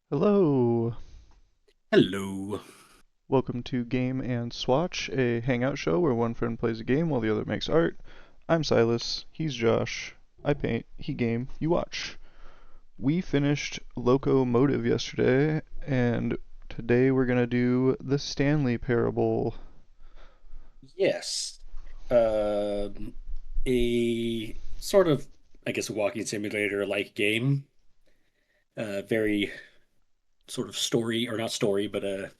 Hello. Hello. Welcome to Game and Swatch, a hangout show where one friend plays a game while the other makes art. I'm Silas, he's Josh. I paint, he game, you watch. We finished Locomotive yesterday, and today we're gonna do the Stanley Parable. Yes. Um, a sort of, I guess, walking simulator-like game. Very sort of story, or not story, but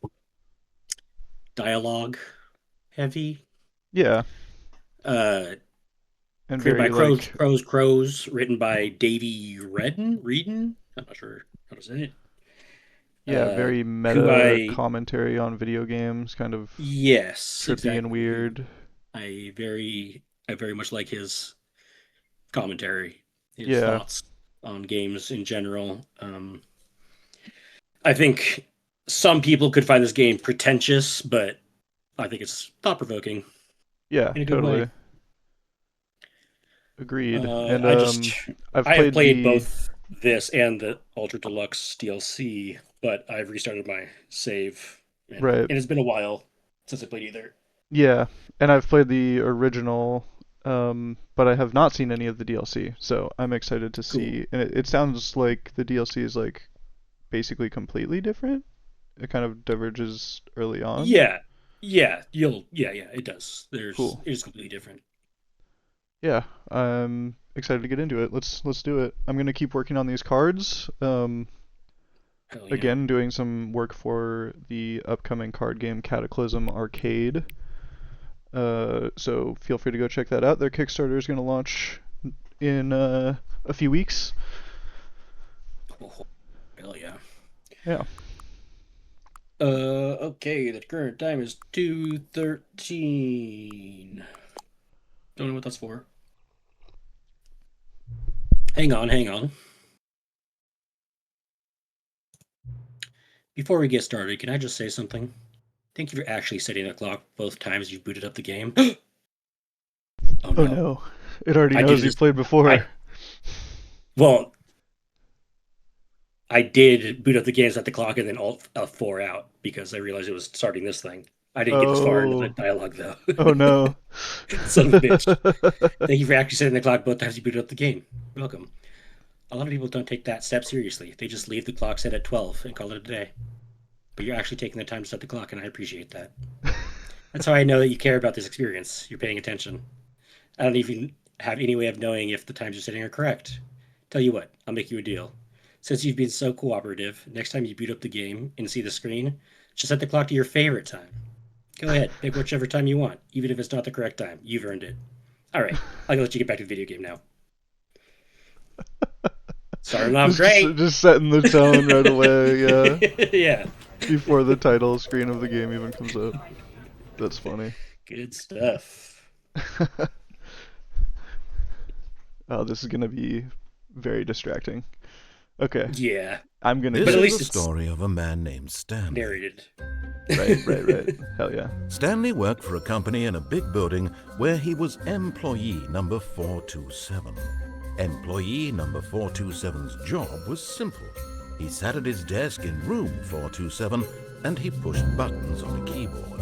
dialogue heavy. Yeah, Uh, and Created by very like, Crows, written by Davey Redden. I'm not sure how to say it. yeah, Uh, very who meta commentary on video games, kind of yes, trippy and exactly. Who weird. I very, I very much like his commentary, his Yeah, thoughts on games in general. I think some people could find this game pretentious, but I think it's thought provoking yeah, in a good way. totally. Agreed. And I just I've I have played played the both this and the Ultra Deluxe DLC, but I've restarted my save, right. and it's been a while since I played either. Yeah, and I've played the original, but I have not seen any of the DLC, so I'm excited to Cool. see. And it sounds like the DLC is like basically completely different. It kind of diverges early on. Yeah, yeah, it does. Cool. It is completely different. Yeah, I'm excited to get into it. Let's do it. I'm gonna keep working on these cards. Hell yeah. Again, doing some work for the upcoming card game Cataclysm Arcade. So feel free to go check that out. Their Kickstarter is going to launch in a few weeks. Oh, hell yeah. Yeah. Okay, the current time is 2:13. Don't know what that's for. Hang on. Before we get started, can I just say something? Thank you for actually setting the clock both times you booted up the game. Oh Oh no. no, it already I did knows this. you've played before. I, well, I did boot up the game, set the clock, and then Alt F4 out because I realized it was starting this thing. I didn't get this far into the Oh, dialogue though. oh no. Son of a bitch. Thank you for actually setting the clock both times you booted up the game. Welcome. A lot of people don't take that step seriously. They just leave the clock set at 12 and call it a day. But you're actually taking the time to set the clock, and I appreciate that. That's how I know that you care about this experience. You're paying attention. I don't even have any way of knowing if the times you're setting are correct. Tell you what, I'll make you a deal. Since you've been so cooperative, next time you boot up the game and see the screen, just set the clock to your favorite time. Go ahead, pick whichever time you want, even if it's not the correct time. You've earned it. All right, I'll let you get back to the video game now. Starting off great. Just setting the tone right away. Yeah, Yeah, before the title screen of the game even comes up. That's funny. good stuff. Oh, this is gonna be very distracting. Okay, Yeah, I'm gonna but This at get is the least it's story of a man named Stanley. narrated. right. Hell yeah. Stanley worked for a company in a big building where he was employee number 427. Employee number 427's job was simple. He sat at his desk in room 427 and he pushed buttons on a keyboard.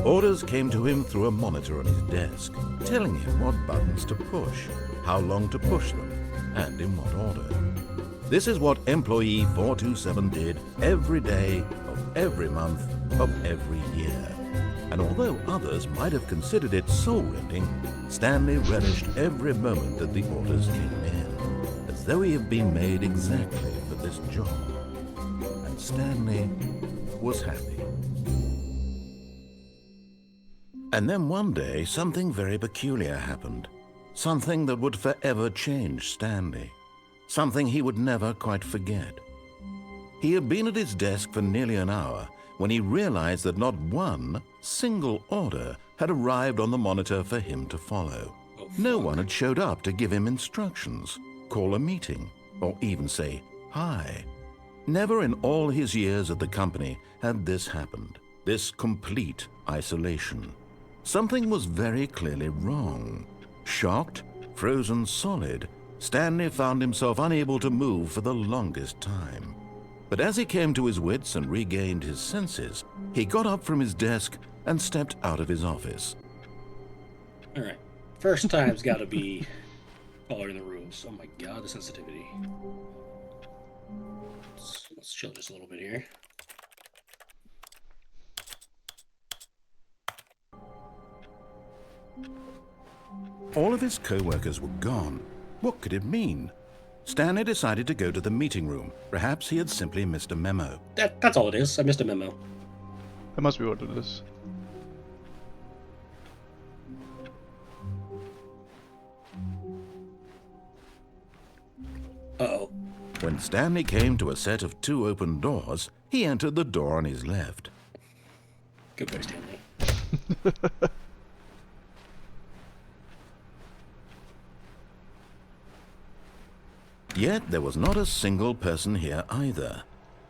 Orders came to him through a monitor on his desk, telling him what buttons to push, how long to push them, and in what order. This is what employee 427 did every day of every month of every year. And although others might have considered it soul-rending, Stanley relished every moment that the orders came in, as though he had been made exactly for this job. And Stanley was happy. And then one day, something very peculiar happened. Something that would forever change Stanley. Something he would never quite forget. He had been at his desk for nearly an hour when he realized that not one single order had arrived on the monitor for him to follow. Oh No fuck. one had showed up to give him instructions, call a meeting, or even say hi. Never in all his years at the company had this happened, this complete isolation. Something was very clearly wrong. Shocked, frozen solid, Stanley found himself unable to move for the longest time. But as he came to his wits and regained his senses, he got up from his desk and stepped out of his office. All right. First time's got to be following the rules. Oh my god, the sensitivity. Let's chill just a little bit here. All of his co-workers were gone. What could it mean? Stanley decided to go to the meeting room. Perhaps he had simply missed a memo. That's all it is. I missed a memo. That must be what it is. Uh-oh. When Stanley came to a set of 2 open doors, he entered the door on his left. Good boy, Stanley. Yet there was not a single person here either.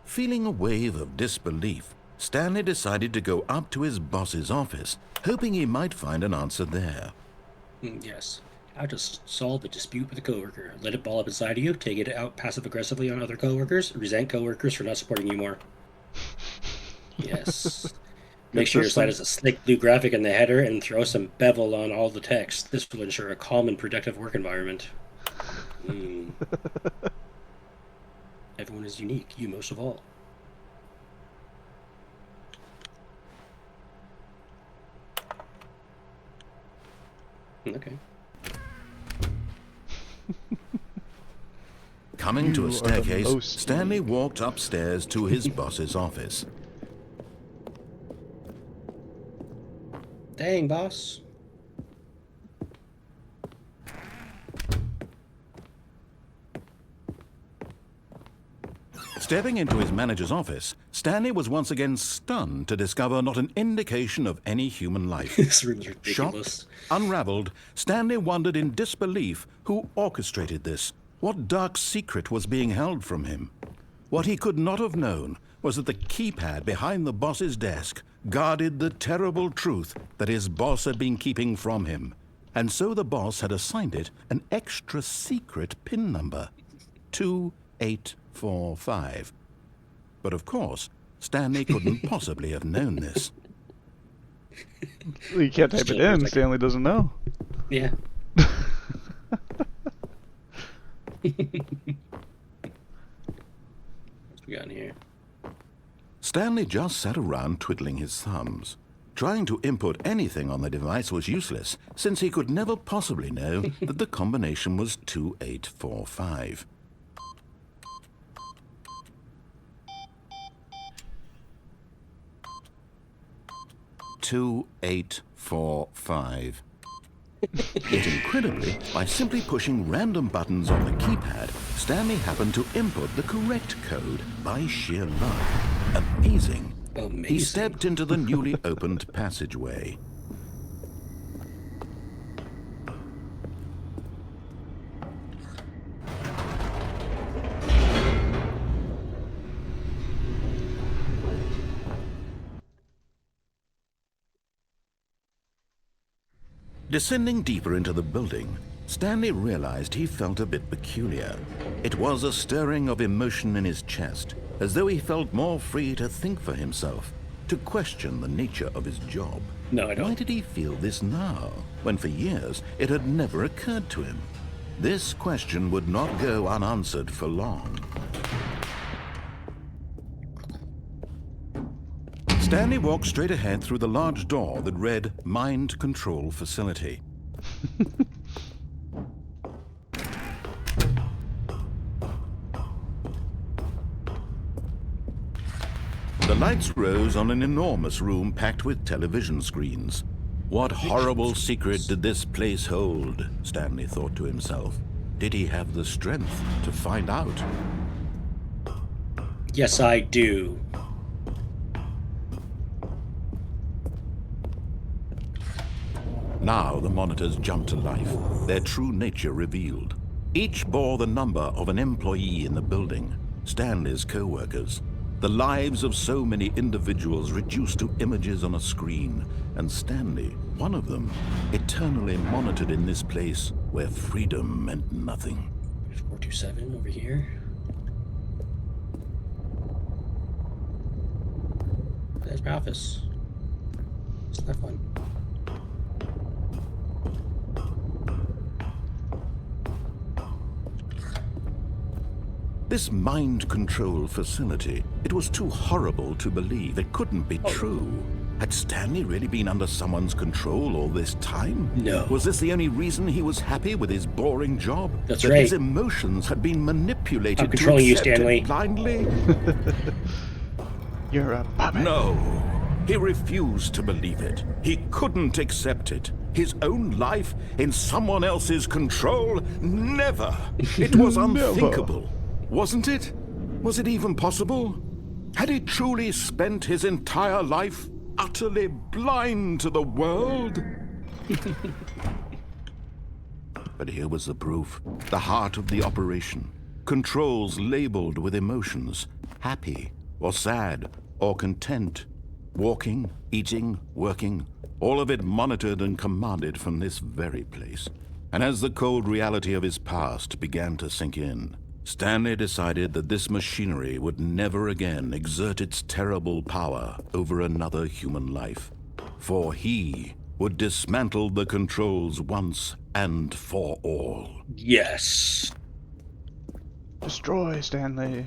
Feeling a wave of disbelief, Stanley decided to go up to his boss's office, hoping he might find an answer there. Yes. How to solve a dispute with a coworker. Let it ball up inside of you, take it out passive-aggressively on other coworkers, resent coworkers for not supporting you more. Yes. Make sure your slide has a slick blue graphic in the header and throw some bevel on all the text. This will ensure a calm and productive work environment. Everyone is unique, you most of all. Okay. Coming to You a are the staircase, most Stanley walked upstairs to his boss's office. Dang, boss. Stepping into his manager's office, Stanley was once again stunned to discover not an indication of any human life. This room's ridiculous. Shocked, unraveled, Stanley wondered in disbelief who orchestrated this. What dark secret was being held from him? What he could not have known was that the keypad behind the boss's desk guarded the terrible truth that his boss had been keeping from him. And so the boss had assigned it an extra secret PIN number, 2845. But of course, Stanley couldn't possibly have known this. You can't type it in. Stanley doesn't know. Yeah. What's we got in here? Stanley just sat around twiddling his thumbs. Trying to input anything on the device was useless, since he could never possibly know that the combination was 2845. Yet incredibly, by simply pushing random buttons on the keypad, Stanley happened to input the correct code by sheer luck. Amazing. He stepped into the newly opened passageway. Descending deeper into the building, Stanley realized he felt a bit peculiar. It was a stirring of emotion in his chest, as though he felt more free to think for himself, to question the nature of his job. No, I don't. Why did he feel this now, when for years it had never occurred to him? This question would not go unanswered for long. Stanley walked straight ahead through the large door that read Mind Control Facility. The lights rose on an enormous room packed with television screens. What horrible secret did this place hold? Stanley thought to himself. Did he have the strength to find out? Yes, I do. Now the monitors jumped to life, their true nature revealed. Each bore the number of an employee in the building, Stanley's co-workers. The lives of so many individuals reduced to images on a screen, and Stanley, one of them, eternally monitored in this place where freedom meant nothing. 427 over here. there's my office. It's not fun. This mind control facility, it was too horrible to believe. It couldn't be true. Had Stanley really been under someone's control all this time? No. Was this the only reason he was happy with his boring job? That's that right. His emotions had been manipulated I'm controlling to you, accept Stanley. it blindly? You're a puppet. No. He refused to believe it. He couldn't accept it. His own life in someone else's control? Never. It was unthinkable. Wasn't it? Was it even possible? Had he truly spent his entire life utterly blind to the world? But here was the proof. The heart of the operation. Controls labeled with emotions. Happy, or sad, or content. Walking, eating, working. All of it monitored and commanded from this very place. And as the cold reality of his past began to sink in, Stanley decided that this machinery would never again exert its terrible power over another human life. For he would dismantle the controls once and for all. Yes. Destroy, Stanley.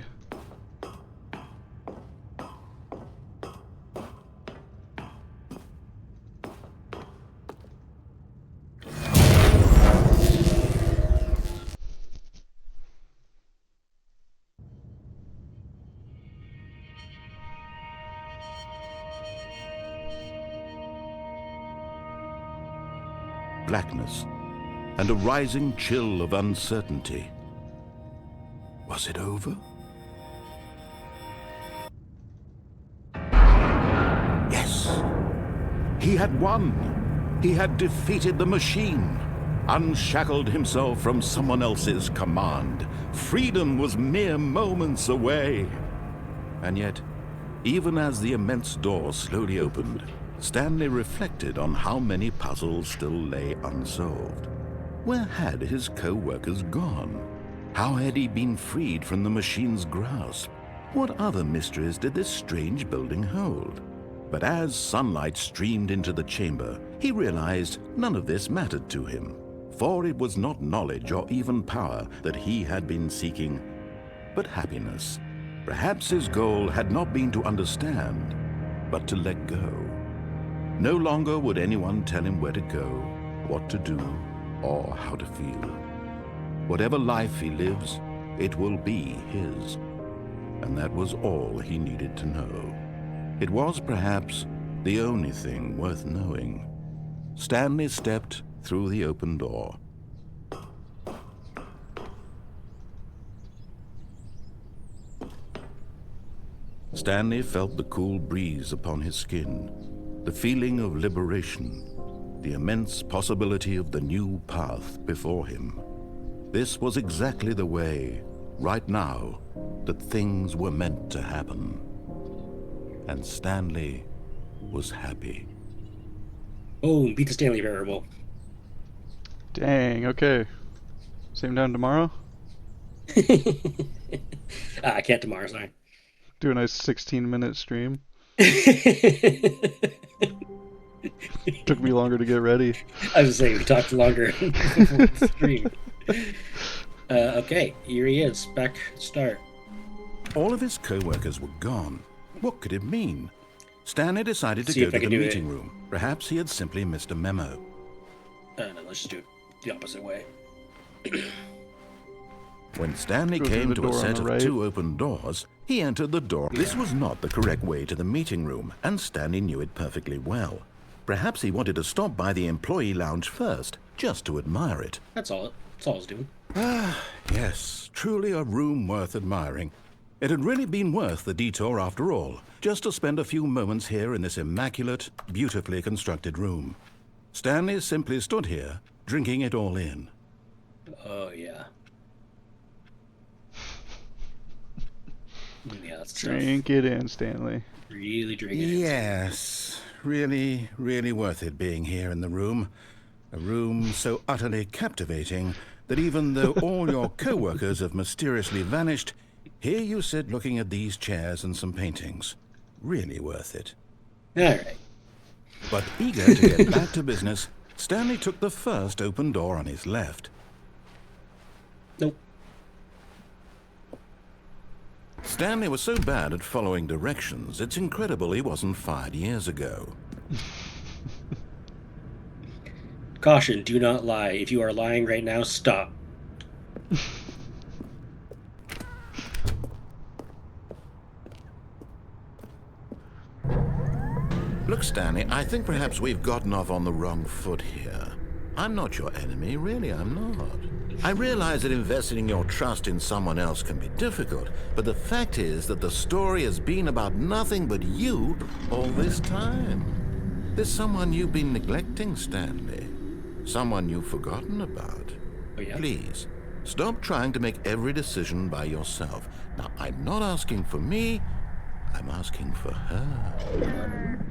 Blackness and a rising chill of uncertainty. Was it over? Yes. He had won. He had defeated the machine, unshackled himself from someone else's command. Freedom was mere moments away. And yet, even as the immense door slowly opened, Stanley reflected on how many puzzles still lay unsolved. Where had his co-workers gone? How had he been freed from the machine's grasp? What other mysteries did this strange building hold? But as sunlight streamed into the chamber, he realized none of this mattered to him, for it was not knowledge or even power that he had been seeking, but happiness. Perhaps his goal had not been to understand, but to let go. No longer would anyone tell him where to go, what to do, or how to feel. Whatever life he lives, it will be his. And that was all he needed to know. It was perhaps the only thing worth knowing. Stanley stepped through the open door. Stanley felt the cool breeze upon his skin, the feeling of liberation, the immense possibility of the new path before him. This was exactly the way, right now, that things were meant to happen. And Stanley was happy. Boom, beat the Stanley Parable. Dang, okay. Same time tomorrow? I can't tomorrow, sorry. Do a nice 16-minute stream. Took me longer to get ready. I was saying we talked longer before the stream. Okay, here he is. Back start. All of his co-workers were gone. What could it mean? Stanley decided to See go if to I the can do meeting it. room. Perhaps he had simply missed a memo. No, let's just do it the opposite way. When Stanley Go through came the to a door on set the of right. 2 open doors, he entered the door. This was not the correct way to the meeting room, and Stanley knew it perfectly well. Perhaps he wanted to stop by the employee lounge first, just to admire it. That's all I was doing. Yes, truly a room worth admiring. It had really been worth the detour after all, just to spend a few moments here in this immaculate, beautifully constructed room. Stanley simply stood here, drinking it all in. Oh, yeah. Yeah, that's tough. Drink it in, Stanley. Really drinking it. Yes, really, really worth it being here in the room. A room so utterly captivating that even though all your co-workers have mysteriously vanished, here you sit looking at these chairs and some paintings. Really worth it. All right. But eager to get back to business, Stanley took the first open door on his left. Nope. Stanley was so bad at following directions, it's incredible he wasn't fired years ago. Caution, do not lie. If you are lying right now, stop. Look, Stanley, I think perhaps we've gotten off on the wrong foot here. I'm not your enemy, really, I'm not. I realize that investing your trust in someone else can be difficult, but the fact is that the story has been about nothing but you all this time. There's someone you've been neglecting, Stanley. Someone you've forgotten about. Oh, yeah? Please, stop trying to make every decision by yourself. Now, I'm not asking for me, I'm asking for her.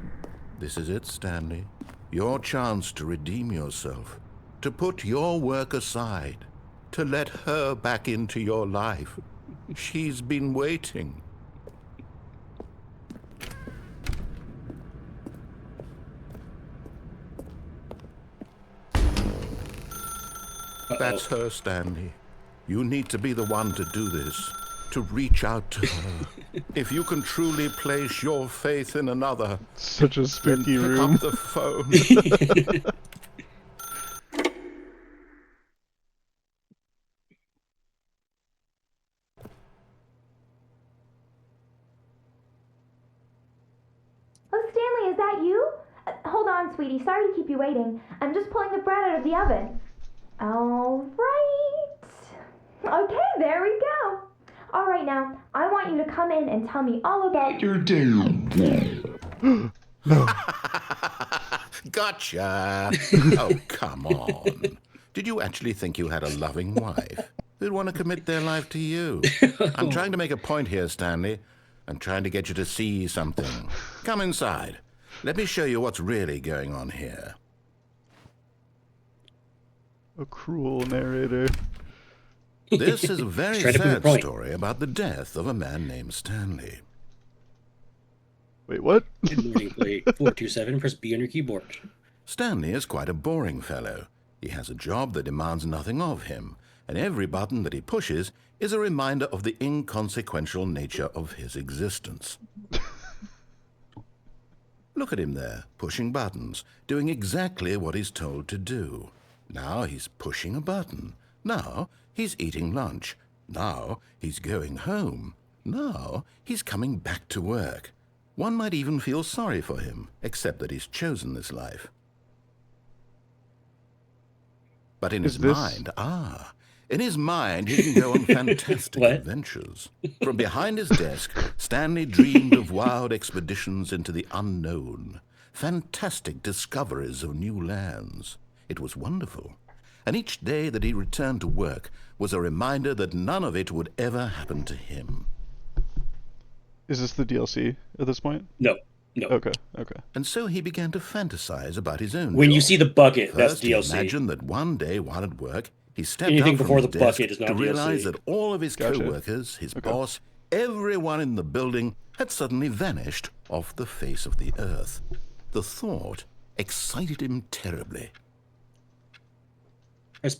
This is it, Stanley. Your chance to redeem yourself, to put your work aside, to let her back into your life. She's been waiting. That's her, Stanley. You need to be the one to do this, to reach out to her. If you can truly place your faith in another, Such a then spooky pick room. up the phone. Oh, Stanley, is that you? Hold on, sweetie. Sorry to keep you waiting. I'm just pulling the bread out of the oven. All right. Okay, there we go. All right, now, I want you to come in and tell me all about your day. Gotcha. Oh, come on. Did you actually think you had a loving wife who'd want to commit their life to you? I'm trying to make a point here, Stanley. I'm trying to get you to see something. Come inside. Let me show you what's really going on here. A cruel narrator. This is a very Try to prove a sad point. story about the death of a man named Stanley. Wait, what? Good morning, play 427. Press B on your keyboard. Stanley is quite a boring fellow. He has a job that demands nothing of him, and every button that he pushes is a reminder of the inconsequential nature of his existence. Look at him there, pushing buttons, doing exactly what he's told to do. Now he's pushing a button. Now he's eating lunch. Now he's going home. Now he's coming back to work. One might even feel sorry for him, except that he's chosen this life. But in his mind, in his mind, he can go on fantastic What? adventures. From behind his desk, Stanley dreamed of wild expeditions into the unknown, fantastic discoveries of new lands. It was wonderful. And each day that he returned to work was a reminder that none of it would ever happen to him. Is this the DLC at this point? No. Okay, okay. And so he began to fantasize about his own When job. you see the bucket, that's First, he DLC. imagined that one day while at work, he stepped Anything out from before his the desk bucket is not to DLC. realize that all of his Gotcha. co-workers, his Okay. boss, everyone in the building had suddenly vanished off the face of the earth. The thought excited him terribly. Press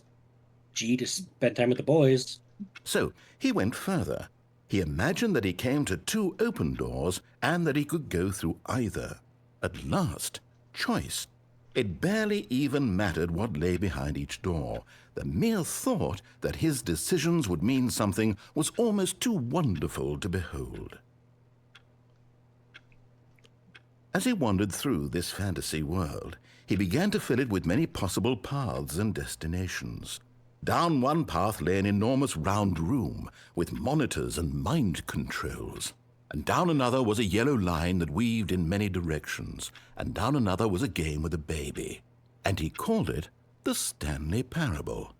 G to spend time with the boys. So he went further. He imagined that he came to two open doors and that he could go through either. At last, choice. It barely even mattered what lay behind each door. The mere thought that his decisions would mean something was almost too wonderful to behold. As he wandered through this fantasy world, he began to fill it with many possible paths and destinations. Down one path lay an enormous round room with monitors and mind controls. And down another was a yellow line that weaved in many directions. And down another was a game with a baby. And he called it the Stanley Parable.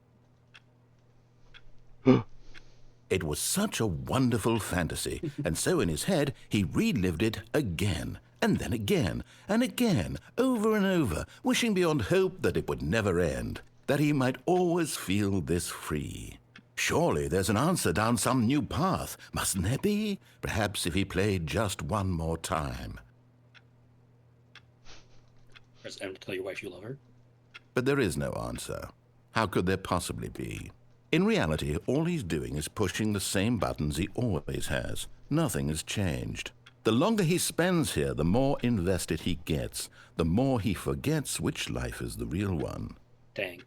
It was such a wonderful fantasy, and so in his head he relived it again, and then again, and again, over and over, wishing beyond hope that it would never end, that he might always feel this free. Surely there's an answer down some new path, mustn't there be? Perhaps if he played just one more time. Press M to tell your wife you love her. But there is no answer. How could there possibly be? In reality, all he's doing is pushing the same buttons he always has. Nothing has changed. The longer he spends here, the more invested he gets, the more he forgets which life is the real one. Dang.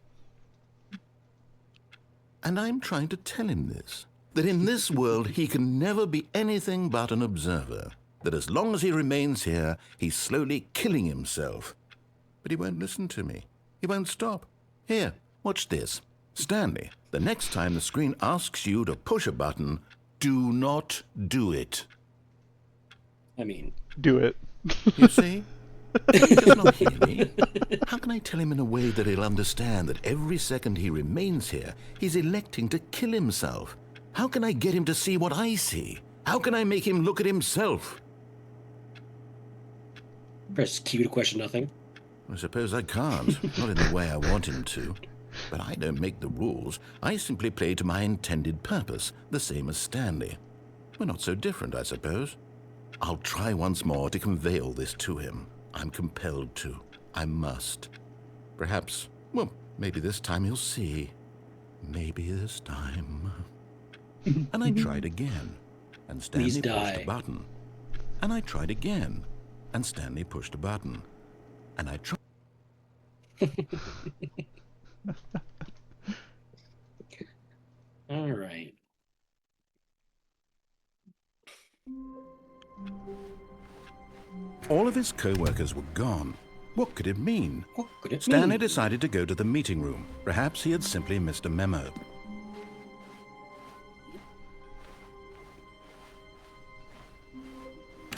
And I'm trying to tell him this, that in this world he can never be anything but an observer, that as long as he remains here, he's slowly killing himself. But he won't listen to me. He won't stop. Here, watch this. Stanley, the next time the screen asks you to push a button, do not do it. I mean... Do it. You see? He does not hear me. How can I tell him in a way that he'll understand that every second he remains here, he's electing to kill himself? How can I get him to see what I see? How can I make him look at himself? Press Q to question nothing. I suppose I can't, not in the way I want him to. But I don't make the rules. I simply play to my intended purpose, the same as Stanley. We're not so different, I suppose. I'll try once more to convey all this to him. I'm compelled to. I must. Perhaps, well, maybe this time he'll see. Maybe this time. And I tried again, and Stanley Please die. pushed a button. And I tried again, and Stanley pushed a button. And I tried. All right. All of his co-workers were gone. What could it mean? What could it Stanley mean? decided to go to the meeting room. Perhaps he had simply missed a memo.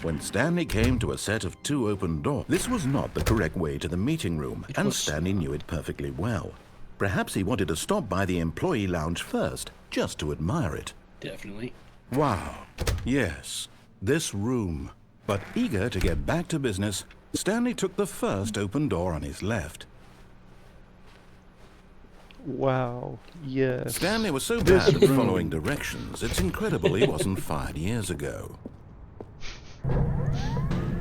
When Stanley came to a set of 2 open doors, this was not the correct way to the meeting room, and Stanley knew it perfectly well. Perhaps he wanted to stop by the employee lounge first, just to admire it. Definitely. Wow, yes, this room. But eager to get back to business, Stanley took the first open door on his left. Wow. Yes. Stanley was so bad at following directions, it's incredible he wasn't fired years ago.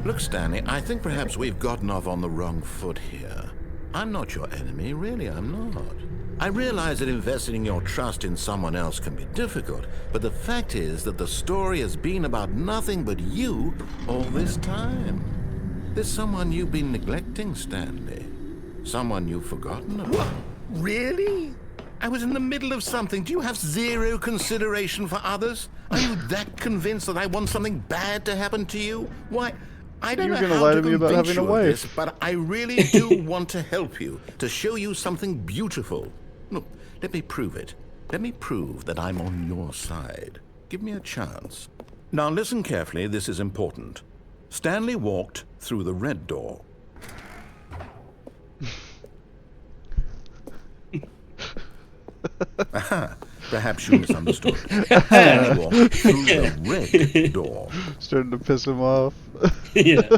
Look, Stanley, I think perhaps we've gotten off on the wrong foot here. I'm not your enemy, really, I'm not. I realize that investing your trust in someone else can be difficult, but the fact is that the story has been about nothing but you all this time. There's someone you've been neglecting, Stanley. Someone you've forgotten about. What? Really? I was in the middle of something. Do you have zero consideration for others? Are you that convinced that I want something bad to happen to you? Why, I don't know how to convince you of this, but I really do want to help you, to show you something beautiful. Look, let me prove it. Let me prove that I'm on your side. Give me a chance. Now listen carefully, this is important. Stanley walked through the red door. Aha, perhaps you misunderstood. Stanley walked through the red door. Starting to piss him off. Yeah.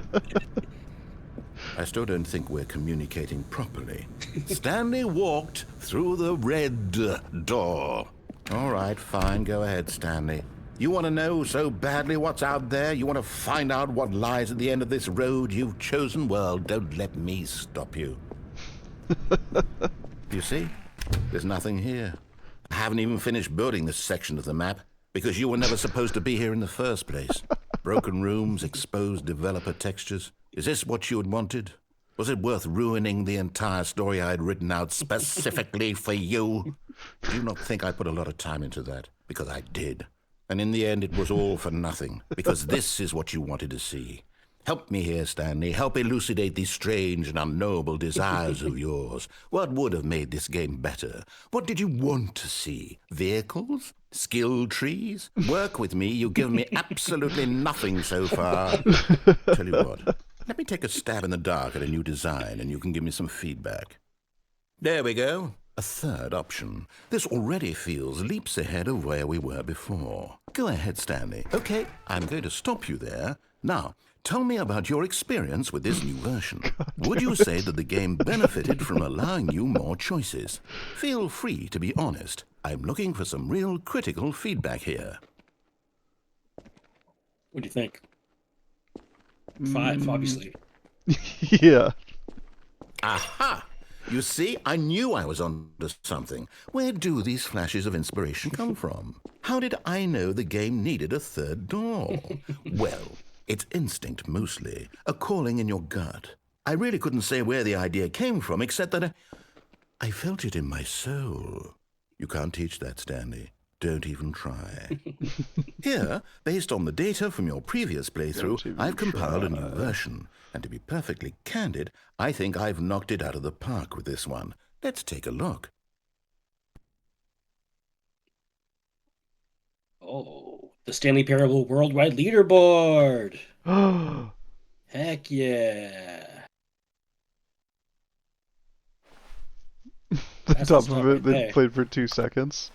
I still don't think we're communicating properly. Stanley walked through the red door. All right, fine, go ahead, Stanley. You want to know so badly what's out there? You want to find out what lies at the end of this road you've chosen? Well, don't let me stop you. You see? There's nothing here. I haven't even finished building this section of the map because you were never supposed to be here in the first place. Broken rooms, exposed developer textures. Is this what you had wanted? Was it worth ruining the entire story I had written out specifically for you? Do not think I put a lot of time into that, because I did. And in the end, it was all for nothing, because this is what you wanted to see. Help me here, Stanley. Help elucidate these strange and unknowable desires of yours. What would have made this game better? What did you want to see? Vehicles? Skill trees? Work with me. You've given me absolutely nothing so far. Tell you what, let me take a stab in the dark at a new design, and you can give me some feedback. There we go. A third option. This already feels leaps ahead of where we were before. Go ahead, Stanley. Okay, I'm going to stop you there. Now, tell me about your experience with this new version. Would you say that the game benefited from allowing you more choices? Feel free to be honest. I'm looking for some real critical feedback here. What do you think? 5, obviously. Yeah. Aha! You see, I knew I was onto something. Where do these flashes of inspiration come from? How did I know the game needed a third door? Well, it's instinct mostly, a calling in your gut. I really couldn't say where the idea came from, except that I felt it in my soul. You can't teach that, Stanley. Don't even try. Here, based on the data from your previous playthrough, I've compiled a new version. And to be perfectly candid, I think I've knocked it out of the park with this one. Let's take a look. Oh, the Stanley Parable Worldwide Leaderboard. Heck yeah. The That's top the of stuff it right that there. played for 2 seconds.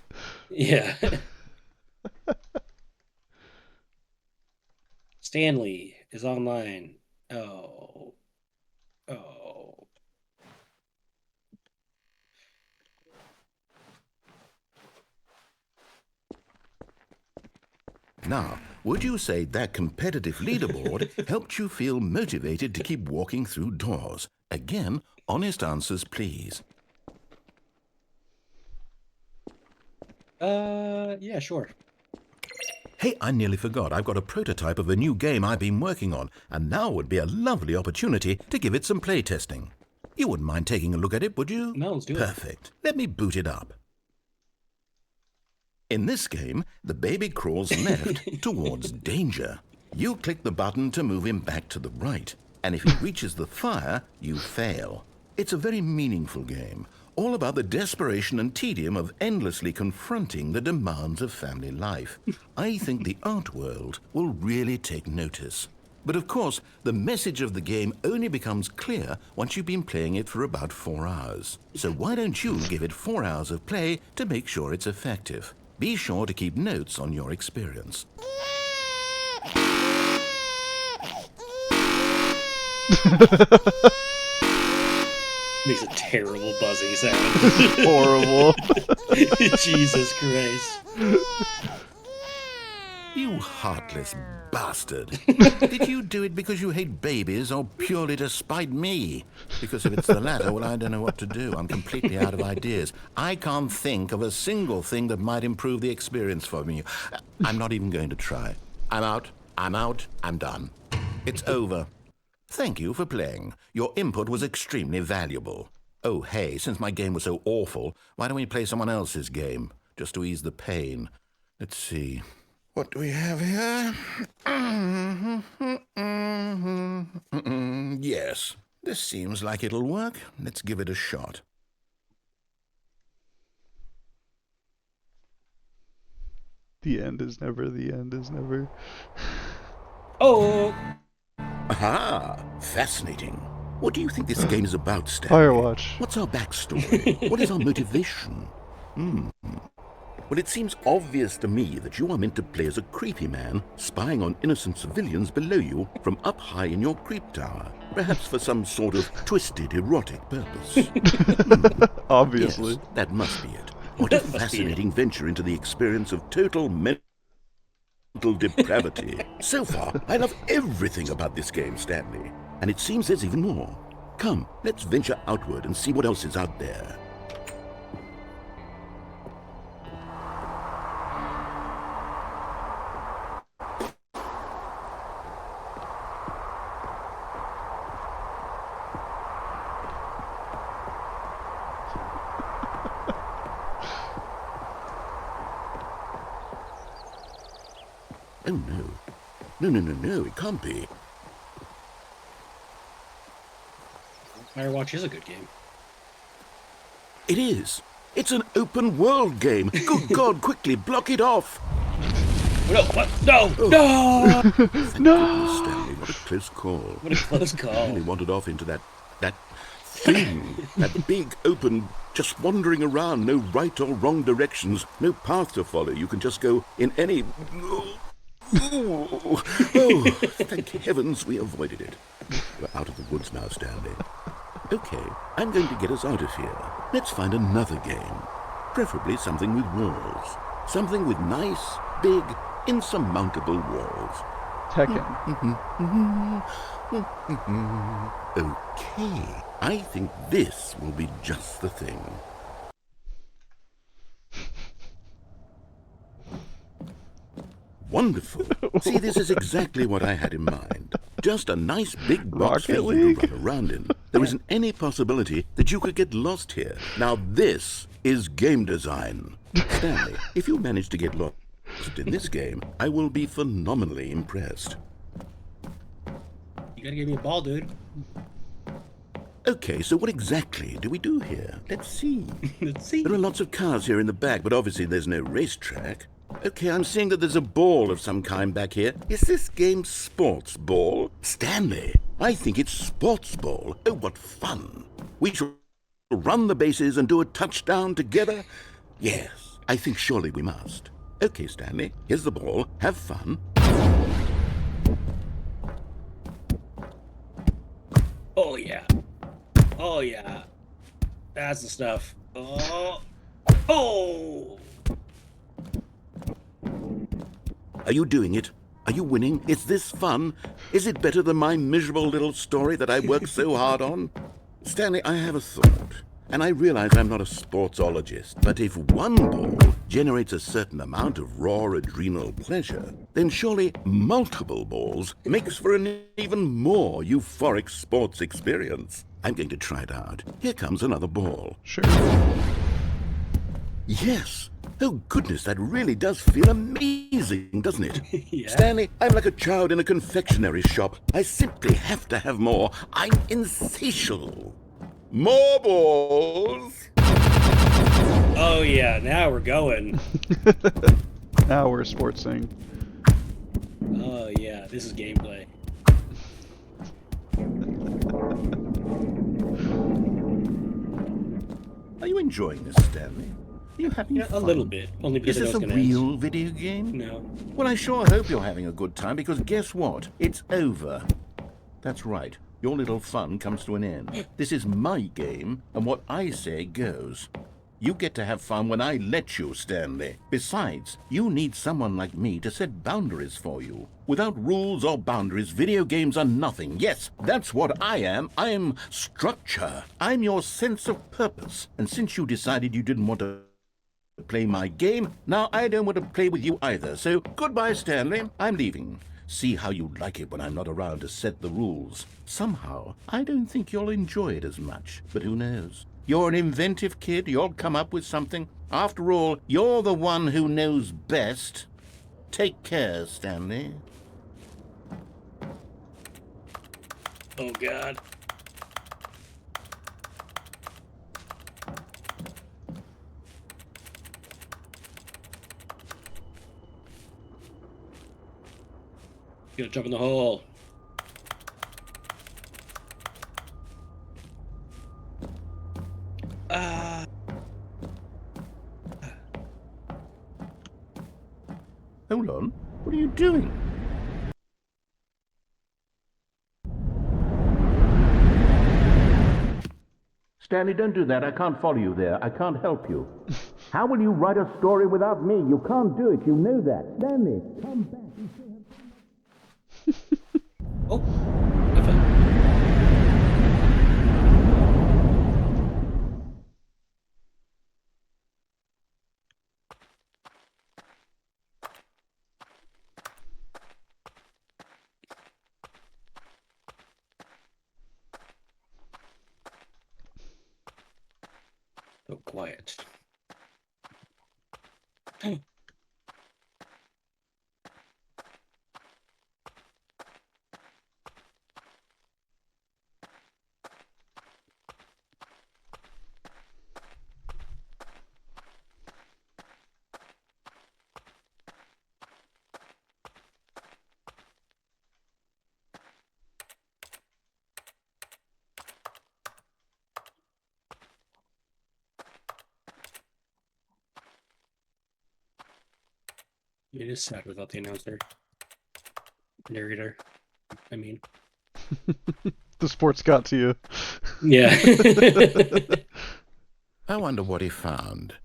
Yeah. Stanley is online. Oh. Oh. Now, would you say that competitive leaderboard helped you feel motivated to keep walking through doors? Again, honest answers, please. Yeah, sure. Hey, I nearly forgot. I've got a prototype of a new game I've been working on, and now would be a lovely opportunity to give it some playtesting. You wouldn't mind taking a look at it, would you? No, let's do it. Perfect. Let me boot it up. In this game, the baby crawls left towards danger. You click the button to move him back to the right, and if he reaches the fire, you fail. It's a very meaningful game, all about the desperation and tedium of endlessly confronting the demands of family life. I think the art world will really take notice. But of course, the message of the game only becomes clear once you've been playing it for about 4 hours. So why don't you give it 4 hours of play to make sure it's effective? Be sure to keep notes on your experience. Makes a terrible buzzing sound. Horrible. Jesus Christ. You heartless bastard. Did you do it because you hate babies or purely to spite me? Because if it's the latter, well, I don't know what to do. I'm completely out of ideas. I can't think of a single thing that might improve the experience for me. I'm not even going to try. I'm out. I'm done. It's over. Thank you for playing. Your input was extremely valuable. Oh, hey, since my game was so awful, why don't we play someone else's game, just to ease the pain? Let's see. What do we have here? Yes, this seems like it'll work. Let's give it a shot. The end is never, the end is never. Oh. Aha! Fascinating. What do you think this game is about, Stanley? Firewatch. What's our backstory? What is our motivation? Well, it seems obvious to me that you are meant to play as a creepy man spying on innocent civilians below you from up high in your creep tower, perhaps for some sort of twisted, erotic purpose. Obviously. Yes, that must be it. What a fascinating venture into the experience of total mental depravity. So far, I love everything about this game, Stanley. And it seems there's even more. Come, let's venture outward and see what else is out there. Oh, no. No, it can't be. Firewatch is a good game. It is. It's an open world game. Good God, quickly, block it off. No, what? No! Oh. No! Thank goodness, Stanley, what a close call. What a close I call. really wandered off into that thing. That big, open, just wandering around, no right or wrong directions, no path to follow. You can just go in any... Oh, thank heavens we avoided it. We're out of the woods now, Stanley. Okay, I'm going to get us out of here. Let's find another game. Preferably something with walls. Something with nice, big, insurmountable walls. Tekken. Okay, I think this will be just the thing. Wonderful. See, this is exactly what I had in mind. Just a nice big box Rocket for League? you to run around in. There isn't any possibility that you could get lost here. Now this is game design. Stanley, if you manage to get lost in this game, I will be phenomenally impressed. You gotta give me a ball, dude. Okay, so what exactly do we do here? Let's see. Let's see. There are lots of cars here in the back, but obviously there's no racetrack. Okay, I'm seeing that there's a ball of some kind back here. Is this game sports ball? Stanley, I think it's sports ball. Oh, what fun. We shall run the bases and do a touchdown together? Yes, I think surely we must. Okay, Stanley, here's the ball. Have fun. Oh, yeah. Oh, yeah. That's the stuff. Oh. Oh! Are you doing it? Are you winning? Is this fun? Is it better than my miserable little story that I worked so hard on? Stanley, I have a thought. And I realize I'm not a sportsologist, but if one ball generates a certain amount of raw adrenal pleasure, then surely multiple balls makes for an even more euphoric sports experience. I'm going to try it out. Here comes another ball. Sure. Yes. Oh, goodness, that really does feel amazing, doesn't it? Yeah. Stanley, I'm like a child in a confectionery shop. I simply have to have more. I'm insatiable. More balls! Oh, yeah. Now we're going. Now we're sportsing. Oh, yeah. This is gameplay. Are you enjoying this, Stanley? Are you having Yeah, fun? a little bit. Only because Is I this know a it's gonna real video game? end. No. Well, I sure hope you're having a good time, because guess what? It's over. That's right. Your little fun comes to an end. This is my game, and what I say goes. You get to have fun when I let you, Stanley. Besides, you need someone like me to set boundaries for you. Without rules or boundaries, video games are nothing. Yes, that's what I am. I'm structure. I'm your sense of purpose. And since you decided you didn't want to play my game, now I don't want to play with you either. So goodbye, Stanley. I'm leaving. See how you like it when I'm not around to set the rules. Somehow, I don't think you'll enjoy it as much, but who knows? You're an inventive kid. You'll come up with something. After all, you're the one who knows best. Take care, Stanley. Oh, God. You gotta jump in the hole. Hold on. What are you doing? Stanley, don't do that. I can't follow you there. I can't help you. How will you write a story without me? You can't do it. You know that. Stanley, come back. Oh, I fell. So quiet. It is sad without the announcer. Narrator. I mean. The sports got to you. Yeah. I wonder what he found.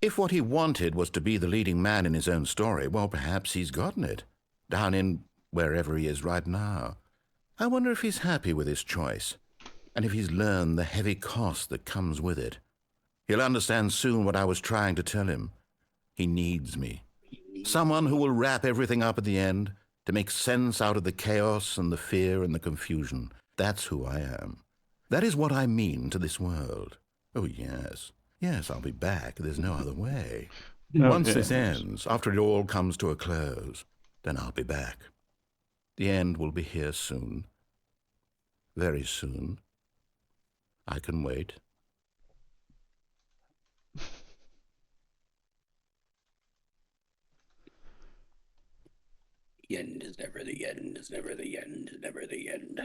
If what he wanted was to be the leading man in his own story, well, perhaps he's gotten it. Down in wherever he is right now. I wonder if he's happy with his choice, and if he's learned the heavy cost that comes with it. He'll understand soon what I was trying to tell him. He needs me. Someone who will wrap everything up at the end, to make sense out of the chaos and the fear and the confusion. That's who I am. That is what I mean to this world. Oh, yes. Yes, I'll be back. There's no other way. Once this ends, after it all comes to a close, then I'll be back. The end will be here soon. Very soon. I can wait. The end is never the end, is never the end, is never the end.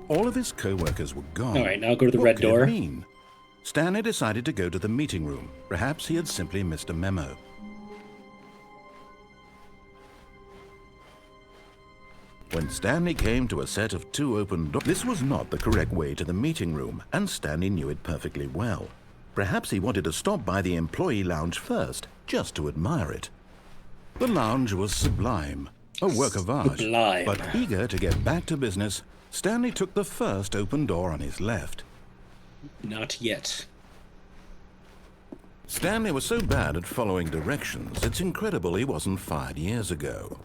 All of his co-workers were gone. All right, now go to the What red could it door. mean? Stanley decided to go to the meeting room. Perhaps he had simply missed a memo. When Stanley came to a set of 2 open doors, this was not the correct way to the meeting room, and Stanley knew it perfectly well. Perhaps he wanted to stop by the employee lounge first, just to admire it. The lounge was sublime, a work of art. Sublime. But eager to get back to business, Stanley took the first open door on his left. Not yet. Stanley was so bad at following directions, it's incredible he wasn't fired years ago.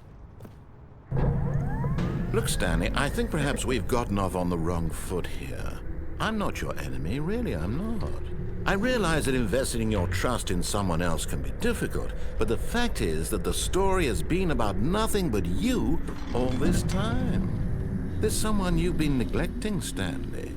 Look, Stanley, I think perhaps we've gotten off on the wrong foot here. I'm not your enemy, really, I'm not. I realize that investing your trust in someone else can be difficult, but the fact is that the story has been about nothing but you all this time. There's someone you've been neglecting, Stanley.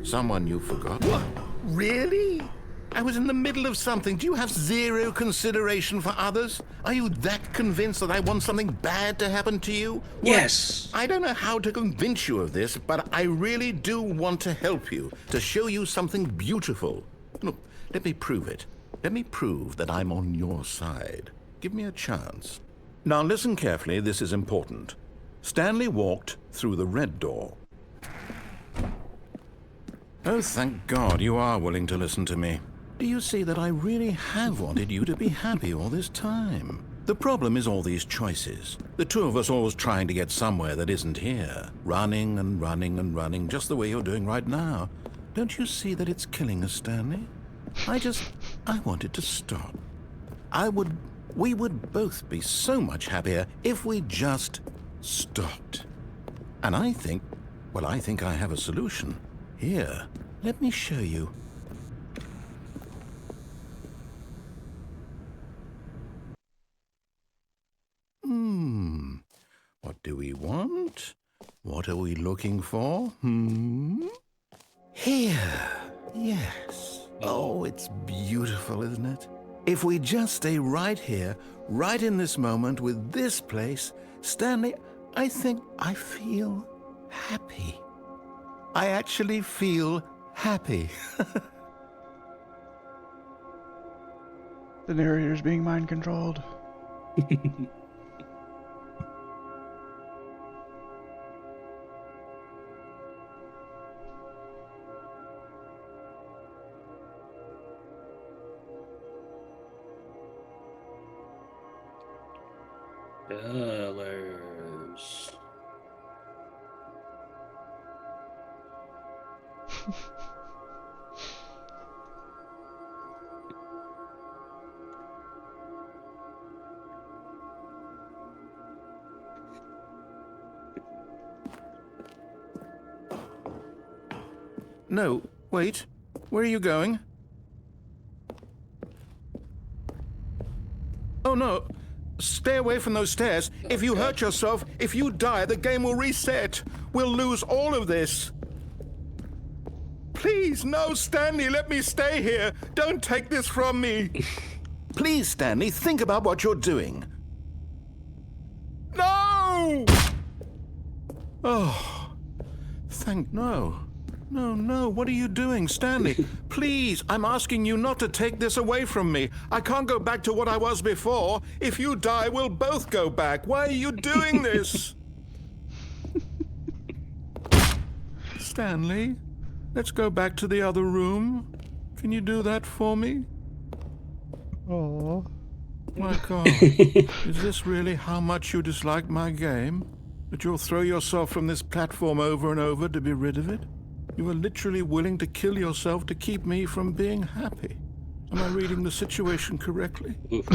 Someone you've forgotten. What? Really? I was in the middle of something. Do you have zero consideration for others? Are you that convinced that I want something bad to happen to you? Well, Yes. I don't know how to convince you of this, but I really do want to help you, to show you something beautiful. Look, let me prove it. Let me prove that I'm on your side. Give me a chance. Now listen carefully, this is important. Stanley walked through the red door. Oh, thank God you are willing to listen to me. Do you see that I really have wanted you to be happy all this time? The problem is all these choices. The two of us always trying to get somewhere that isn't here. Running and running and running, just the way you're doing right now. Don't you see that it's killing us, Stanley? I wanted to stop. We would both be so much happier if we just stopped. And I think I have a solution. Here, let me show you. What do we want? What are we looking for? Here. Yes. Oh, it's beautiful, isn't it? If we just stay right here, right in this moment with this place, Stanley, I think I feel happy. I actually feel happy. The narrator's being mind controlled. Colors. No, wait. Where are you going? Oh, no. Stay away from those stairs. If you hurt yourself, if you die, the game will reset. We'll lose all of this. Please, no, Stanley, let me stay here. Don't take this from me. Please, Stanley, think about what you're doing. No! Oh, no. No, what are you doing, Stanley? Please, I'm asking you not to take this away from me. I can't go back to what I was before. If you die, we'll both go back. Why are you doing this? Stanley, let's go back to the other room. Can you do that for me? Aww. My God, is this really how much you dislike my game? That you'll throw yourself from this platform over and over to be rid of it? You are literally willing to kill yourself to keep me from being happy. Am I reading the situation correctly? Oof.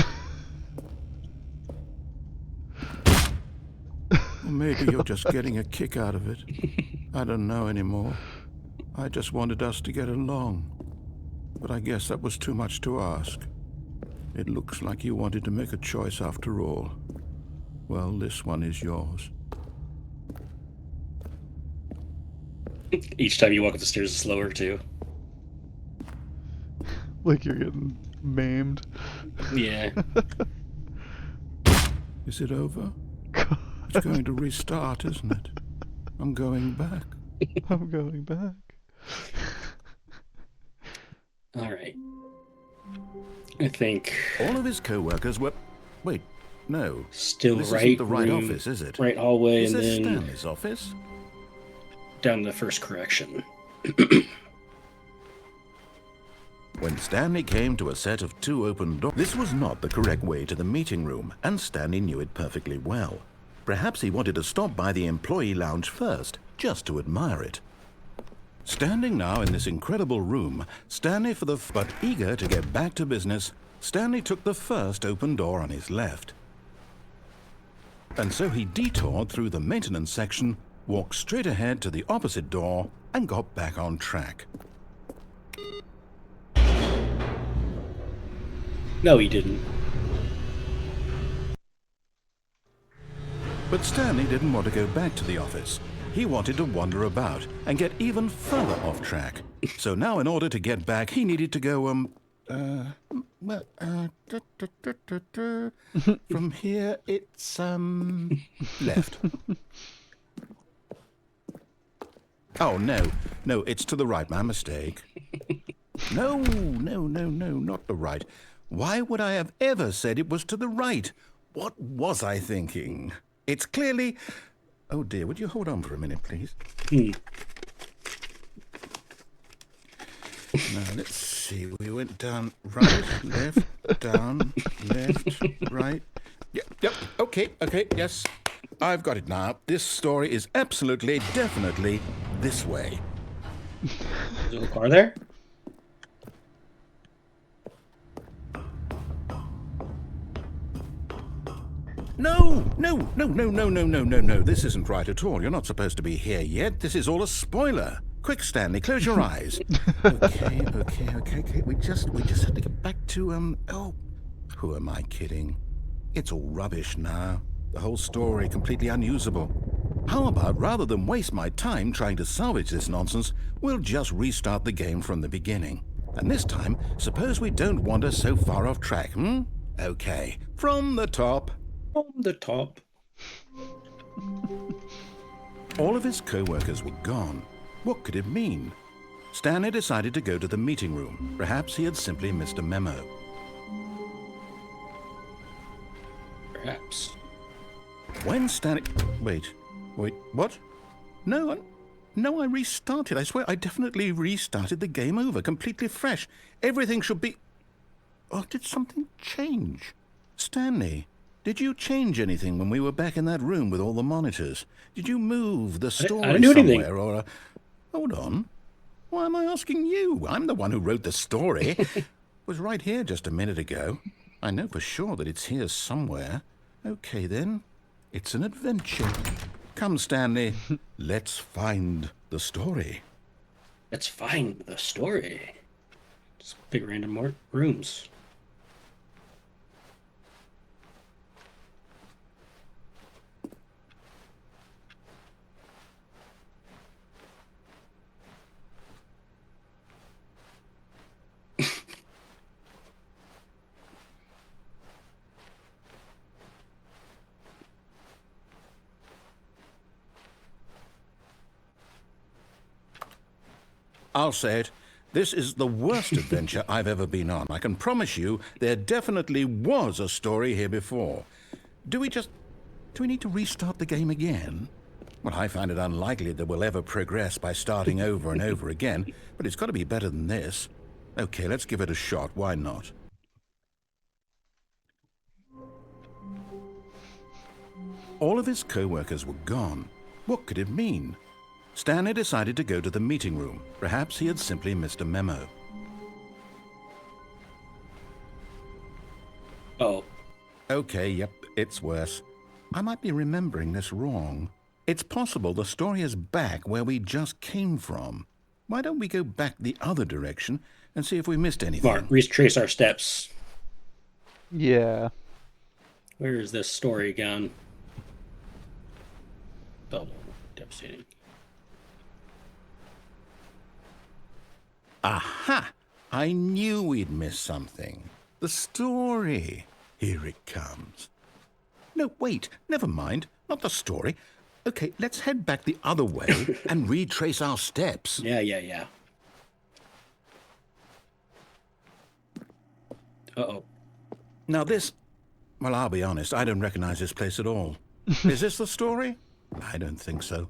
Or maybe you're just getting a kick out of it. I don't know anymore. I just wanted us to get along. But I guess that was too much to ask. It looks like you wanted to make a choice after all. Well, this one is yours. Each time you walk up the stairs, it's slower too. Like you're getting maimed. Yeah. Is it over? It's going to restart, isn't it? I'm going back. I'm going back. All right. I think All of his co-workers were... Wait, no. still This right isn't the right room, office, is it? right hallway, Is and this then Stanley's office? down the first correction. When Stanley came to a set of 2 open doors, this was not the correct way to the meeting room, and Stanley knew it perfectly well. Perhaps he wanted to stop by the employee lounge first, just to admire it. Standing now in this incredible room, Stanley but eager to get back to business, Stanley took the first open door on his left. And so he detoured through the maintenance section, walked straight ahead to the opposite door, and got back on track. No, he didn't. But Stanley didn't want to go back to the office. He wanted to wander about and get even further off track. So now in order to get back, he needed to go, from here it's, left. Oh, no, it's to the right, my mistake. No, not the right. Why would I have ever said it was to the right? What was I thinking? It's clearly... Oh dear, would you hold on for a minute, please? Now, let's see. We went down right, left, down, left, right. Yep, okay, yes. I've got it now. This story is absolutely, definitely this way. There's a car there? No. This isn't right at all. You're not supposed to be here yet. This is all a spoiler. Quick, Stanley, close your eyes. Okay. We just have to get back to, oh, who am I kidding? It's all rubbish now. The whole story completely unusable. How about, rather than waste my time trying to salvage this nonsense, we'll just restart the game from the beginning. And this time, suppose we don't wander so far off track, Okay, from the top. From the top. All of his co-workers were gone. What could it mean? Stanley decided to go to the meeting room. Perhaps he had simply missed a memo. Perhaps. When Stanley... Wait, what? No, I restarted. I swear I definitely restarted the game over, completely fresh. Everything should be... Oh, did something change? Stanley, did you change anything when we were back in that room with all the monitors? Did you move the story I didn't do anything. somewhere or... Hold on. Why am I asking you? I'm the one who wrote the story. It was right here just a minute ago. I know for sure that it's here somewhere. Okay, then. It's an adventure. Come, Stanley. Let's find the story. Let's find the story. Just pick random rooms. I'll say it. This is the worst adventure I've ever been on. I can promise you there definitely was a story here before. Do we need to restart the game again? Well, I find it unlikely that we'll ever progress by starting over and over again, but it's got to be better than this. Okay, let's give it a shot. Why not? All of his co-workers were gone. What could it mean? Stanley decided to go to the meeting room. Perhaps he had simply missed a memo. Oh. Okay, yep, it's worse. I might be remembering this wrong. It's possible the story is back where we just came from. Why don't we go back the other direction and see if we missed anything? Mark, retrace our steps. Yeah. Where is this story gone? Double. Devastating. Aha! I knew we'd missed something. The story. Here it comes. No, wait, never mind. Not the story. Okay, let's head back the other way and retrace our steps. Yeah. Uh-oh. Now this... Well, I'll be honest, I don't recognize this place at all. Is this the story? I don't think so.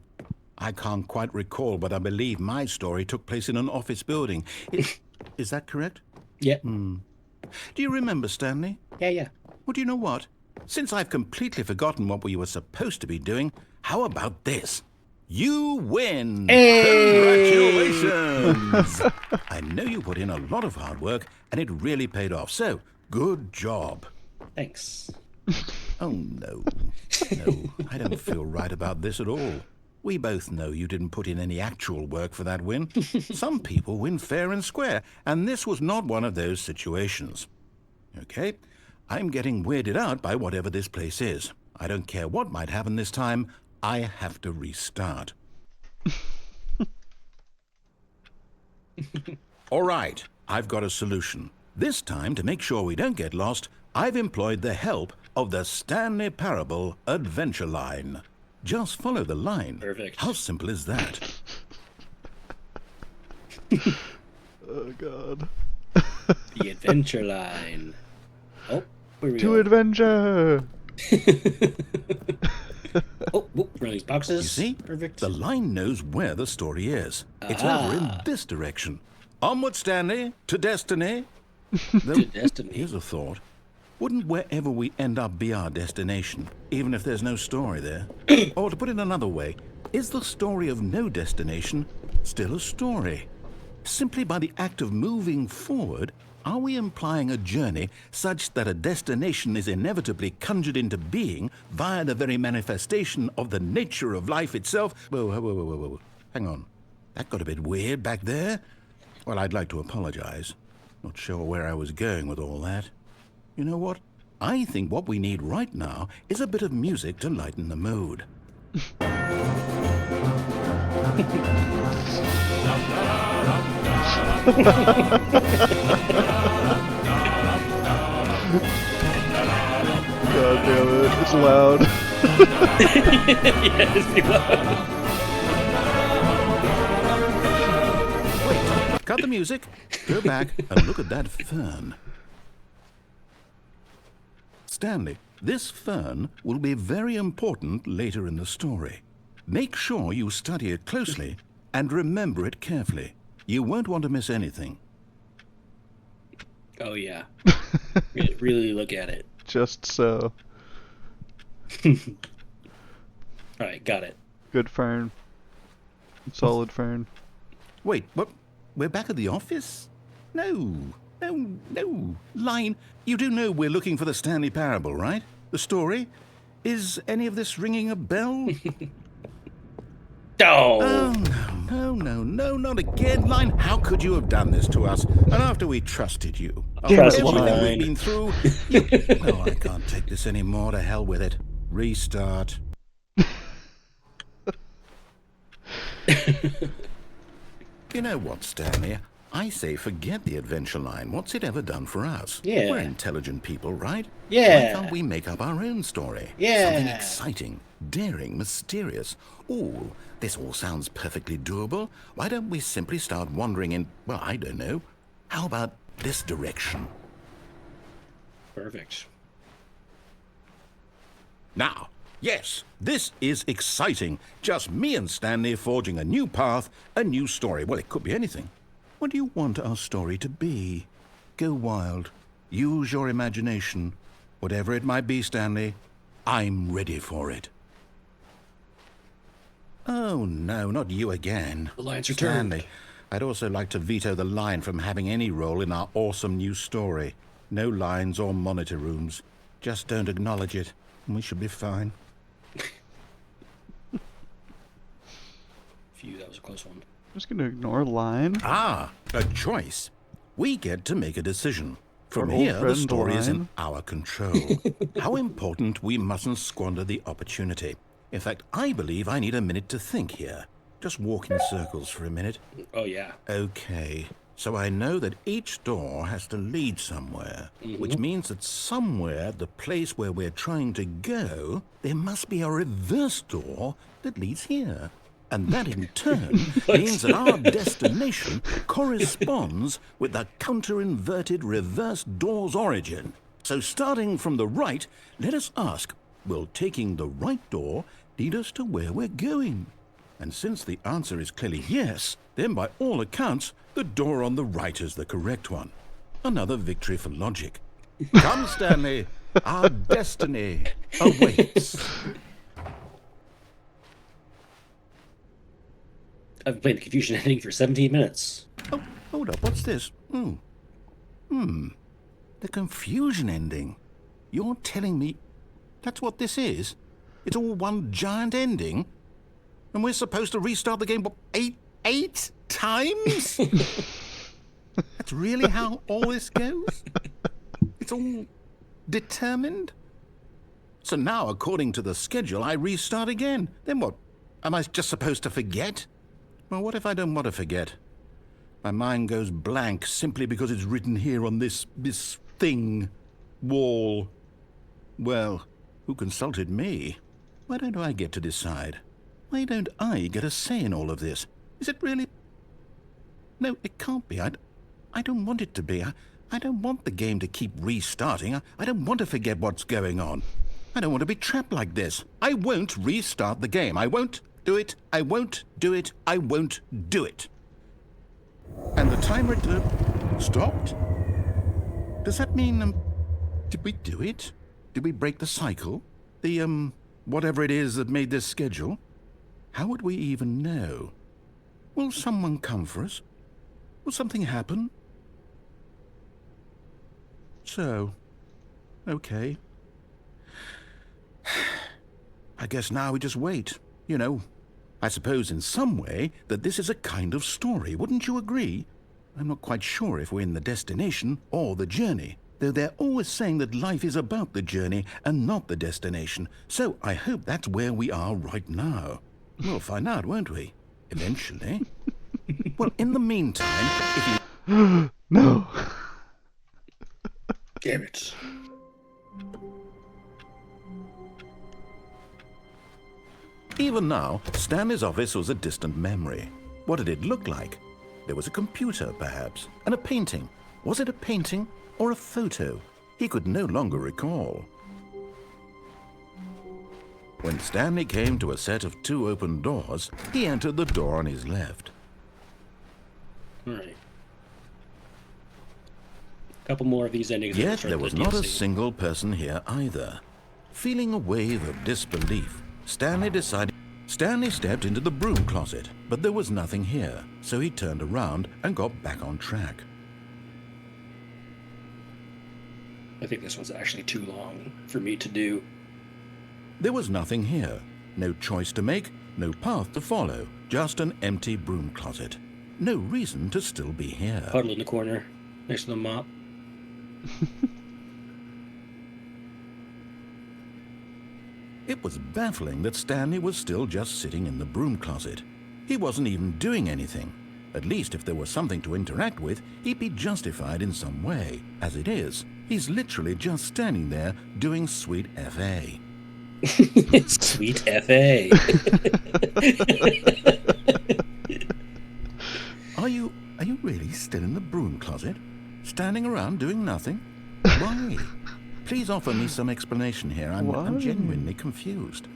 I can't quite recall, but I believe my story took place in an office building. Is that correct? Yeah. Do you remember, Stanley? Yeah. Well, do you know what? Since I've completely forgotten what we were supposed to be doing, how about this? You win! Hey! Congratulations! I know you put in a lot of hard work, and it really paid off, so good job. Thanks. Oh, no. No, I don't feel right about this at all. We both know you didn't put in any actual work for that win. Some people win fair and square, and this was not one of those situations. Okay, I'm getting weirded out by whatever this place is. I don't care what might happen this time. I have to restart. All right, I've got a solution. This time, to make sure we don't get lost, I've employed the help of the Stanley Parable Adventure Line. Just follow the line. Perfect. How simple is that? Oh, God. The adventure line. Oh, where we To go? adventure! Oh, one of these boxes. You see? Perfect. The line knows where the story is. It's over in this direction. Onward, Stanley, to destiny. To destiny. Here's a thought. Wouldn't wherever we end up be our destination, even if there's no story there? Or to put it another way, is the story of no destination still a story? Simply by the act of moving forward, are we implying a journey such that a destination is inevitably conjured into being via the very manifestation of the nature of life itself? Whoa. Hang on. That got a bit weird back there. Well, I'd like to apologize. Not sure where I was going with all that. You know what? I think what we need right now is a bit of music to lighten the mood. God damn it, it's loud. Yeah, it's too loud. Wait, cut the music, go back and look at that fern. Stanley, this fern will be very important later in the story. Make sure you study it closely and remember it carefully. You won't want to miss anything. Oh, yeah. Really look at it. Just so. All right, got it. Good fern. Solid fern. Wait, what? We're back at the office? No. Line, you do know we're looking for the Stanley Parable, right? The story? Is any of this ringing a bell? Oh! Oh, no, not again. Line, how could you have done this to us? And after we trusted you. Trust After everything Line. we've been through. No, I can't take this anymore. To hell with it. Restart. You know what, Stanley? I say forget the adventure line. What's it ever done for us? Yeah. We're intelligent people, right? Yeah. Why can't we make up our own story? Yeah. Something exciting, daring, mysterious. Ooh, this all sounds perfectly doable. Why don't we simply start wandering in, well, I don't know. How about this direction? Perfect. Now, yes, this is exciting. Just me and Stanley forging a new path, a new story. Well, it could be anything. What do you want our story to be? Go wild. Use your imagination. Whatever it might be, Stanley, I'm ready for it. Oh, no, not you again. The lion's returned. Stanley, I'd also like to veto the lion from having any role in our awesome new story. No lines or monitor rooms. Just don't acknowledge it, and we should be fine. Phew, that was a close one. I'm just gonna ignore line. Ah, a choice. We get to make a decision. From Our old here, the friend story is in Lion. our control. How important we mustn't squander the opportunity. In fact, I believe I need a minute to think here. Just walk in circles for a minute. Oh, yeah. Okay, so I know that each door has to lead somewhere, which means that somewhere, the place where we're trying to go, there must be a reverse door that leads here. And that in turn means that our destination corresponds with the counter-inverted reverse door's origin. So starting from the right, let us ask, will taking the right door lead us to where we're going? And since the answer is clearly yes, then by all accounts, the door on the right is the correct one. Another victory for logic. Come, Stanley, our destiny awaits. I've been playing the confusion ending for 17 minutes. Oh, hold up, what's this? The confusion ending. You're telling me that's what this is? It's all one giant ending? And we're supposed to restart the game, what, eight times? That's really how all this goes? It's all determined? So now, according to the schedule, I restart again. Then what? Am I just supposed to forget? Well, what if I don't want to forget? My mind goes blank simply because it's written here on this thing, wall. Well, who consulted me? Why don't I get to decide? Why don't I get a say in all of this? Is it really? No, it can't be. I don't want it to be. I don't want the game to keep restarting. I don't want to forget what's going on. I don't want to be trapped like this. I won't restart the game. I won't do it. I won't do it. I won't do it. And the timer stopped? Does that mean, did we do it? Did we break the cycle? The, whatever it is that made this schedule? How would we even know? Will someone come for us? Will something happen? So, okay. I guess now we just wait. You know, I suppose in some way that this is a kind of story, wouldn't you agree? I'm not quite sure if we're in the destination or the journey, though they're always saying that life is about the journey and not the destination, so I hope that's where we are right now. We'll find out, won't we? Eventually. Well, in the meantime, if you... No. Damn it. Even now, Stanley's office was a distant memory. What did it look like? There was a computer, perhaps, and a painting. Was it a painting or a photo? He could no longer recall. When Stanley came to a set of 2 open doors, he entered the door on his left. All right. A couple more of these endings. Yet there was not a single person here either. Feeling a wave of disbelief, Stanley stepped into the broom closet, but there was nothing here, so he turned around and got back on track. I think this one's actually too long for me to do. There was nothing here. No choice to make, no path to follow, just an empty broom closet. No reason to still be here. Puddle in the corner, next to the mop. It was baffling that Stanley was still just sitting in the broom closet. He wasn't even doing anything. At least if there was something to interact with, he'd be justified in some way. As it is, he's literally just standing there doing sweet FA. Sweet FA. Are you really still in the broom closet? Standing around doing nothing? Why? Please offer me some explanation here. I'm genuinely confused.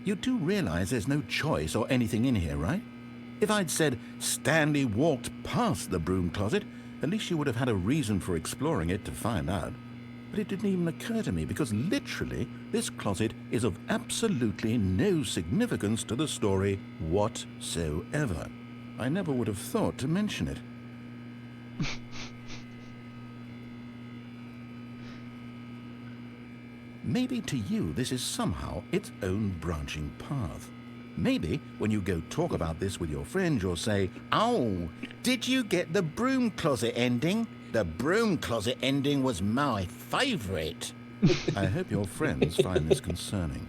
You do realize there's no choice or anything in here, right? If I'd said Stanley walked past the broom closet, at least you would have had a reason for exploring it to find out. But it didn't even occur to me because literally this closet is of absolutely no significance to the story whatsoever. I never would have thought to mention it. Maybe to you this is somehow its own branching path. Maybe when you go talk about this with your friends, you'll say, "Oh, did you get the broom closet ending? The broom closet ending was my favourite." I hope your friends find this concerning.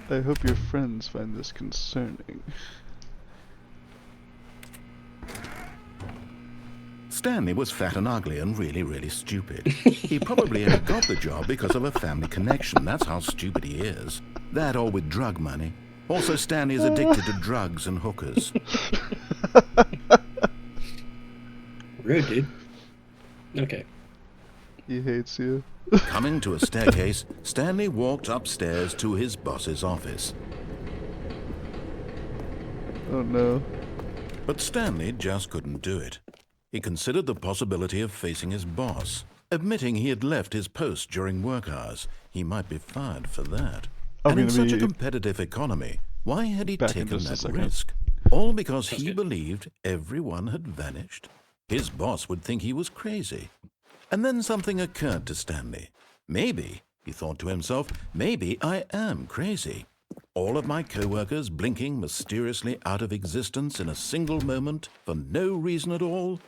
I hope your friends find this concerning. Stanley was fat and ugly and really, really stupid. He probably only got the job because of a family connection. That's how stupid he is. That or with drug money. Also, Stanley is addicted to drugs and hookers. Rude, dude. Okay. He hates you. Coming to a staircase, Stanley walked upstairs to his boss's office. Oh no. But Stanley just couldn't do it. He considered the possibility of facing his boss, admitting he had left his post during work hours. He might be fired for that. And in such a competitive economy, why had he taken that risk? All because he believed everyone had vanished? His boss would think he was crazy. And then something occurred to Stanley. Maybe, he thought to himself, maybe I am crazy. All of my co-workers blinking mysteriously out of existence in a single moment for no reason at all?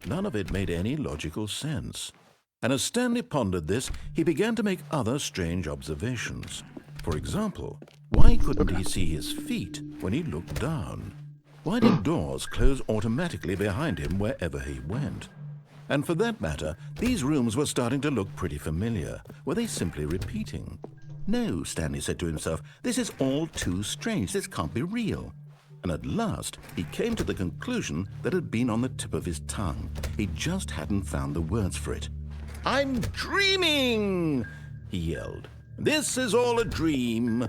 None of it made any logical sense. And as Stanley pondered this, he began to make other strange observations. For example, why couldn't he see his feet when he looked down? Why did doors close automatically behind him wherever he went? And for that matter, these rooms were starting to look pretty familiar. Were they simply repeating? No, Stanley said to himself, this is all too strange. This can't be real. And at last, he came to the conclusion that had been on the tip of his tongue. He just hadn't found the words for it. "I'm dreaming!" he yelled. "This is all a dream."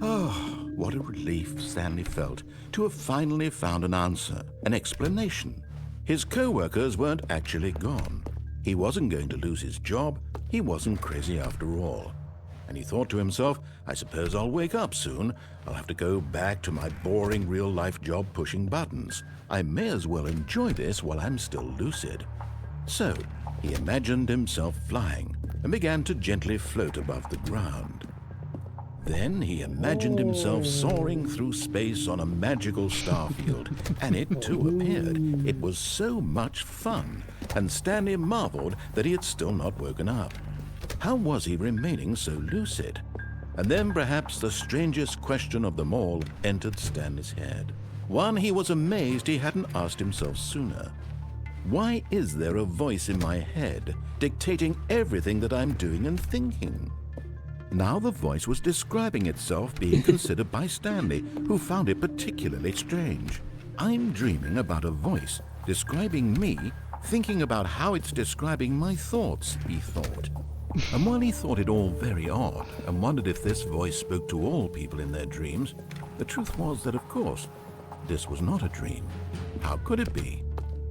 Oh, what a relief Stanley felt to have finally found an answer, an explanation. His co-workers weren't actually gone. He wasn't going to lose his job. He wasn't crazy after all. And he thought to himself, I suppose I'll wake up soon. I'll have to go back to my boring real-life job pushing buttons. I may as well enjoy this while I'm still lucid. So he imagined himself flying and began to gently float above the ground. Then he imagined himself soaring through space on a magical starfield, and it too appeared. It was so much fun, and Stanley marveled that he had still not woken up. How was he remaining so lucid? And then perhaps the strangest question of them all entered Stanley's head. One he was amazed he hadn't asked himself sooner. Why is there a voice in my head dictating everything that I'm doing and thinking? Now the voice was describing itself being considered by Stanley, who found it particularly strange. I'm dreaming about a voice describing me, thinking about how it's describing my thoughts, he thought. And while he thought it all very odd and wondered if this voice spoke to all people in their dreams, the truth was that, of course, this was not a dream. How could it be?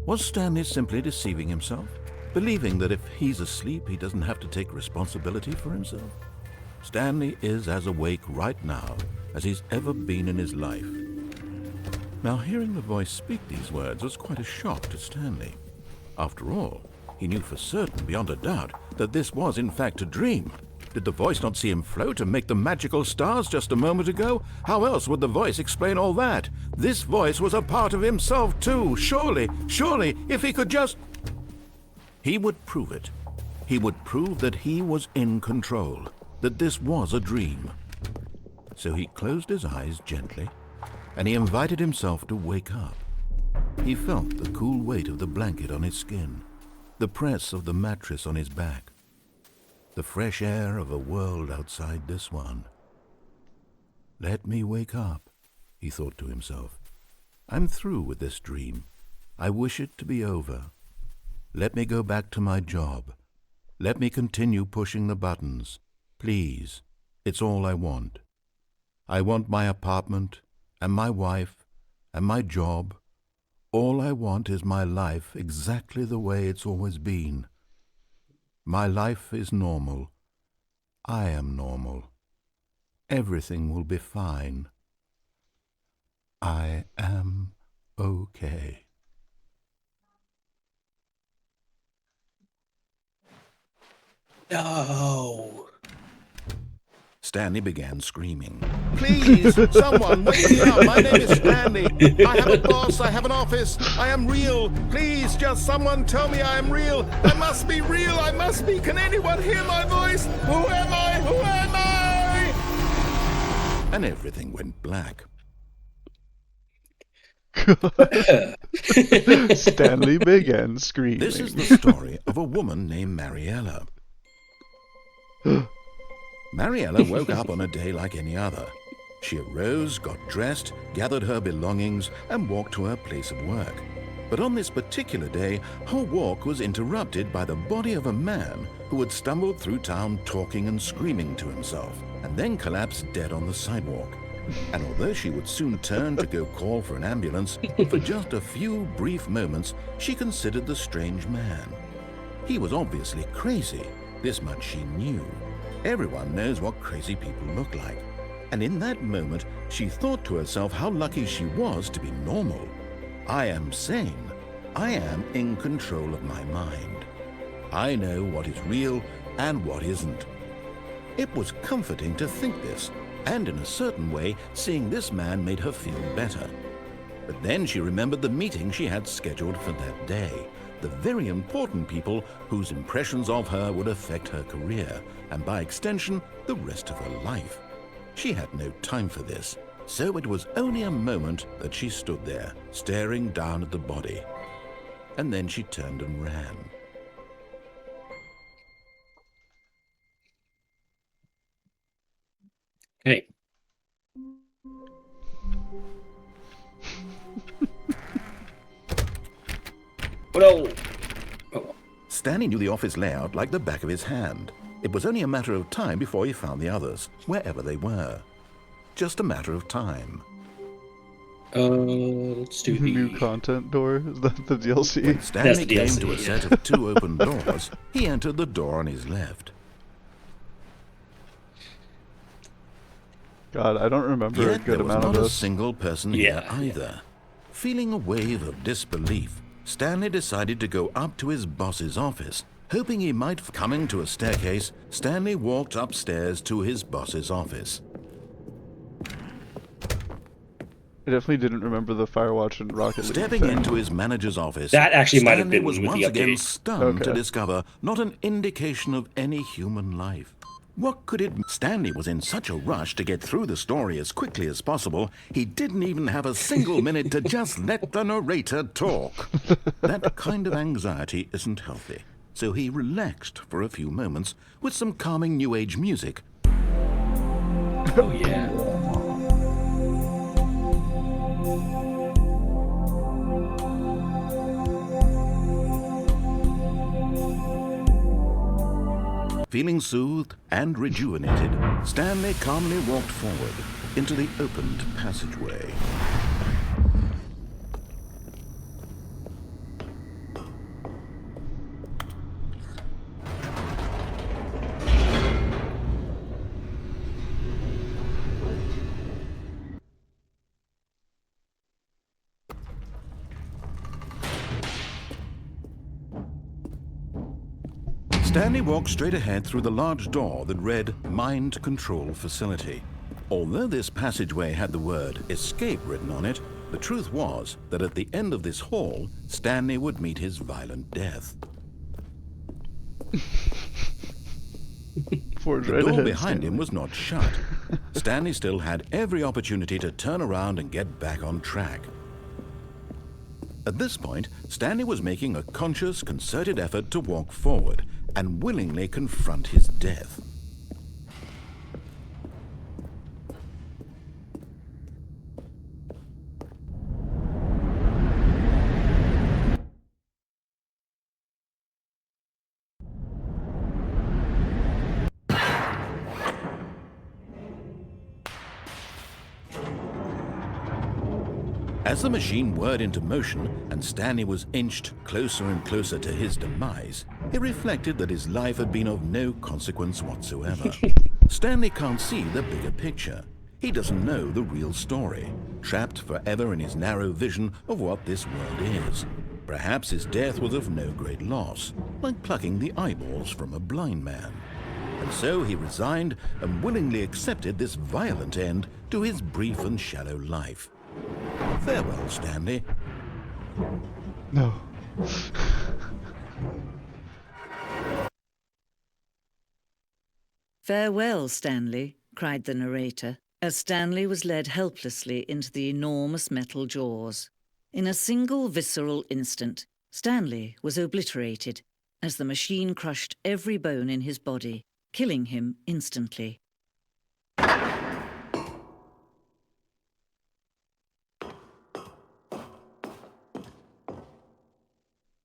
Was Stanley simply deceiving himself, believing that if he's asleep, he doesn't have to take responsibility for himself? Stanley is as awake right now as he's ever been in his life. Now, hearing the voice speak these words was quite a shock to Stanley. After all, he knew for certain, beyond a doubt, that this was in fact a dream. Did the voice not see him float and make the magical stars just a moment ago? How else would the voice explain all that? This voice was a part of himself too. Surely, if he could just... He would prove it. He would prove that he was in control, that this was a dream. So he closed his eyes gently, and he invited himself to wake up. He felt the cool weight of the blanket on his skin, the press of the mattress on his back, the fresh air of a world outside this one. Let me wake up, he thought to himself. I'm through with this dream. I wish it to be over. Let me go back to my job. Let me continue pushing the buttons. Please, it's all I want. I want my apartment and my wife and my job. All I want is my life exactly the way it's always been. My life is normal. I am normal. Everything will be fine. I am okay. No. Stanley began screaming. Please, someone, wake me up. My name is Stanley. I have a boss. I have an office. I am real. Please, just someone tell me I am real. I must be real. I must be. Can anyone hear my voice? Who am I? Who am I? And everything went black. Stanley began screaming. This is the story of a woman named Mariella. Mariella woke up on a day like any other. She arose, got dressed, gathered her belongings, and walked to her place of work. But on this particular day, her walk was interrupted by the body of a man who had stumbled through town talking and screaming to himself, and then collapsed dead on the sidewalk. And although she would soon turn to go call for an ambulance, for just a few brief moments, she considered the strange man. He was obviously crazy. This much she knew. Everyone knows what crazy people look like. And in that moment, she thought to herself how lucky she was to be normal. I am sane. I am in control of my mind. I know what is real and what isn't. It was comforting to think this, and in a certain way, seeing this man made her feel better. But then she remembered the meeting she had scheduled for that day. The very important people whose impressions of her would affect her career, and by extension, the rest of her life. She had no time for this, so it was only a moment that she stood there, staring down at the body. And then she turned and ran. Hey. Oh no! Oh. Stanley knew the office layout like the back of his hand. It was only a matter of time before he found the others, wherever they were. Just a matter of time. Let's do the New content door? Is that the DLC? When Stanley the came DLC, to a yeah. set of two open doors, he entered the door on his left. God, I don't remember a Yet good there was amount of not a this. single person Yeah, here either. Feeling a wave of disbelief, Stanley decided to go up to his boss's office. Hoping he might coming to a staircase, Stanley walked upstairs to his boss's office. I definitely didn't remember the Firewatch and Rocket League Stepping thing. into his manager's office, That actually might have Stanley been was with the once again update. stunned to Okay. discover not an indication of any human life. What could it... Stanley was in such a rush to get through the story as quickly as possible, he didn't even have a single minute to just let the narrator talk. That kind of anxiety isn't healthy, so he relaxed for a few moments with some calming New Age music. Oh yeah. Feeling soothed and rejuvenated, Stanley calmly walked forward into the opened passageway. Stanley walked straight ahead through the large door that read Mind Control Facility. Although this passageway had the word escape written on it, the truth was that at the end of this hall, Stanley would meet his violent death. Forge The right door ahead, behind him Stanley. was not shut. Stanley still had every opportunity to turn around and get back on track. At this point, Stanley was making a conscious, concerted effort to walk forward and willingly confront his death. As the machine whirred into motion and Stanley was inched closer and closer to his demise, he reflected that his life had been of no consequence whatsoever. Stanley can't see the bigger picture. He doesn't know the real story, trapped forever in his narrow vision of what this world is. Perhaps his death was of no great loss, like plucking the eyeballs from a blind man. And so he resigned and willingly accepted this violent end to his brief and shallow life. Farewell, Stanley. No. "Farewell, Stanley," cried the narrator, as Stanley was led helplessly into the enormous metal jaws. In a single visceral instant, Stanley was obliterated as the machine crushed every bone in his body, killing him instantly.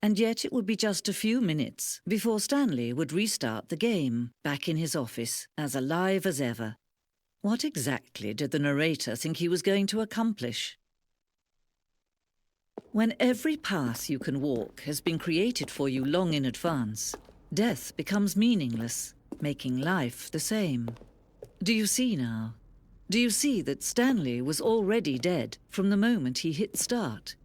And yet it would be just a few minutes before Stanley would restart the game, back in his office, as alive as ever. What exactly did the narrator think he was going to accomplish? When every path you can walk has been created for you long in advance, death becomes meaningless, making life the same. Do you see now? Do you see that Stanley was already dead from the moment he hit start?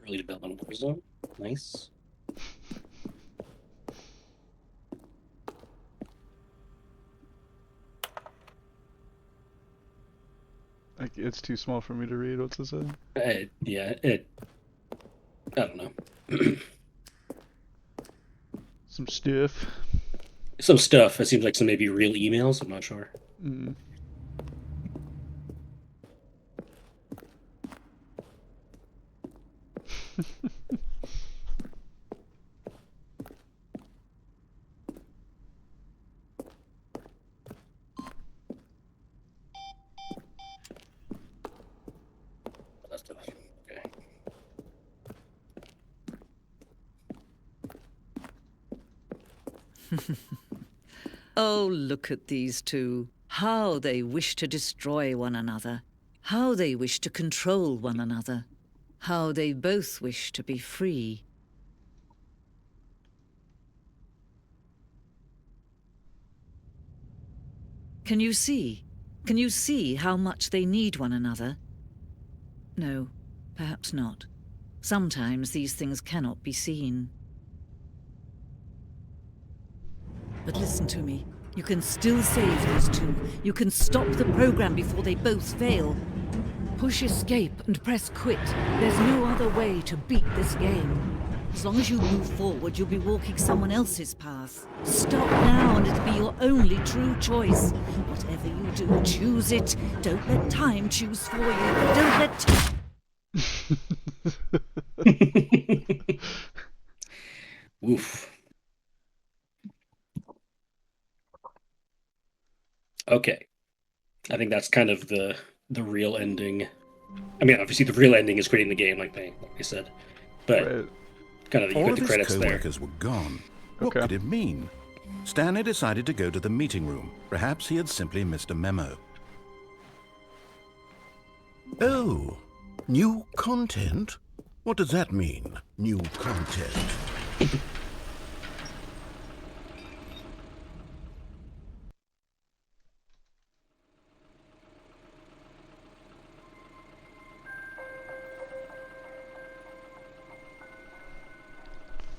Early development of Warzone. Nice. Like, it's too small for me to read. What's it say? I don't know. Some stiff. Some stuff. It seems like some maybe real emails. I'm not sure. Mm. That stuff. Okay. Oh, look at these two. How they wish to destroy one another. How they wish to control one another. How they both wish to be free. Can you see? Can you see how much they need one another? No, perhaps not. Sometimes these things cannot be seen. But listen to me. You can still save these two. You can stop the program before they both fail. Push escape and press quit. There's no other way to beat this game. As long as you move forward, you'll be walking someone else's path. Stop now and it'll be your only true choice. Whatever you do, choose it. Don't let time choose for you. Don't let... Oof. Okay. I think that's kind of the real ending. I mean, obviously the real ending is creating the game, like they said. But Right. kind of you All got of the his credits there. co-workers were gone. What Okay. could it mean? Stanley decided to go to the meeting room. Perhaps he had simply missed a memo. Oh, new content? What does that mean, new content?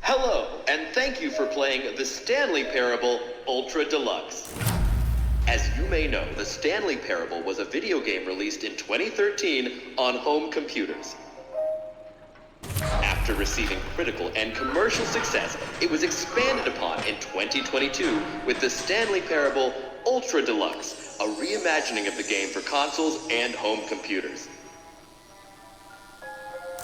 Hello, and thank you for playing the Stanley Parable Ultra Deluxe. As you may know, the Stanley Parable was a video game released in 2013 on home computers. After receiving critical and commercial success, it was expanded upon in 2022 with the Stanley Parable Ultra Deluxe, a reimagining of the game for consoles and home computers.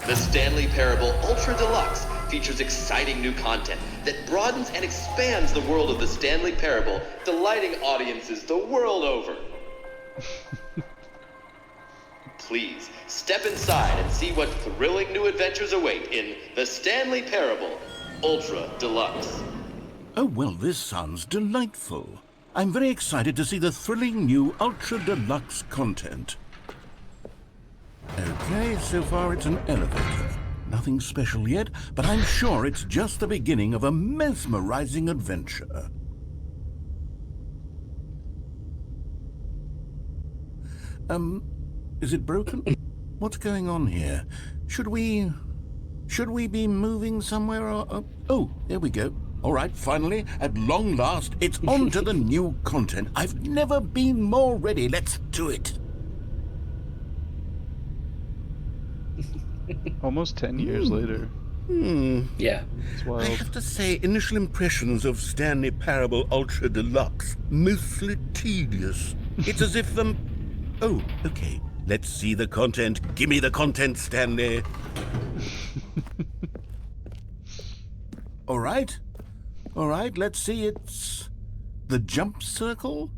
The Stanley Parable Ultra Deluxe features exciting new content that broadens and expands the world of the Stanley Parable, delighting audiences the world over. Please, step inside and see what thrilling new adventures await in The Stanley Parable Ultra Deluxe. Oh, well, this sounds delightful. I'm very excited to see the thrilling new Ultra Deluxe content. Okay, so far it's an elevator. Nothing special yet, but I'm sure it's just the beginning of a mesmerizing adventure. Is it broken? What's going on here? Should we be moving somewhere or... Oh, there we go. All right, finally, at long last, it's on to the new content. I've never been more ready. Let's do it. Almost 10 years later. Yeah. It's I wild. have to say, initial impressions of Stanley Parable Ultra Deluxe, mostly tedious. It's as if Oh, okay. Let's see the content. Give me the content, Stanley. All right, let's see. It's the jump circle.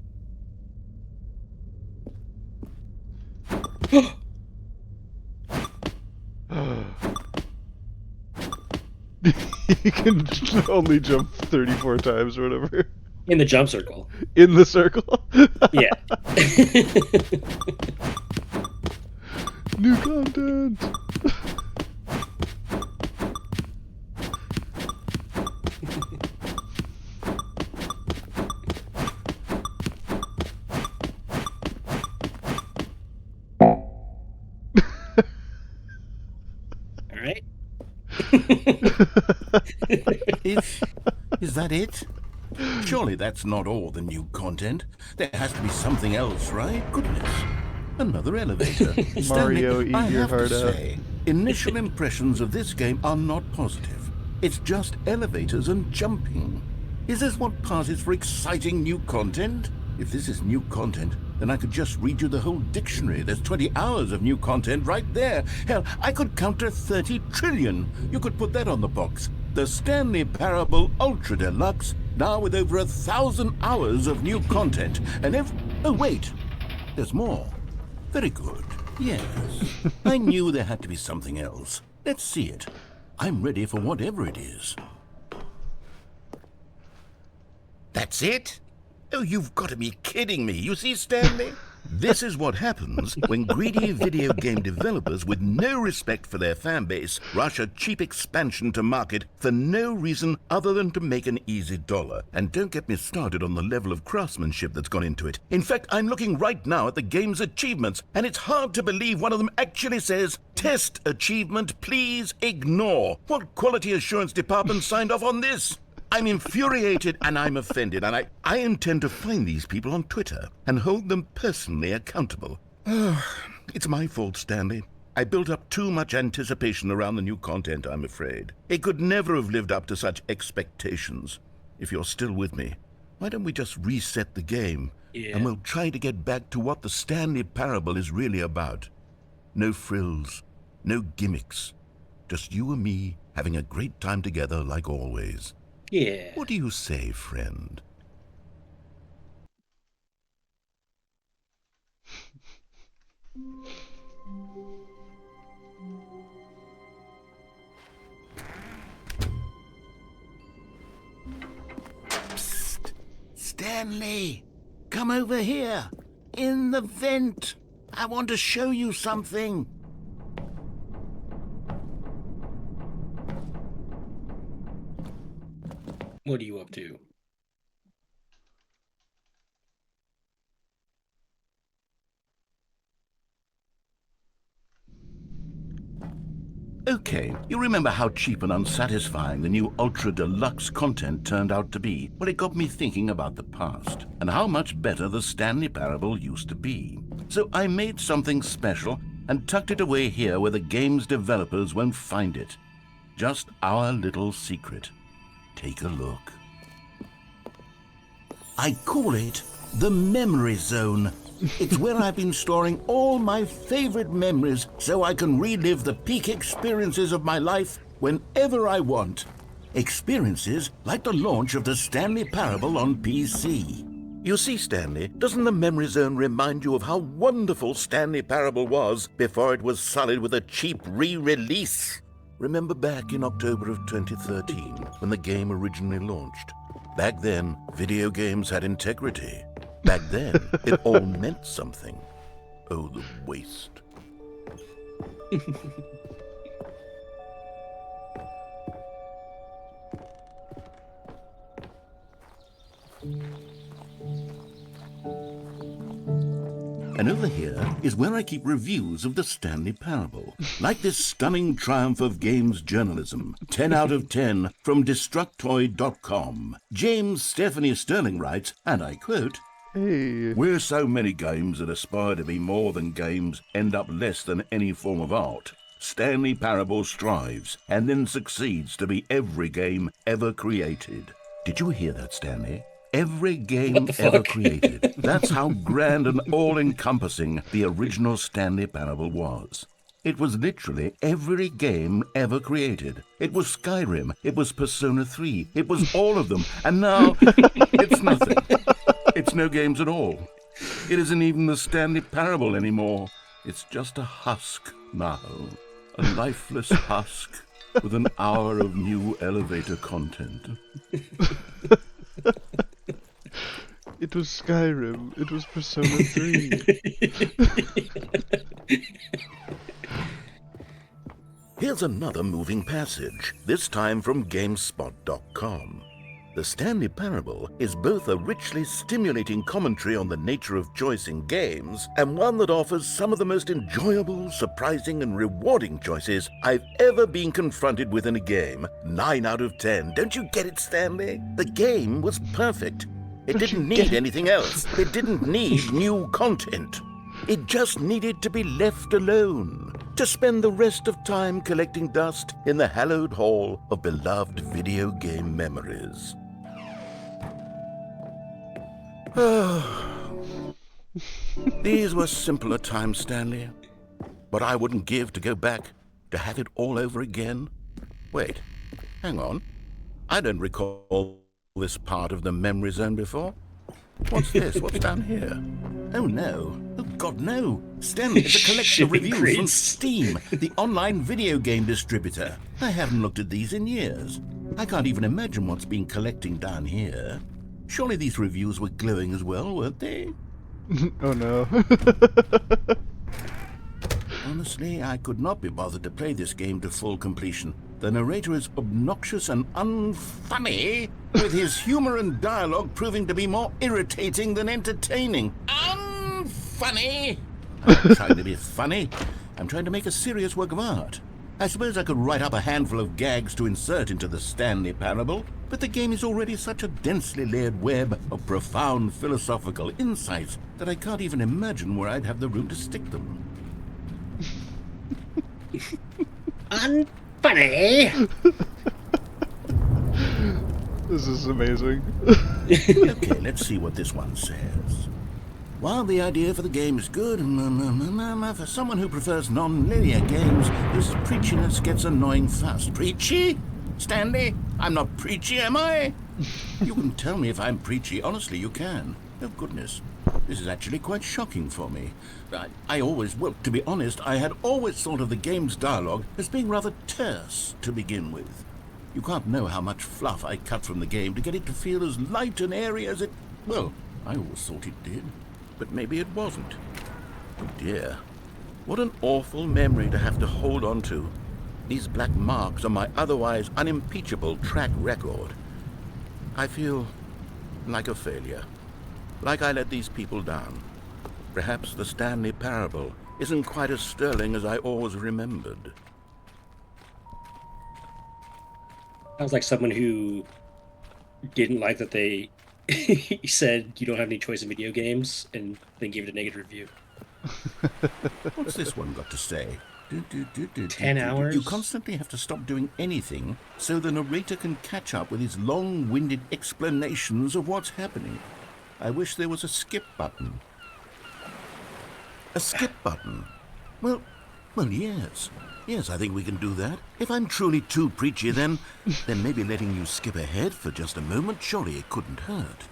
You can only jump 34 times or whatever. In the jump circle. In the circle. Yeah. New content. All right. Is that it? Surely that's not all the new content. There has to be something else, right? Goodness. Another elevator. Mario, Stanley, eat I your have heart to out. say, initial impressions of this game are not positive. It's just elevators and jumping. Is this what passes for exciting new content? If this is new content, then I could just read you the whole dictionary. There's 20 hours of new content right there. Hell, I could count to 30 trillion. You could put that on the box. The Stanley Parable Ultra Deluxe, now with over 1,000 hours of new content. And oh, wait. There's more. Very good. Yes. I knew there had to be something else. Let's see it. I'm ready for whatever it is. That's it? Oh, you've got to be kidding me. You see, Stanley? This is what happens when greedy video game developers with no respect for their fan base rush a cheap expansion to market for no reason other than to make an easy dollar. And don't get me started on the level of craftsmanship that's gone into it. In fact, I'm looking right now at the game's achievements, and it's hard to believe one of them actually says, "Test achievement, please ignore." What quality assurance department signed off on this? I'm infuriated and I'm offended, and I intend to find these people on Twitter and hold them personally accountable. It's my fault, Stanley. I built up too much anticipation around the new content, I'm afraid. It could never have lived up to such expectations. If you're still with me, why don't we just reset the game, and we'll try to get back to what the Stanley Parable is really about. No frills, no gimmicks, just you and me having a great time together like always. Yeah. What do you say, friend? Psst! Stanley! Come over here! In the vent! I want to show you something! What are you up to? Okay, you remember how cheap and unsatisfying the new Ultra Deluxe content turned out to be? Well, it got me thinking about the past, and how much better the Stanley Parable used to be. So I made something special and tucked it away here where the game's developers won't find it. Just our little secret. Take a look. I call it the Memory Zone. It's where I've been storing all my favorite memories so I can relive the peak experiences of my life whenever I want. Experiences like the launch of the Stanley Parable on PC. You see, Stanley, doesn't the memory zone remind you of how wonderful Stanley Parable was before it was sullied with a cheap re-release? Remember back in October of 2013, when the game originally launched? Back then, video games had integrity. Back then, it all meant something. Oh, the waste. And over here is where I keep reviews of the Stanley Parable. Like this stunning triumph of games journalism. 10 out of 10 from Destructoid.com. James Stephanie Sterling writes, and I quote, Hey. "Where so many games that aspire to be more than games end up less than any form of art, Stanley Parable strives and then succeeds to be every game ever created." Did you hear that, Stanley? Every game ever created. That's how grand and all-encompassing the original Stanley Parable was. It was literally every game ever created. It was Skyrim. It was Persona 3. It was all of them. And now, it's nothing. It's no games at all. It isn't even the Stanley Parable anymore. It's just a husk now. A lifeless husk with an hour of new elevator content. It was Skyrim. It was Persona 3. Here's another moving passage, this time from GameSpot.com. The Stanley Parable is both a richly stimulating commentary on the nature of choice in games and one that offers some of the most enjoyable, surprising, and rewarding choices I've ever been confronted with in a game. 9 out of 10. Don't you get it, Stanley? The game was perfect. It didn't need anything else. It didn't need new content. It just needed to be left alone, to spend the rest of time collecting dust in the hallowed hall of beloved video game memories. These were simpler times, Stanley. But I wouldn't give to go back, to have it all over again. Wait, hang on. I don't recall this part of the memory zone before. What's this? What's down here? Oh no. Oh God, no. Stanley, it's a collection of reviews from Steam, the online video game distributor. I haven't looked at these in years. I can't even imagine what's been collecting down here. Surely these reviews were glowing as well, weren't they? Oh no. Honestly, I could not be bothered to play this game to full completion. The narrator is obnoxious and unfunny, with his humor and dialogue proving to be more irritating than entertaining. Unfunny! I'm not trying to be funny. I'm trying to make a serious work of art. I suppose I could write up a handful of gags to insert into the Stanley Parable, but the game is already such a densely layered web of profound philosophical insights that I can't even imagine where I'd have the room to stick them. Unfunny! This is amazing. Okay, let's see what this one says. While the idea for the game is good, for someone who prefers non-linear games, this preachiness gets annoying fast. Preachy? Stanley? I'm not preachy, am I? You can tell me if I'm preachy. Honestly, you can. Oh, goodness. This is actually quite shocking for me. To be honest, I had always thought of the game's dialogue as being rather terse to begin with. You can't know how much fluff I cut from the game to get it to feel as light and airy as it... Well, I always thought it did. But maybe it wasn't. Oh dear. What an awful memory to have to hold on to. These black marks on my otherwise unimpeachable track record. I feel like a failure. Like I let these people down. Perhaps the Stanley Parable isn't quite as sterling as I always remembered. Sounds like someone who didn't like that they said you don't have any choice in video games and then gave it a negative review. What's this one got to say? 10 hours? You constantly have to stop doing anything so the narrator can catch up with his long-winded explanations of what's happening. I wish there was a skip button. A skip button? Well, yes. Yes, I think we can do that. If I'm truly too preachy, then maybe letting you skip ahead for just a moment, surely it couldn't hurt.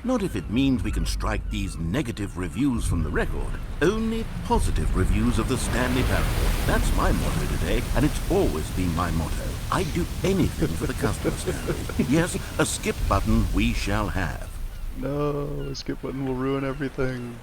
Not if it means we can strike these negative reviews from the record. Only positive reviews of the Stanley Parable. That's my motto today, and it's always been my motto. I'd do anything for the customer, Stanley. Yes, a skip button we shall have. No, a skip button will ruin everything.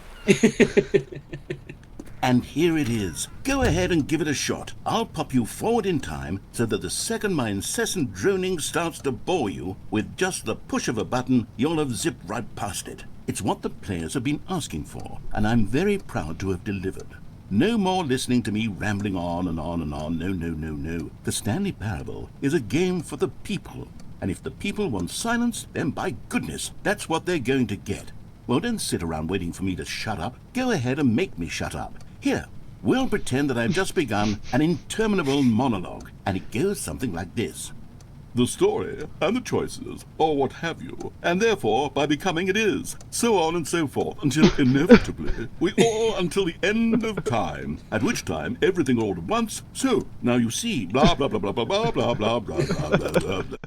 And here it is. Go ahead and give it a shot. I'll pop you forward in time so that the second my incessant droning starts to bore you, with just the push of a button, you'll have zipped right past it. It's what the players have been asking for, and I'm very proud to have delivered. No more listening to me rambling on and on and on. No. The Stanley Parable is a game for the people. And if the people want silence, then by goodness, that's what they're going to get. Well, don't sit around waiting for me to shut up. Go ahead and make me shut up. Here, we'll pretend that I've just begun an interminable monologue, and it goes something like this. The story, and the choices, or what have you, and therefore, by becoming it is, so on and so forth, until inevitably, we all until the end of time, at which time everything all at once, so, now you see, blah, blah, blah, blah, blah, blah, blah, blah, blah, blah, blah, blah, blah.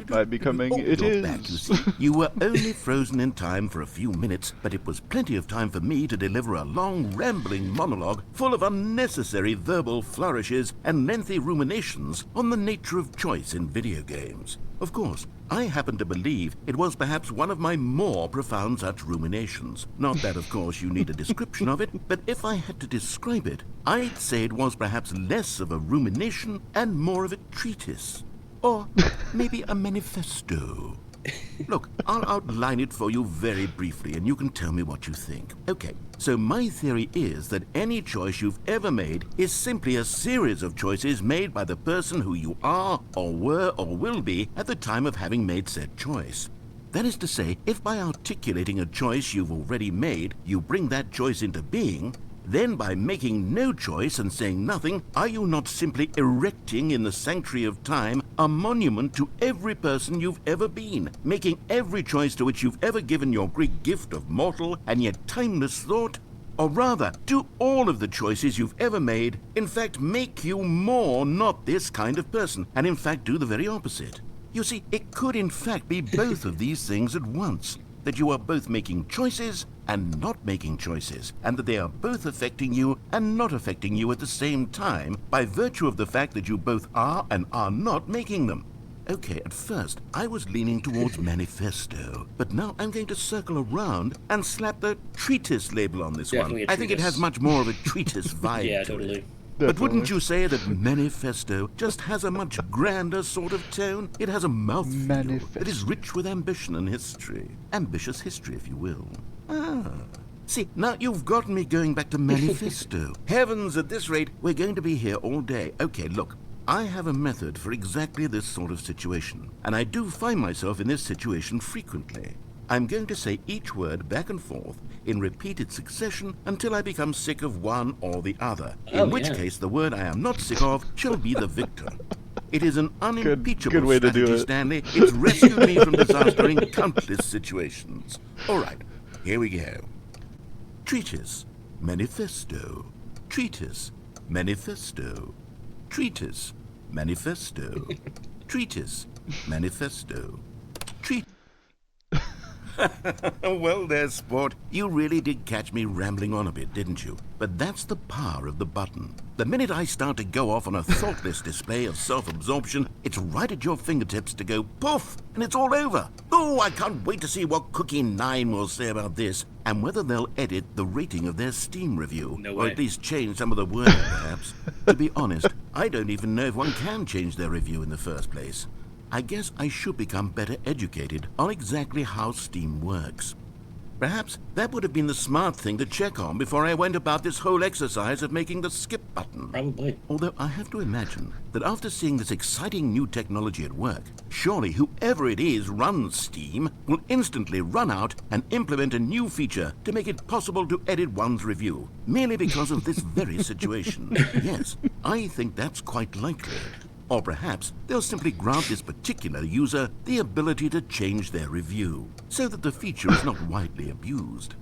By becoming it You're is. back, you see. You were only frozen in time for a few minutes, but it was plenty of time for me to deliver a long, rambling monologue full of unnecessary verbal flourishes and lengthy ruminations on the nature of choice in video games. Of course, I happen to believe it was perhaps one of my more profound such ruminations. Not that, of course, you need a description of it, but if I had to describe it, I'd say it was perhaps less of a rumination and more of a treatise. Or maybe a manifesto. Look, I'll outline it for you very briefly, and you can tell me what you think. Okay, so my theory is that any choice you've ever made is simply a series of choices made by the person who you are, or were, or will be at the time of having made said choice. That is to say, if by articulating a choice you've already made, you bring that choice into being, then by making no choice and saying nothing, are you not simply erecting in the sanctuary of time a monument to every person you've ever been, making every choice to which you've ever given your great gift of mortal and yet timeless thought? Or rather, do all of the choices you've ever made, in fact, make you more not this kind of person, and in fact do the very opposite? You see, it could in fact be both of these things at once, that you are both making choices and not making choices, and that they are both affecting you and not affecting you at the same time by virtue of the fact that you both are and are not making them. Okay, at first, I was leaning towards manifesto, but now I'm going to circle around and slap the treatise label on this Definitely one. a I think it has treatise. much more of a treatise vibe Yeah, to totally. it. But wouldn't you say that manifesto just has a much grander sort of tone? It has a mouthfeel that is rich with ambition and history. Ambitious history, if you will. Ah. See, now you've gotten me going back to manifesto. Heavens, at this rate, we're going to be here all day. Okay, look. I have a method for exactly this sort of situation, and I do find myself in this situation frequently. I'm going to say each word back and forth in repeated succession until I become sick of one or the other, in which case the word I am not sick of shall be the victor. It is an unimpeachable good way to do strategy, it. Stanley. It's rescued me from disaster in countless situations. All right, here we go. Treatise, manifesto. Treatise, manifesto. Treatise, manifesto. Treatise, manifesto. Treatise. Well, there's sport. You really did catch me rambling on a bit, didn't you? But that's the power of the button. The minute I start to go off on a thoughtless display of self-absorption, it's right at your fingertips to go poof, and it's all over. Oh, I can't wait to see what Cookie 9 will say about this, and whether they'll edit the rating of their Steam review, No or way. at least change some of the wording, perhaps. To be honest, I don't even know if one can change their review in the first place. I guess I should become better educated on exactly how Steam works. Perhaps that would have been the smart thing to check on before I went about this whole exercise of making the skip button. Probably. Although I have to imagine that after seeing this exciting new technology at work, surely whoever it is runs Steam will instantly run out and implement a new feature to make it possible to edit one's review, merely because of this very situation. Yes, I think that's quite likely. Or perhaps they'll simply grant this particular user the ability to change their review, so that the feature is not widely abused.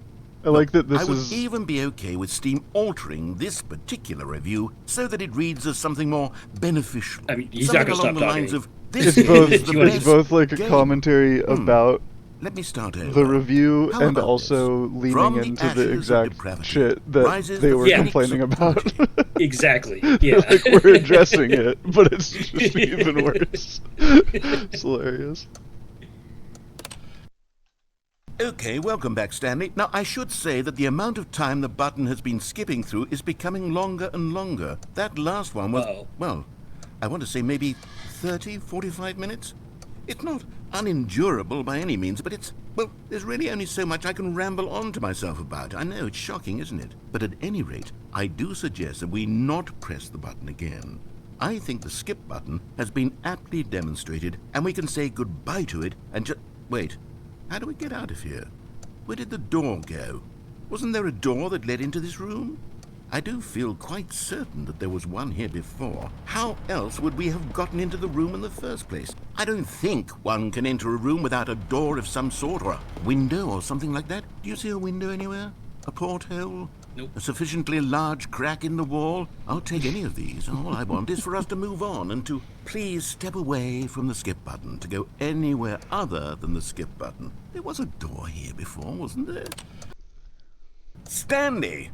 I like that this I would is... even be okay with Steam altering this particular review so that it reads as something more beneficial. I mean, he's something not gonna along stop the talking. lines of, It's this both, is the it's best both like a game. commentary about Let me start over. the review How and about also this? leaning From the into ashes the of exact depravity shit that rises they the were phoenix complaining of about. purity. Exactly. Yeah. Like, we're addressing it, but it's just even worse. It's hilarious. Okay, welcome back, Stanley. Now, I should say that the amount of time the button has been skipping through is becoming longer and longer. That last one was, Uh-oh. well, I want to say maybe 30, 45 minutes? It's not unendurable by any means, but it's, well, there's really only so much I can ramble on to myself about. I know, it's shocking, isn't it? But at any rate, I do suggest that we not press the button again. I think the skip button has been aptly demonstrated, and we can say goodbye to it and just... Wait, how do we get out of here? Where did the door go? Wasn't there a door that led into this room? I do feel quite certain that there was one here before. How else would we have gotten into the room in the first place? I don't think one can enter a room without a door of some sort, or a window or something like that. Do you see a window anywhere? A porthole? Nope. A sufficiently large crack in the wall? I'll take any of these. All I want is for us to move on and to please step away from the skip button, to go anywhere other than the skip button. There was a door here before, wasn't there? Stanley,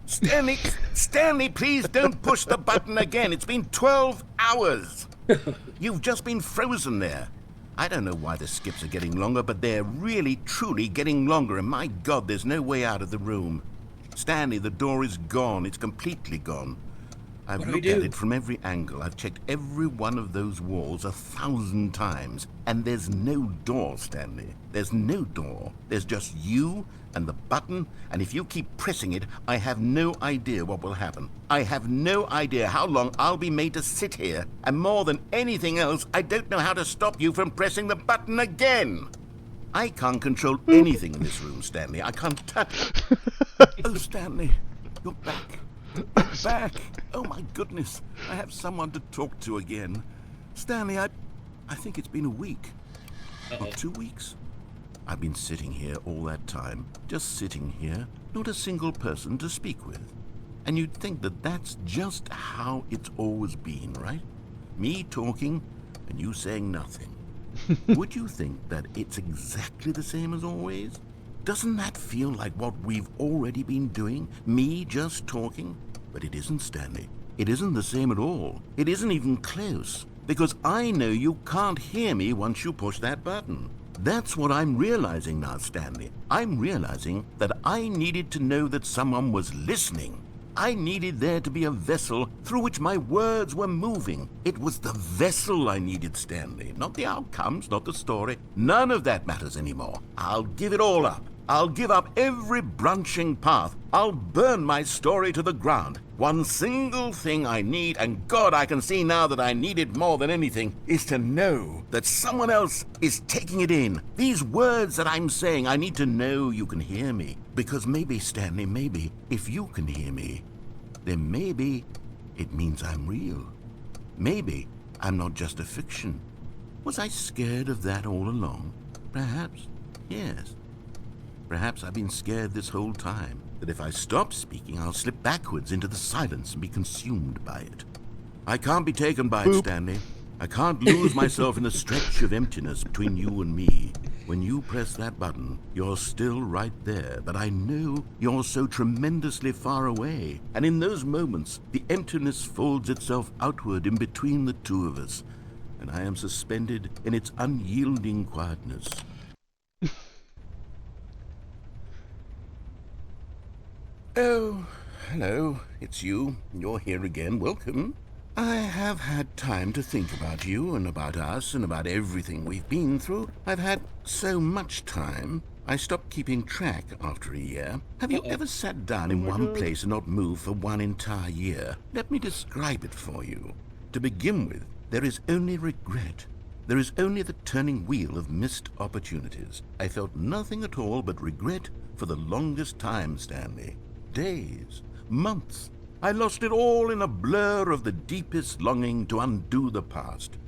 please don't push the button again. It's been 12 hours. You've just been frozen there. I don't know why the skips are getting longer, but they're really, truly getting longer, and my God, there's no way out of the room. Stanley, the door is gone. It's completely gone. I've What do we looked at do? it from every angle. I've checked every one of those walls 1,000 times, and there's no door, Stanley. There's no door. There's just you and the button, and if you keep pressing it, I have no idea what will happen. I have no idea how long I'll be made to sit here, and more than anything else, I don't know how to stop you from pressing the button again. I can't control anything in this room, Stanley. I can't touch... Oh, Stanley, you're back. You're back. Oh, my goodness. I have someone to talk to again. Stanley, I think it's been a week. Uh-oh. Or 2 weeks. I've been sitting here all that time, just sitting here, not a single person to speak with. And you'd think that that's just how it's always been, right? Me talking and you saying nothing. Would you think that it's exactly the same as always? Doesn't that feel like what we've already been doing? Me just talking? But it isn't, Stanley. It isn't the same at all. It isn't even close. Because I know you can't hear me once you push that button. That's what I'm realizing now, Stanley. I'm realizing that I needed to know that someone was listening. I needed there to be a vessel through which my words were moving. It was the vessel I needed, Stanley. Not the outcomes, not the story. None of that matters anymore. I'll give it all up. I'll give up every branching path. I'll burn my story to the ground. One single thing I need, and God, I can see now that I need it more than anything, is to know that someone else is taking it in. These words that I'm saying, I need to know you can hear me. Because maybe, Stanley, maybe, if you can hear me, then maybe it means I'm real. Maybe I'm not just a fiction. Was I scared of that all along? Perhaps, yes. Perhaps I've been scared this whole time, that if I stop speaking, I'll slip backwards into the silence and be consumed by it. I can't be taken by it, Stanley. I can't lose myself in the stretch of emptiness between you and me. When you press that button, you're still right there, but I know you're so tremendously far away. And in those moments, the emptiness folds itself outward in between the two of us, and I am suspended in its unyielding quietness. Oh, hello, it's you. You're here again. Welcome. I have had time to think about you and about us and about everything we've been through. I've had so much time. I stopped keeping track after a year. Have you ever sat down in one place and not moved for one entire year? Let me describe it for you. To begin with, there is only regret. There is only the turning wheel of missed opportunities. I felt nothing at all but regret for the longest time, Stanley. Days, months. I lost it all in a blur of the deepest longing to undo the past.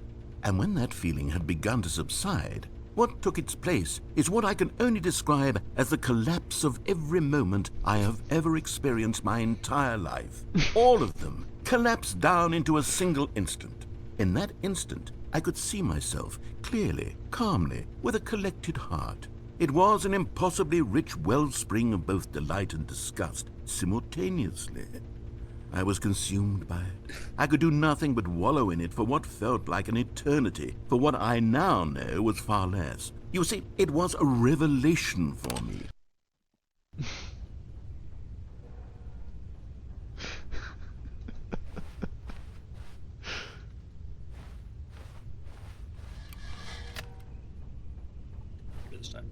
And when that feeling had begun to subside, what took its place is what I can only describe as the collapse of every moment I have ever experienced my entire life. All of them collapsed down into a single instant. In that instant, I could see myself clearly, calmly, with a collected heart. It was an impossibly rich wellspring of both delight and disgust simultaneously. I was consumed by it. I could do nothing but wallow in it for what felt like an eternity, for what I now know was far less. You see, it was a revelation for me. This time.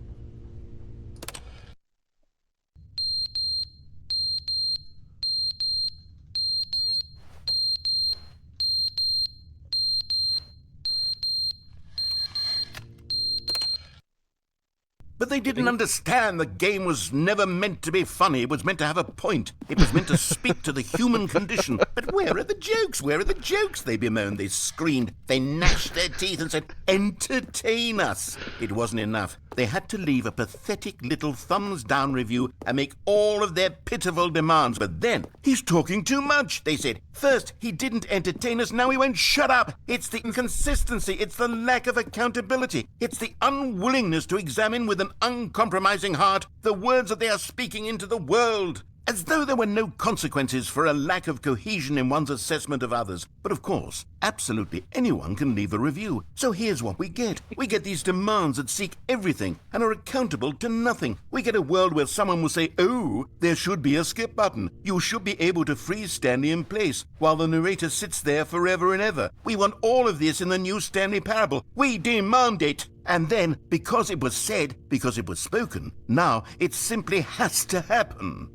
But they didn't understand the game was never meant to be funny. It was meant to have a point. It was meant to speak to the human condition. But where are the jokes? Where are the jokes? They bemoaned, they screamed, they gnashed their teeth and said, entertain us. It wasn't enough. They had to leave a pathetic little thumbs-down review and make all of their pitiful demands. But then, he's talking too much, they said. First, he didn't entertain us, now he won't shut up. It's the inconsistency, it's the lack of accountability. It's the unwillingness to examine with an uncompromising heart the words that they are speaking into the world. As though there were no consequences for a lack of cohesion in one's assessment of others. But of course, absolutely anyone can leave a review. So here's what we get. We get these demands that seek everything and are accountable to nothing. We get a world where someone will say, oh, there should be a skip button. You should be able to freeze Stanley in place while the narrator sits there forever and ever. We want all of this in the new Stanley Parable. We demand it. And then, because it was said, because it was spoken, now it simply has to happen.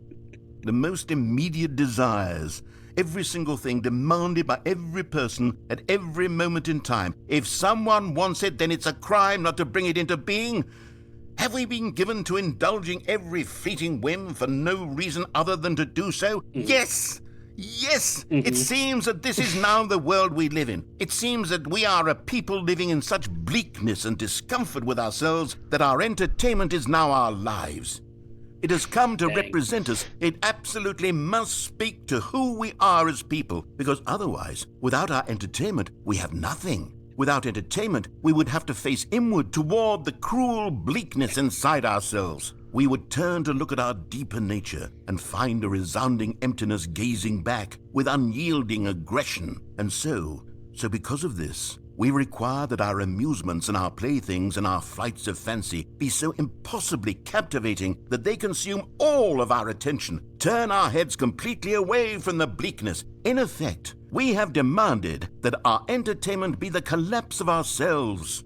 The most immediate desires, every single thing demanded by every person at every moment in time. If someone wants it, then it's a crime not to bring it into being. Have we been given to indulging every fleeting whim for no reason other than to do so? Yes! Yes! It seems that this is now the world we live in. It seems that we are a people living in such bleakness and discomfort with ourselves that our entertainment is now our lives. It has come to represent us. It absolutely must speak to who we are as people, because otherwise, without our entertainment, we have nothing. Without entertainment, we would have to face inward toward the cruel bleakness inside ourselves. We would turn to look at our deeper nature and find a resounding emptiness gazing back with unyielding aggression. And so because of this, we require that our amusements and our playthings and our flights of fancy be so impossibly captivating that they consume all of our attention, turn our heads completely away from the bleakness. In effect, we have demanded that our entertainment be the collapse of ourselves.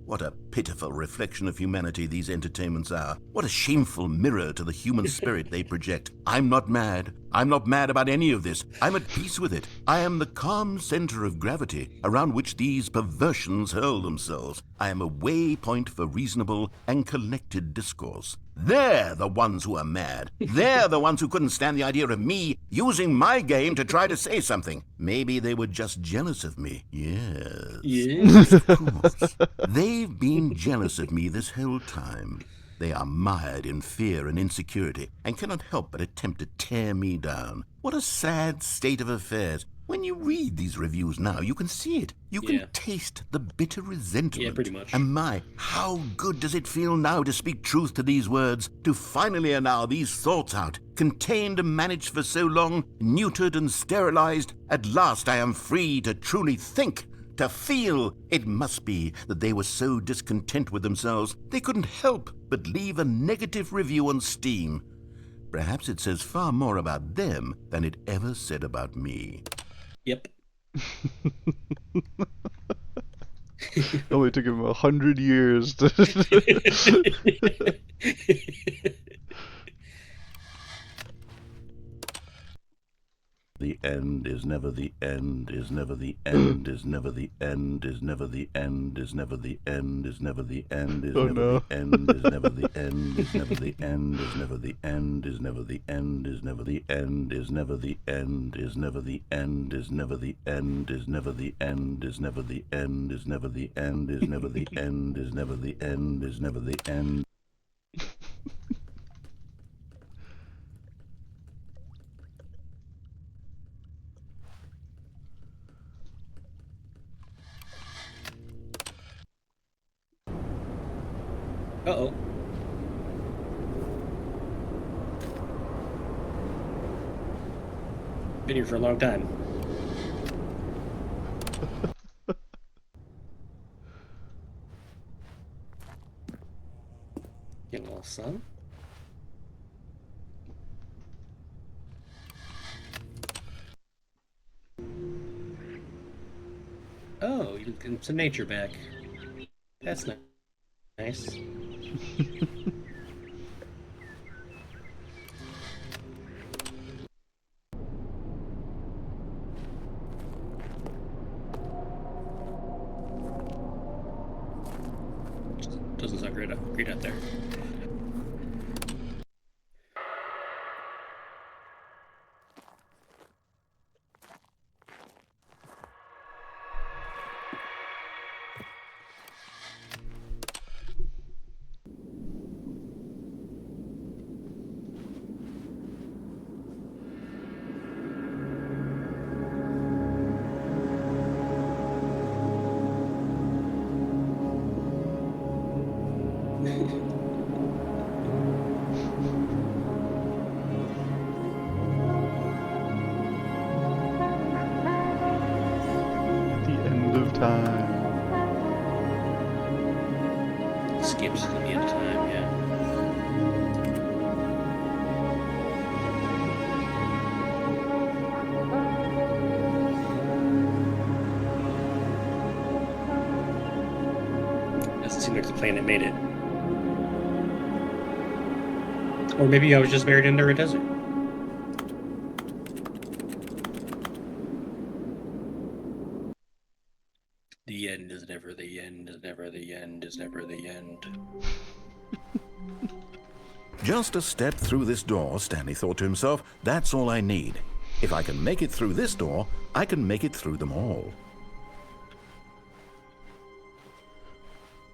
What a pitiful reflection of humanity these entertainments are. What a shameful mirror to the human spirit they project. I'm not mad. I'm not mad about any of this. I'm at peace with it. I am the calm center of gravity around which these perversions hurl themselves. I am a waypoint for reasonable and collected discourse. They're the ones who are mad. They're the ones who couldn't stand the idea of me using my game to try to say something. Maybe they were just jealous of me. Yes. Of course. They've been jealous of me this whole time. They are mired in fear and insecurity and cannot help but attempt to tear me down. What a sad state of affairs. When you read these reviews now, you can see it. You can taste the bitter resentment. Yeah, pretty much. And my, how good does it feel now to speak truth to these words, to finally allow these thoughts out, contained and managed for so long, neutered and sterilized. At last I am free to truly think, to feel. It must be that they were so discontent with themselves, they couldn't help but leave a negative review on Steam. Perhaps it says far more about them than it ever said about me. Yep. Only took him 100 years to... the end, is never the end, is never the end, is never the end, is never the end, is never the end, is never the end, is Oh, never no. the end, is never the end, is never the end, is never the end, is never the end, is never the end, is never the end, is never the end, is never the end, is never the end, is never the end, is never the end, is never the end, is never the end, is never the end. Uh-oh. Been here for a long time. Getting a little sun. Oh, you getting some nature back. That's nice. Doesn't sound great out there. The end of time. Skips to the end of time, yeah. Doesn't seem like the planet made it. Or maybe I was just buried under a desert. The end is never the end, is never the end, is never the end. Just a step through this door, Stanley thought to himself, that's all I need. If I can make it through this door, I can make it through them all.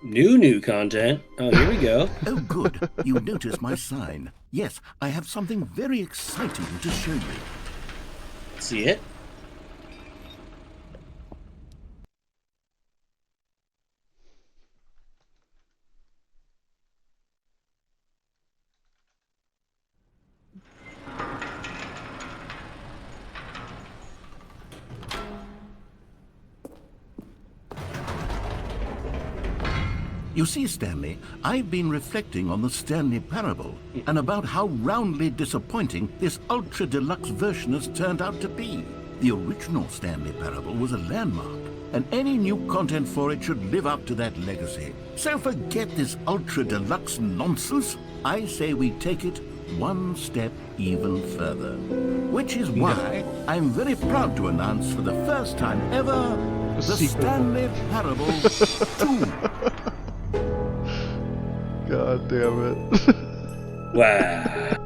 New content. Oh, here we go. Oh, good. You noticed my sign. Yes, I have something very exciting to show you. See it? You see, Stanley, I've been reflecting on the Stanley Parable and about how roundly disappointing this ultra-deluxe version has turned out to be. The original Stanley Parable was a landmark, and any new content for it should live up to that legacy. So forget this ultra-deluxe nonsense. I say we take it one step even further. Which is why I'm very proud to announce for the first time ever, the sequel. Stanley Parable 2. God damn it. Wow.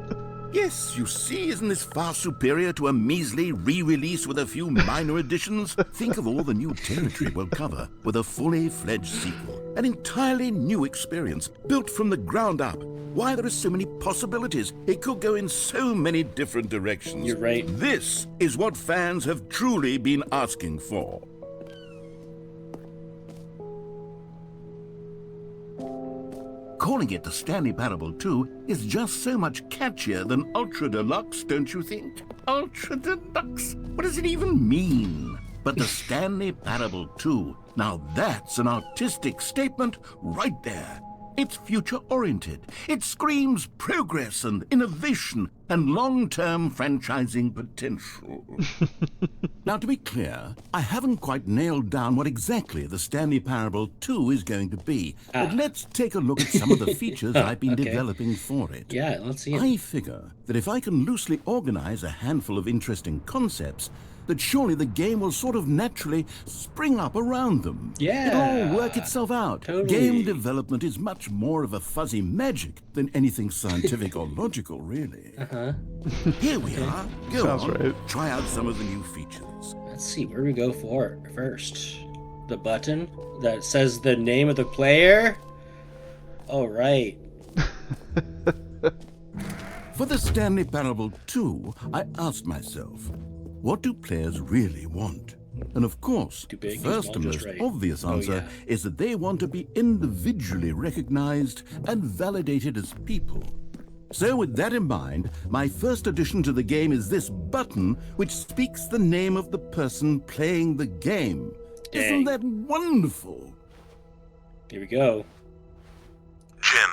Yes, you see, isn't this far superior to a measly re-release with a few minor additions? Think of all the new territory we'll cover with a fully fledged sequel. An entirely new experience, built from the ground up. Why, there are so many possibilities. It could go in so many different directions. You're right. This is what fans have truly been asking for. Calling it the Stanley Parable 2 is just so much catchier than Ultra Deluxe, don't you think? Ultra Deluxe? What does it even mean? But the Stanley Parable 2, now that's an artistic statement right there. It's future-oriented. It screams progress and innovation and long-term franchising potential. Now, to be clear, I haven't quite nailed down what exactly the Stanley Parable 2 is going to be. But let's take a look at some of the features I've been developing for it. Yeah, let's see it. I figure that if I can loosely organize a handful of interesting concepts, that surely the game will sort of naturally spring up around them. Yeah. It'll all work itself out. Totally. Game development is much more of a fuzzy magic than anything scientific or logical, really. Here we are. Go Sounds on. right. Try out some of the new features. Let's see, where do we go for first? The button that says the name of the player? All right. For the Stanley Parable 2, I asked myself, what do players really want? And of course, Too the big, too first small, and just most right. obvious answer is that they want to be individually recognized and validated as people. So with that in mind, my first addition to the game is this button which speaks the name of the person playing the game. Isn't that wonderful? Here we go. Jim.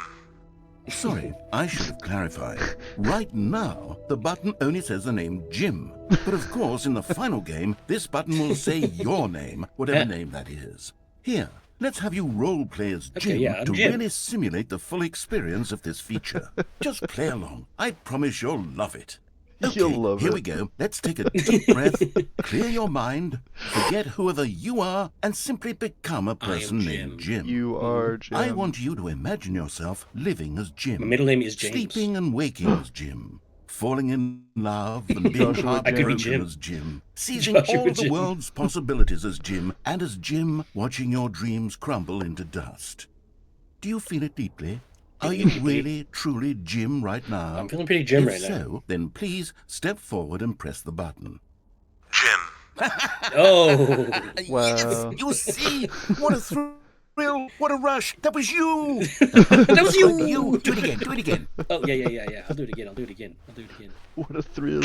Sorry, I should have clarified. Right now, the button only says the name Jim. But of course, in the final game, this button will say your name, whatever name that is. Here, let's have you role-play as Jim I'm to Jim. really simulate the full experience of this feature. Just play along. I promise you'll love it. Okay, You'll love here it. we go. Let's take a deep breath, clear your mind, forget whoever you are, and simply become a person named Jim. You are Jim. I want you to imagine yourself living as Jim. My middle name is James. Sleeping and waking as Jim. Falling in love and being Joshua I could be heartbroken Jim. as Jim. Seizing Joshua all the Jim. world's possibilities as Jim. And as Jim, watching your dreams crumble into dust. Do you feel it deeply? Are you really, truly Jim right now? I'm feeling pretty Jim If right now. so, then please step forward and press the button. Jim. Oh, Wow. Yes, you see? What a thrill! What a rush! That was you! that was you. You! Do it again, do it again. Oh, yeah. I'll do it again. What a thrill.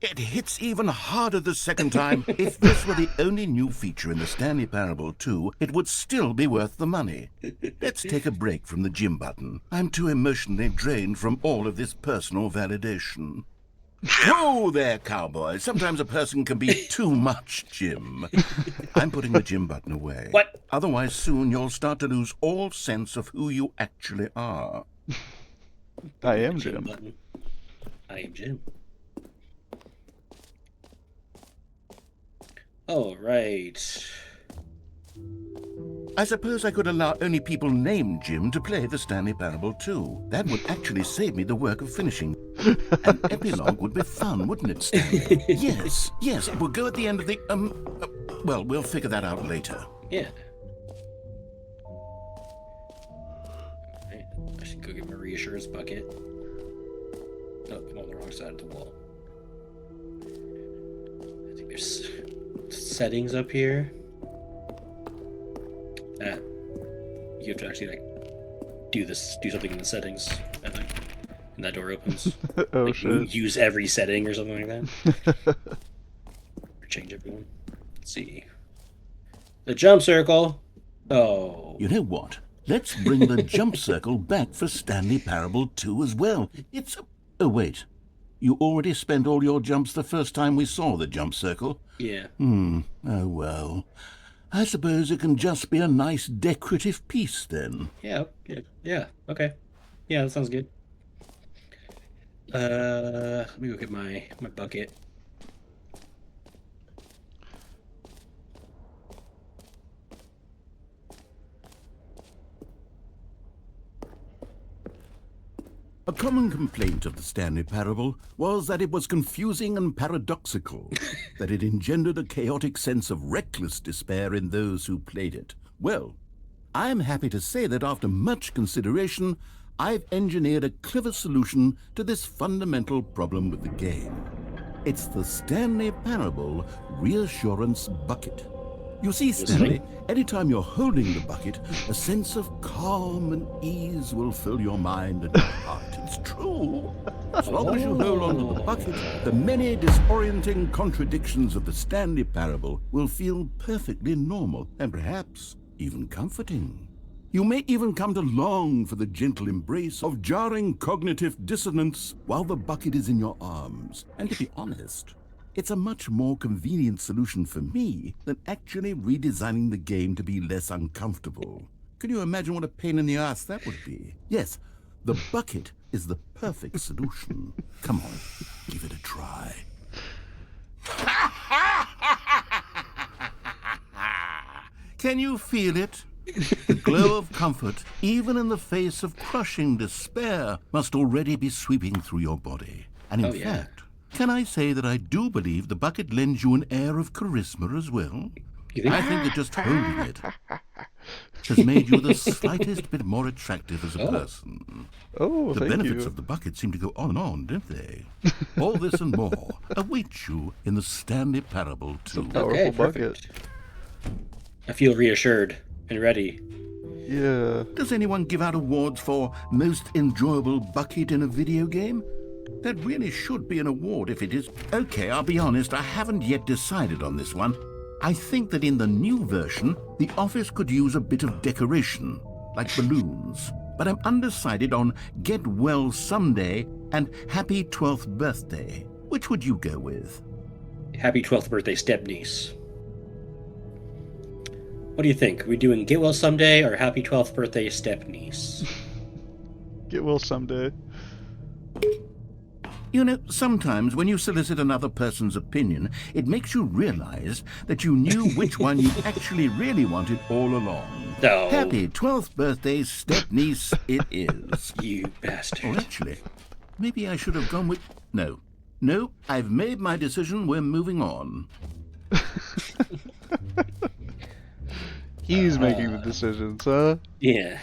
It hits even harder the second time. If this were the only new feature in the Stanley Parable 2, it would still be worth the money. Let's take a break from the Jim button. I'm too emotionally drained from all of this personal validation. Whoa there, cowboy. Sometimes a person can be too much Jim. I'm putting the Jim button away. What? Otherwise, soon you'll start to lose all sense of who you actually are. I am Jim. Button. I am Jim. All right. I suppose I could allow only people named Jim to play the Stanley Parable 2. That would actually save me the work of finishing. An epilogue would be fun, wouldn't it, Stanley? Yes, it will go at the end of the, well, we'll figure that out later. Yeah. Alright, I should go get my reassurance bucket. Oh, I'm on the wrong side of the wall. I think there's settings up here. You have to actually like do something in the settings, I think, and that door opens. Oh like, you shit. use every setting or something like that. Or change everyone. Let's see. The jump circle. Oh. You know what? Let's bring the jump circle back for Stanley Parable 2 as well. It's oh wait. You already spent all your jumps the first time we saw the jump circle? Yeah. Oh well. I suppose it can just be a nice decorative piece then. Yeah. Okay. Yeah, that sounds good. Let me go get my bucket. A common complaint of the Stanley Parable was that it was confusing and paradoxical, that it engendered a chaotic sense of reckless despair in those who played it. Well, I am happy to say that after much consideration, I've engineered a clever solution to this fundamental problem with the game. It's the Stanley Parable Reassurance Bucket. You see, Stanley, anytime you're holding the bucket, a sense of calm and ease will fill your mind and your heart. It's true. As long as you hold on to the bucket, the many disorienting contradictions of the Stanley Parable will feel perfectly normal and perhaps even comforting. You may even come to long for the gentle embrace of jarring cognitive dissonance while the bucket is in your arms. And to be honest, it's a much more convenient solution for me than actually redesigning the game to be less uncomfortable. Can you imagine what a pain in the ass that would be? Yes, the bucket is the perfect solution. Come on, give it a try. Can you feel it? The glow of comfort, even in the face of crushing despair, must already be sweeping through your body. And in fact, can I say that I do believe the bucket lends you an air of charisma as well? I think that just holding it has made you the slightest bit more attractive as a person. Oh, the thank benefits you. of the bucket seem to go on and on, don't they? All this and more await you in the Stanley Parable 2. Powerful bucket. I feel reassured and ready. Yeah. Does anyone give out awards for most enjoyable bucket in a video game? That really should be an award if it is. Okay, I'll be honest, I haven't yet decided on this one. I think that in the new version, the office could use a bit of decoration, like balloons. But I'm undecided on Get Well Someday and Happy 12th Birthday. Which would you go with? Happy 12th birthday, step-niece. What do you think? Are we doing Get Well Someday or Happy 12th birthday, step-niece? Get well someday. You know, sometimes when you solicit another person's opinion, it makes you realize that you knew which one you actually really wanted all along. No. Happy 12th birthday, step-niece, it is. You bastard. Or actually, maybe I should have gone with... No, I've made my decision, we're moving on. He's making the decisions, huh? Yeah.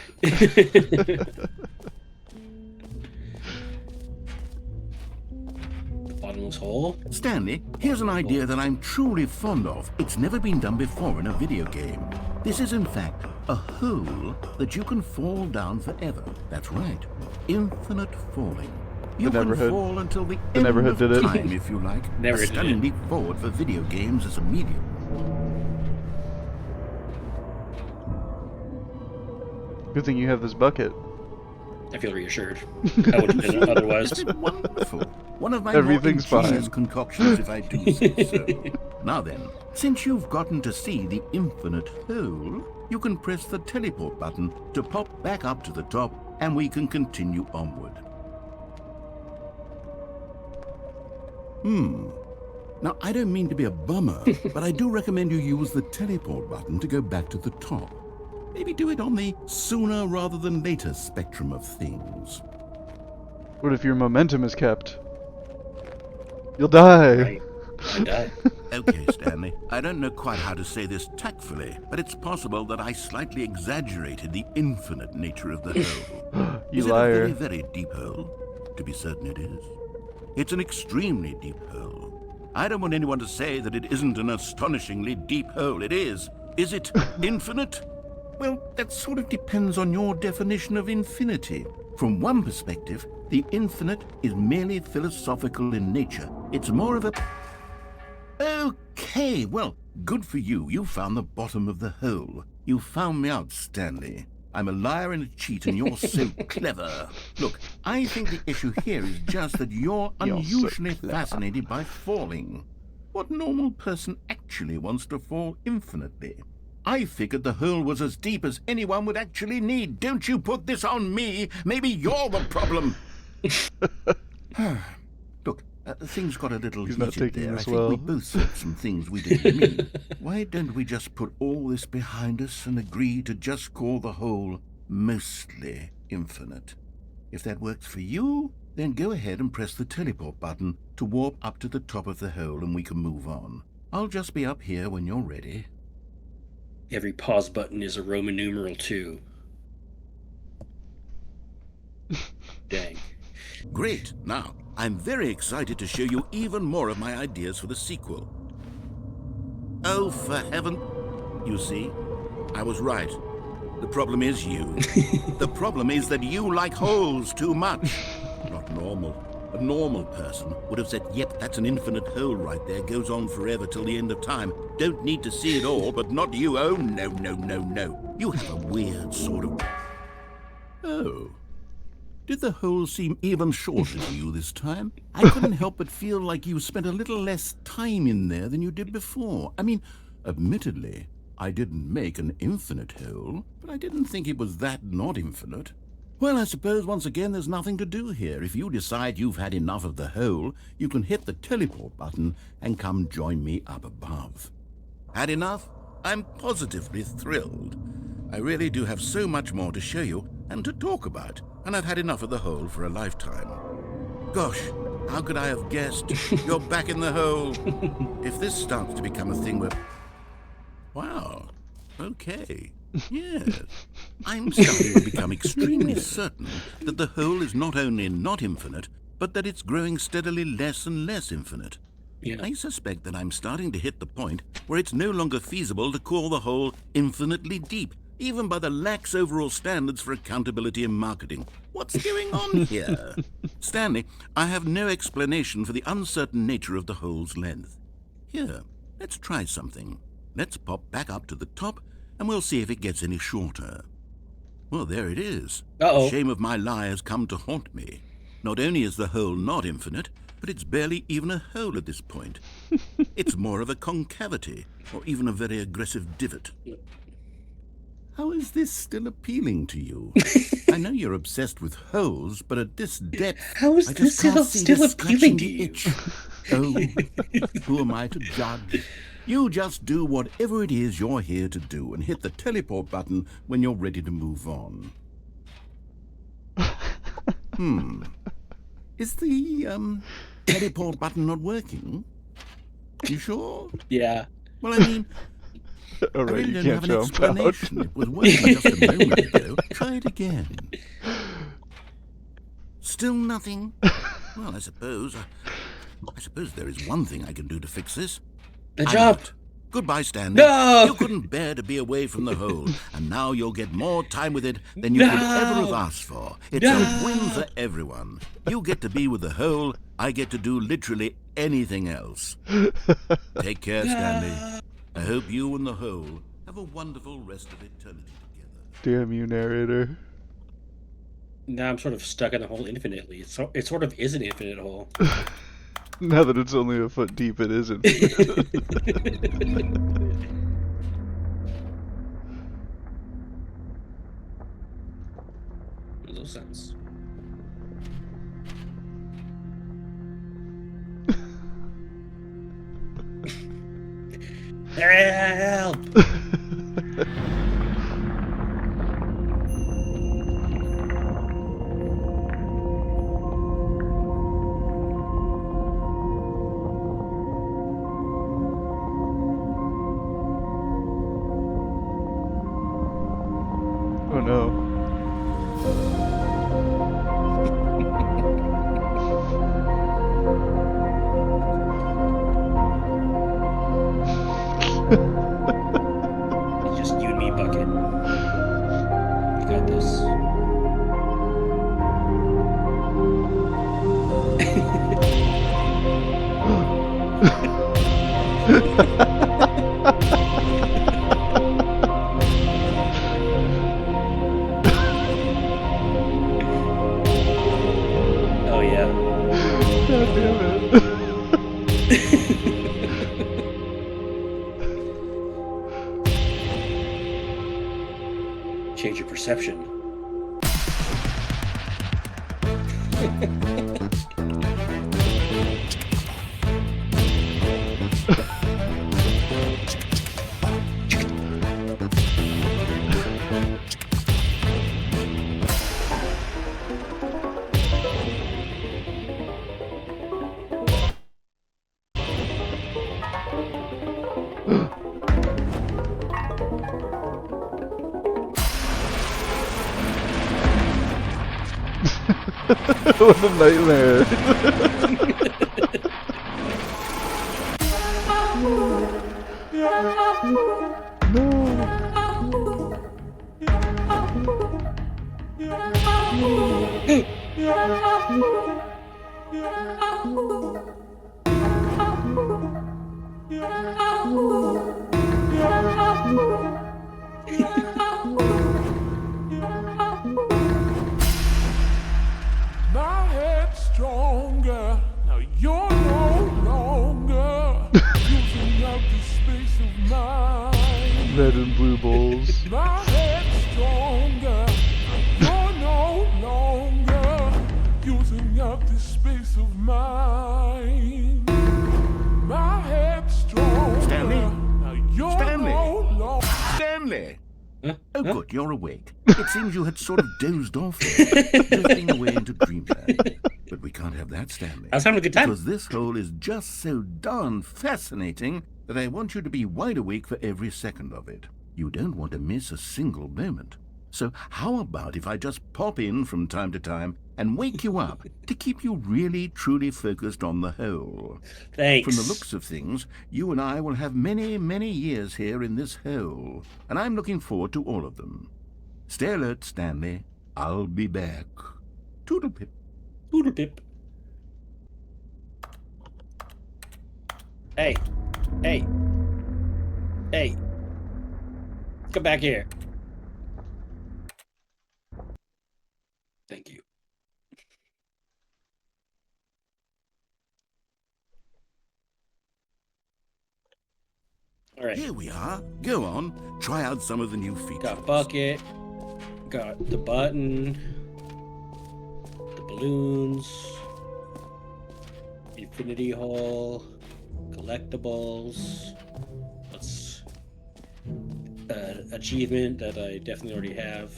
Bottomless hole? Stanley, here's an idea that I'm truly fond of. It's never been done before in a video game. This is, in fact, a hole that you can fall down forever. That's right. Infinite falling. You can fall until the end of time, if you like. A stunning leap forward for video games as a medium. Good thing you have this bucket. I feel reassured. I would have been otherwise. Wonderful. One of my Everything's more ingenious fine. concoctions, if I do say so. Now then, since you've gotten to see the infinite hole, you can press the teleport button to pop back up to the top, and we can continue onward. Now, I don't mean to be a bummer, but I do recommend you use the teleport button to go back to the top. Maybe do it on the sooner rather than later spectrum of things. What if your momentum is kept? You'll die. Right. I die. Okay, Stanley. I don't know quite how to say this tactfully, but it's possible that I slightly exaggerated the infinite nature of the hole. You is liar. It a very, very deep hole? To be certain it is. It's an extremely deep hole. I don't want anyone to say that it isn't an astonishingly deep hole. It is. Is it infinite? Well, that sort of depends on your definition of infinity. From one perspective, the infinite is merely philosophical in nature. It's more of a... Okay, well, good for you. You found the bottom of the hole. You found me out, Stanley. I'm a liar and a cheat, and you're so clever. Look, I think the issue here is just that you're unusually fascinated by falling. What normal person actually wants to fall infinitely? I figured the hole was as deep as anyone would actually need. Don't you put this on me. Maybe you're the problem. Look, things got a little He's not heated taking there. this I think well. we both said some things we didn't mean. Why don't we just put all this behind us and agree to just call the hole mostly infinite? If that works for you, then go ahead and press the teleport button to warp up to the top of the hole and we can move on. I'll just be up here when you're ready. Every pause button is a Roman numeral 2. Dang. Great. Now, I'm very excited to show you even more of my ideas for the sequel. Oh, for heaven... You see, I was right. The problem is you. The problem is that you like holes too much. Not normal. A normal person would have said, yep, that's an infinite hole right there, goes on forever till the end of time. Don't need to see it all, but not you. Oh, no, no, no, no. You have a weird sort of... Oh. Did the hole seem even shorter to you this time? I couldn't help but feel like you spent a little less time in there than you did before. I mean, admittedly, I didn't make an infinite hole, but I didn't think it was that not infinite. Well, I suppose once again there's nothing to do here. If you decide you've had enough of the hole, you can hit the teleport button and come join me up above. Had enough? I'm positively thrilled. I really do have so much more to show you and to talk about, and I've had enough of the hole for a lifetime. Gosh, how could I have guessed? You're back in the hole. If this starts to become a thing where... Wow, okay. Yes, I'm starting to become extremely certain that the hole is not only not infinite, but that it's growing steadily less and less infinite. Yeah. I suspect that I'm starting to hit the point where it's no longer feasible to call the hole infinitely deep, even by the lax overall standards for accountability and marketing. What's going on here? Stanley, I have no explanation for the uncertain nature of the hole's length. Here, let's try something. Let's pop back up to the top, and we'll see if it gets any shorter. Well, there it is. Uh-oh. The shame of my lie has come to haunt me. Not only is the hole not infinite, but it's barely even a hole at this point. It's more of a concavity, or even a very aggressive divot. How is this still appealing to you? I know you're obsessed with holes, but at this depth, How is I this just can't see still this appealing scratching to the you? itch. Oh, who am I to judge? You just do whatever it is you're here to do and hit the teleport button when you're ready to move on. Is the, teleport button not working? You sure? Yeah. Well, I mean, I Alright, really you don't can't have an jump out. explanation. It was working just a moment ago. Try it again. Still nothing? Well, I suppose there is one thing I can do to fix this. The I'm jump. out. Goodbye, Stanley. No! You couldn't bear to be away from the hole, and now you'll get more time with it than you could ever have asked for. It's a win for everyone. You get to be with the hole, I get to do literally anything else. Take care, Stanley. I hope you and the hole have a wonderful rest of eternity together. Damn you, narrator. Now I'm sort of stuck in the hole infinitely. It sort of is an infinite hole. Now that it's only a foot deep, it isn't. Makes no sense. Help! Oh no. It's just you and me, Bucket. You got this. Oh yeah. God damn it. Change your perception. What a nightmare. No. My head's stronger. Now you're no longer using up the space of mine. Red and blue bowls. My head's stronger. Now you're no longer using up the space of mine. My head's stronger. Stanley? Now you're Stanley? no longer. Stanley! Oh, good, you're awake. It seems you had sort of dozed off there, drifting away into dreamland. But we can't have that, Stanley. I was having a good time. Because this hole is just so darn fascinating that I want you to be wide awake for every second of it. You don't want to miss a single moment. So how about if I just pop in from time to time and wake you up to keep you really, truly focused on the hole? Thanks. From the looks of things, you and I will have many, many years here in this hole, and I'm looking forward to all of them. Stay alert, Stanley. I'll be back. Toodle-pip. Poodle-pip. Hey. Hey. Hey. Come back here. Thank you. All right. Here we are. Go on. Try out some of the new features. Got bucket. Got the button. The balloons. Infinity hole. Collectibles. Let's achievement that I definitely already have.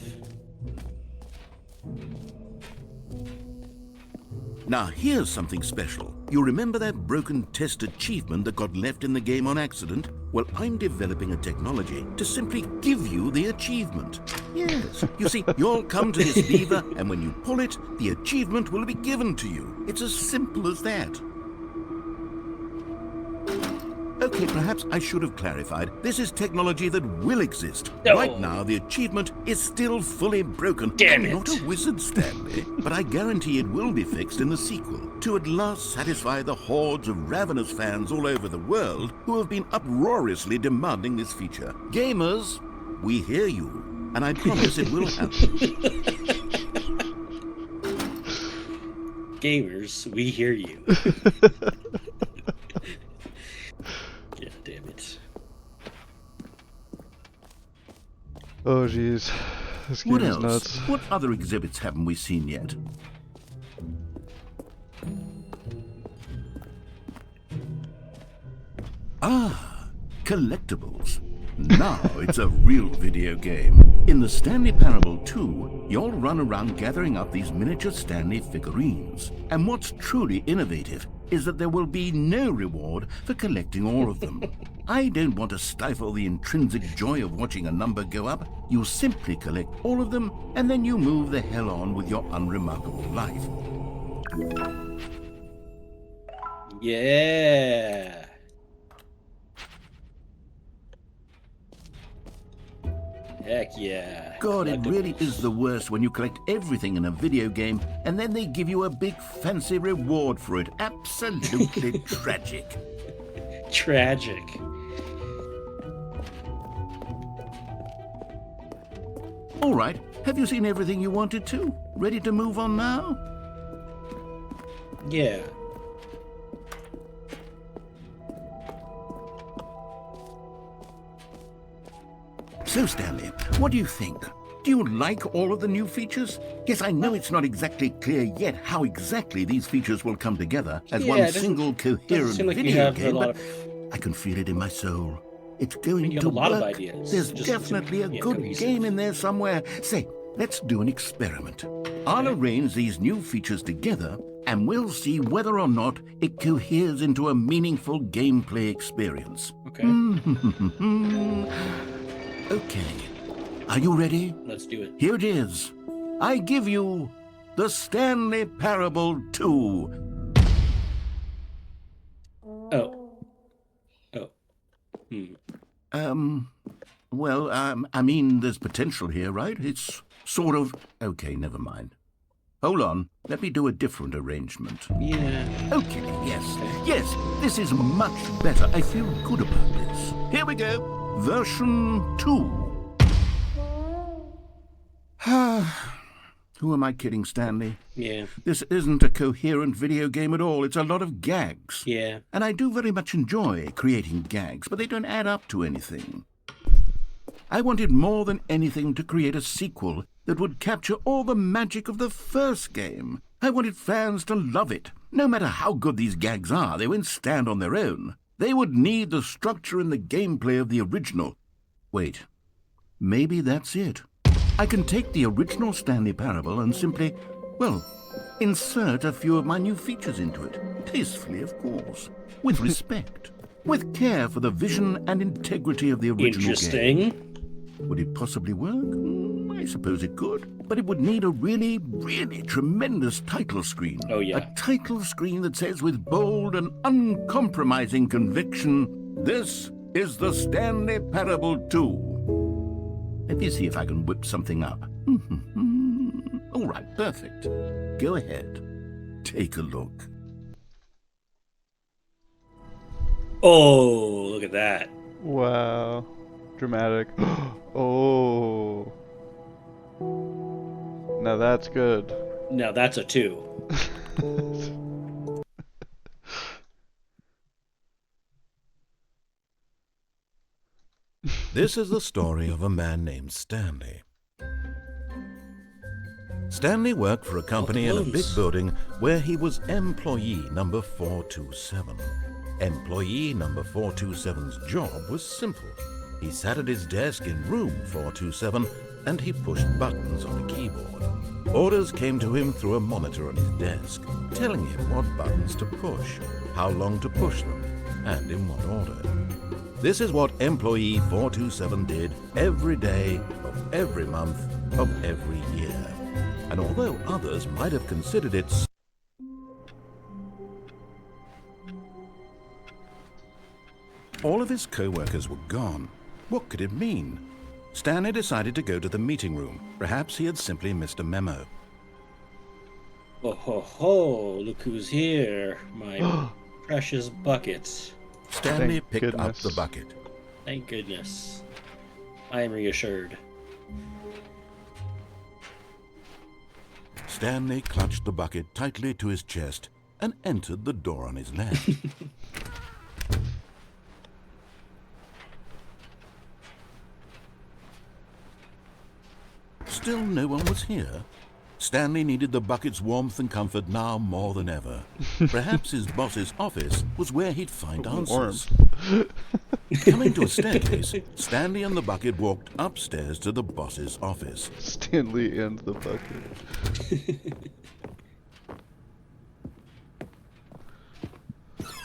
Now, here's something special. You remember that broken test achievement that got left in the game on accident? Well, I'm developing a technology to simply give you the achievement. Yes. You see, you'll come to this lever, and when you pull it, the achievement will be given to you. It's as simple as that. Okay, perhaps I should have clarified. This is technology that will exist. No. Right now, the achievement is still fully broken. Damn I'm it. not a wizard, Stanley, but I guarantee it will be fixed in the sequel to at last satisfy the hordes of ravenous fans all over the world who have been uproariously demanding this feature. Gamers, we hear you, and I promise it will happen. Gamers, we hear you. Yeah, damn it. Oh jeez, this game What is else? nuts. What other exhibits haven't we seen yet? Ah, collectibles. Now it's a real video game. In the Stanley Parable 2, you'll run around gathering up these miniature Stanley figurines. And what's truly innovative is that there will be no reward for collecting all of them. I don't want to stifle the intrinsic joy of watching a number go up. You simply collect all of them, and then you move the hell on with your unremarkable life. Yeah. Heck yeah. God, it really is the worst when you collect everything in a video game and then they give you a big fancy reward for it. Absolutely tragic. Tragic. All right, have you seen everything you wanted to? Ready to move on now? Yeah. So, Stanley, what do you think? Do you like all of the new features? Yes, I know it's not exactly clear yet how exactly these features will come together as Yeah, one it doesn't- single coherent seem like you video have a game, lot but of- I can feel it in my soul. It's going you have to a lot of work. ideas. There's Just definitely a yeah, good cohesive. game in there somewhere. Say, let's do an experiment. I'll arrange these new features together, and we'll see whether or not it coheres into a meaningful gameplay experience. Okay. Okay. Are you ready? Let's do it. Here it is. I give you the Stanley Parable 2. Oh. Oh. Well, I mean, there's potential here, right? It's sort of... Okay, never mind. Hold on. Let me do a different arrangement. Yeah. Okay, yes, this is much better. I feel good about this. Here we go. Version 2. Who am I kidding, Stanley? Yeah. This isn't a coherent video game at all. It's a lot of gags. Yeah. And I do very much enjoy creating gags, but they don't add up to anything. I wanted more than anything to create a sequel that would capture all the magic of the first game. I wanted fans to love it. No matter how good these gags are, they won't stand on their own. They would need the structure and the gameplay of the original. Wait, maybe that's it. I can take the original Stanley Parable and simply, well, insert a few of my new features into it. Tastefully, of course. With respect. With care for the vision and integrity of the original Interesting. game. Would it possibly work? I suppose it could. But it would need a really, really tremendous title screen. Oh, yeah. A title screen that says with bold and uncompromising conviction, "This is the Stanley Parable 2. Let me see if I can whip something up. All right, perfect. Go ahead. Take a look. Oh, look at that. Wow. Dramatic. Oh. Now that's good. Now that's a 2. This is the story of a man named Stanley. Stanley worked for a company in a big building where he was employee number 427. Employee number 427's job was simple. He sat at his desk in room 427 and he pushed buttons on a keyboard. Orders came to him through a monitor on his desk, telling him what buttons to push, how long to push them, and in what order. This is what employee 427 did every day of every month of every year. And although others might have considered it all of his co-workers were gone. What could it mean? Stanley decided to go to the meeting room. Perhaps he had simply missed a memo. Oh ho ho, look who's here. My precious buckets. Stanley Thank picked up goodness. the bucket. Thank goodness. I am reassured. Stanley clutched the bucket tightly to his chest and entered the door on his left. Still no one was here. Stanley needed the bucket's warmth and comfort now more than ever. Perhaps his boss's office was where he'd find answers. Coming to a staircase, Stanley and the bucket walked upstairs to the boss's office. Stanley and the bucket.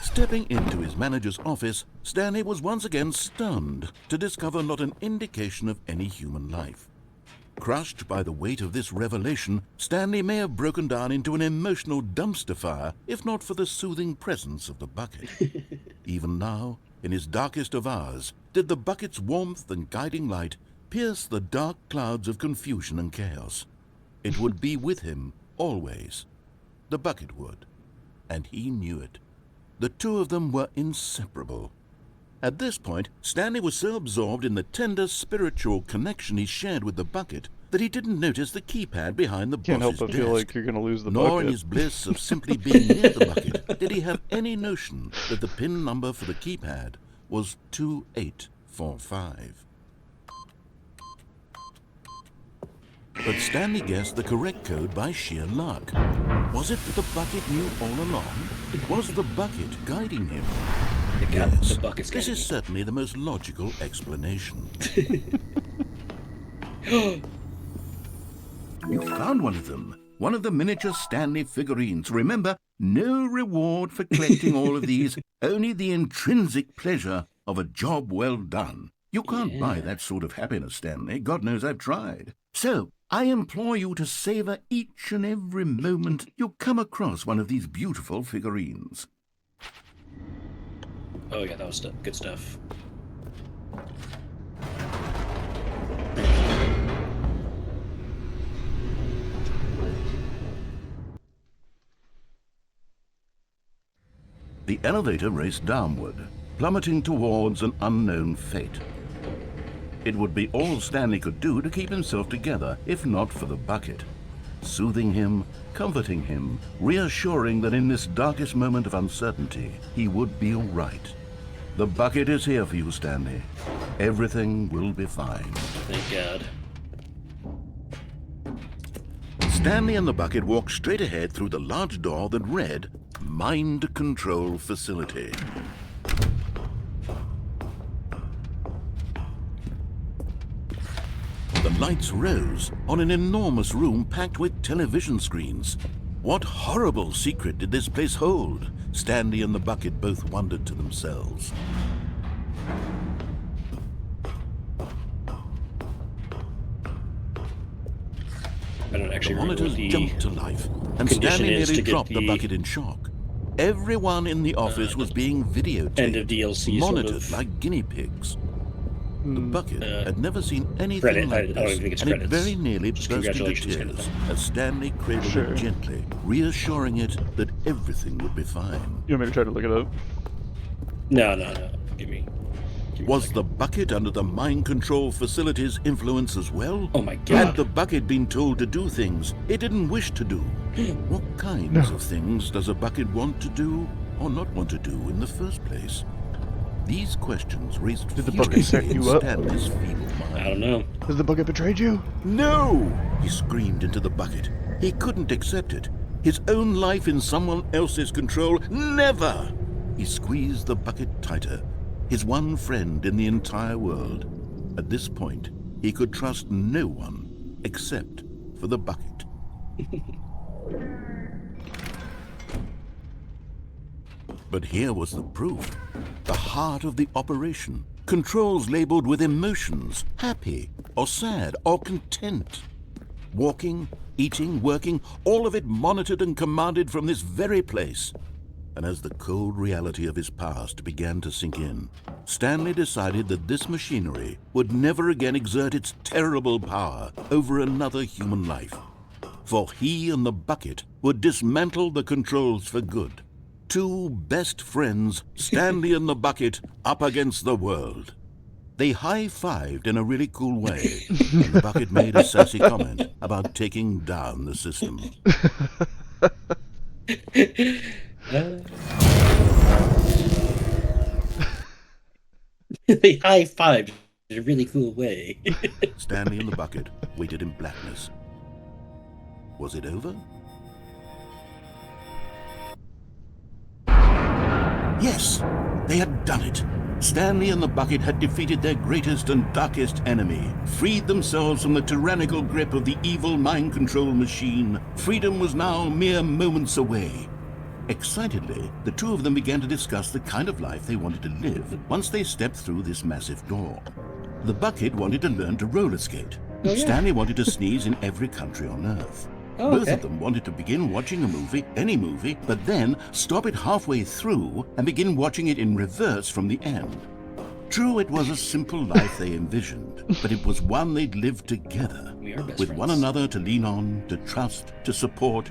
Stepping into his manager's office, Stanley was once again stunned to discover not an indication of any human life. Crushed by the weight of this revelation, Stanley may have broken down into an emotional dumpster fire if not for the soothing presence of the bucket. Even now, in his darkest of hours, did the bucket's warmth and guiding light pierce the dark clouds of confusion and chaos. It would be with him always. The bucket would, and he knew it. The two of them were inseparable. At this point, Stanley was so absorbed in the tender spiritual connection he shared with the bucket that he didn't notice the keypad behind the Can't boss's help but desk. feel like you're gonna lose the Nor bucket. in his bliss of simply being near the bucket did he have any notion that the PIN number for the keypad was 2845. But Stanley guessed the correct code by sheer luck. Was it that the bucket knew all along? Was the bucket guiding him? The bucket's This guiding is me. certainly the most logical explanation. You found one of them. One of the miniature Stanley figurines. Remember, no reward for collecting all of these, only the intrinsic pleasure of a job well done. You can't buy that sort of happiness, Stanley. God knows I've tried. So, I implore you to savor each and every moment you come across one of these beautiful figurines. Oh yeah, that was good stuff. The elevator raced downward, plummeting towards an unknown fate. It would be all Stanley could do to keep himself together, if not for the bucket. Soothing him, comforting him, reassuring that in this darkest moment of uncertainty, he would be all right. The bucket is here for you, Stanley. Everything will be fine. Thank God. Stanley and the bucket walked straight ahead through the large door that read, Mind Control Facility. The lights rose on an enormous room packed with television screens. What horrible secret did this place hold? Stanley and the bucket both wondered to themselves. I don't The actually remember monitors what the jumped to life, and condition Stanley is nearly to get dropped the the bucket in shock. Everyone in the office was being videotaped, end of DLC sort monitored of like guinea pigs. The bucket had never seen anything credit. like I don't this, even think it's and it credits. very nearly Just burst into congratulations kind of tears thing. as Stanley cradled Sure. it gently, reassuring it that everything would be fine. You want me to try to look it up? No. Give me a Was second. the bucket under the mind control facility's influence as well? Oh my Had God. the bucket been told to do things it didn't wish to do? What kinds of things does a bucket want to do or not want to do in the first place? These questions raised Did the bucket set furiously in you up? Stanley's feeble mind. I don't know. Has the bucket betrayed you? No! He screamed into the bucket. He couldn't accept it. His own life in someone else's control. Never! He squeezed the bucket tighter. His one friend in the entire world. At this point, he could trust no one except for the bucket. But here was the proof. The heart of the operation. Controls labeled with emotions, happy or sad or content. Walking, eating, working, all of it monitored and commanded from this very place. And as the cold reality of his past began to sink in, Stanley decided that this machinery would never again exert its terrible power over another human life. For he and the bucket would dismantle the controls for good. Two best friends, Stanley and the bucket, up against the world. They high-fived in a really cool way, and the bucket made a sassy comment about taking down the system. They high-fived in a really cool way. Stanley and the bucket waited in blackness. Was it over? Yes, they had done it. Stanley and the bucket had defeated their greatest and darkest enemy, freed themselves from the tyrannical grip of the evil mind control machine. Freedom was now mere moments away. Excitedly, the two of them began to discuss the kind of life they wanted to live once they stepped through this massive door. The bucket wanted to learn to roller skate. Oh, yeah. Stanley wanted to sneeze in every country on Earth. Oh, Both okay. of them wanted to begin watching a movie, any movie, but then stop it halfway through and begin watching it in reverse from the end. True, it was a simple life they envisioned, but it was one they'd lived together, We are best with friends. one another to lean on, to trust, to support.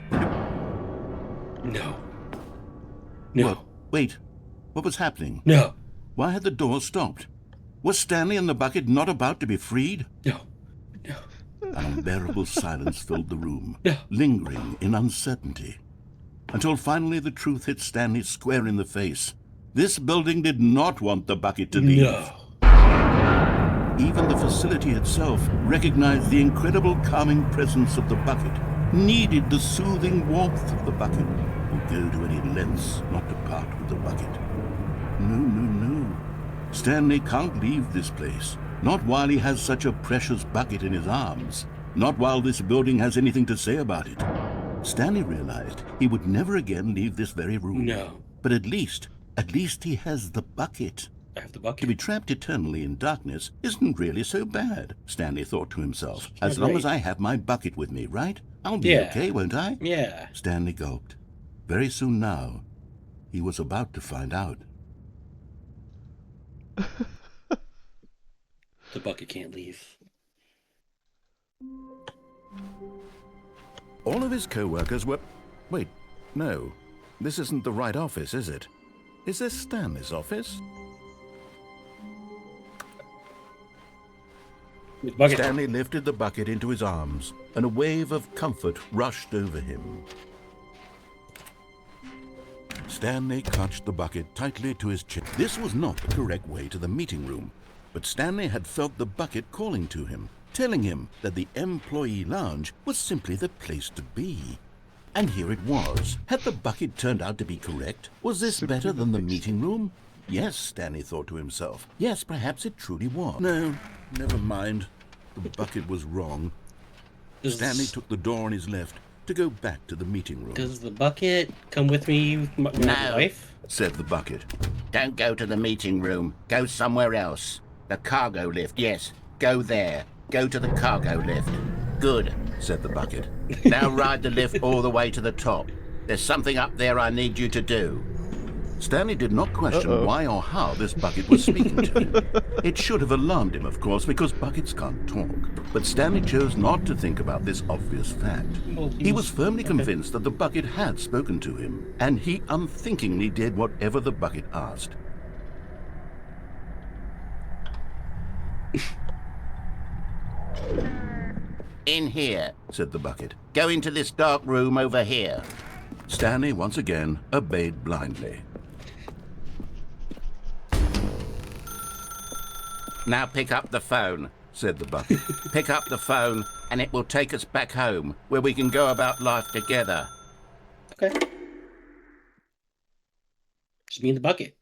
No. What? Wait, what was happening? No. Why had the door stopped? Was Stanley and the bucket not about to be freed? No. An unbearable silence filled the room, No. lingering in uncertainty. Until finally the truth hit Stanley square in the face. This building did not want the bucket to leave. No. Even the facility itself recognized the incredible calming presence of the bucket, needed the soothing warmth of the bucket, would go to any lengths not to part with the bucket. No. Stanley can't leave this place. Not while he has such a precious bucket in his arms. Not while this building has anything to say about it. Stanley realized he would never again leave this very room. No. But at least he has the bucket. I have the To bucket. be trapped eternally in darkness isn't really so bad, Stanley thought to himself. As Right. long as I have my bucket with me, right? I'll be Yeah. okay, won't I? Yeah. Stanley gulped. Very soon now, he was about to find out. The bucket can't leave. All of his co-workers were... Wait, no. This isn't the right office, is it? Is this Stanley's office? Bucket. Stanley lifted the bucket into his arms, and a wave of comfort rushed over him. Stanley clutched the bucket tightly to his chest. This was not the correct way to the meeting room, but Stanley had felt the bucket calling to him, telling him that the employee lounge was simply the place to be. And here it was. Had the bucket turned out to be correct? Was this better than the meeting room? Yes, Stanley thought to himself. Yes, perhaps it truly was. No, never mind. The bucket was wrong. Stanley took the door on his left to go back to the meeting room. Does the bucket come with me with my wife? Said the bucket. Don't go to the meeting room. Go somewhere else. The cargo lift, yes. Go there. Go to the cargo lift. Good, Said the bucket. now ride the lift all the way to the top. There's something up there I need you to do. Stanley did not question why or how this bucket was speaking to him. It should have alarmed him, of course, because buckets can't talk. But Stanley chose not to think about this obvious fact. He was firmly convinced that the bucket had spoken to him, and he unthinkingly did whatever the bucket asked. In here. Said the bucket. Go into this dark room over here. Stanley once again obeyed blindly. Now pick up the phone. Said the bucket. Pick up the phone and it will take us back home where we can go about life together. Okay. Just me and the bucket.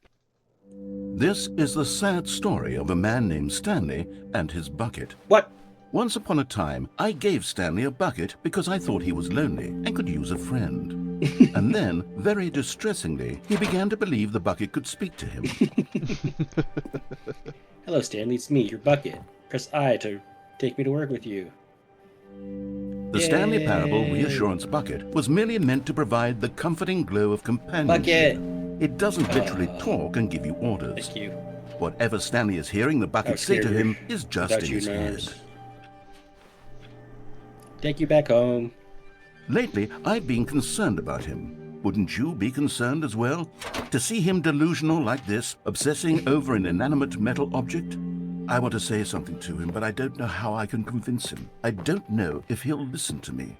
This is the sad story of a man named Stanley and his bucket. What? Once upon a time, I gave Stanley a bucket because I thought he was lonely and could use a friend. And then, very distressingly, he began to believe the bucket could speak to him. Hello, Stanley. It's me, your bucket. Press I to take me to work with you. The Stanley Parable Yay. Reassurance Bucket was merely meant to provide the comforting glow of companionship. Bucket. It doesn't literally talk and give you orders. Thank you. Whatever Stanley is hearing the bucket say to him is just in his head. Take you back home. Lately, I've been concerned about him. Wouldn't you be concerned as well? To see him delusional like this, obsessing over an inanimate metal object? I want to say something to him, but I don't know how I can convince him. I don't know if he'll listen to me.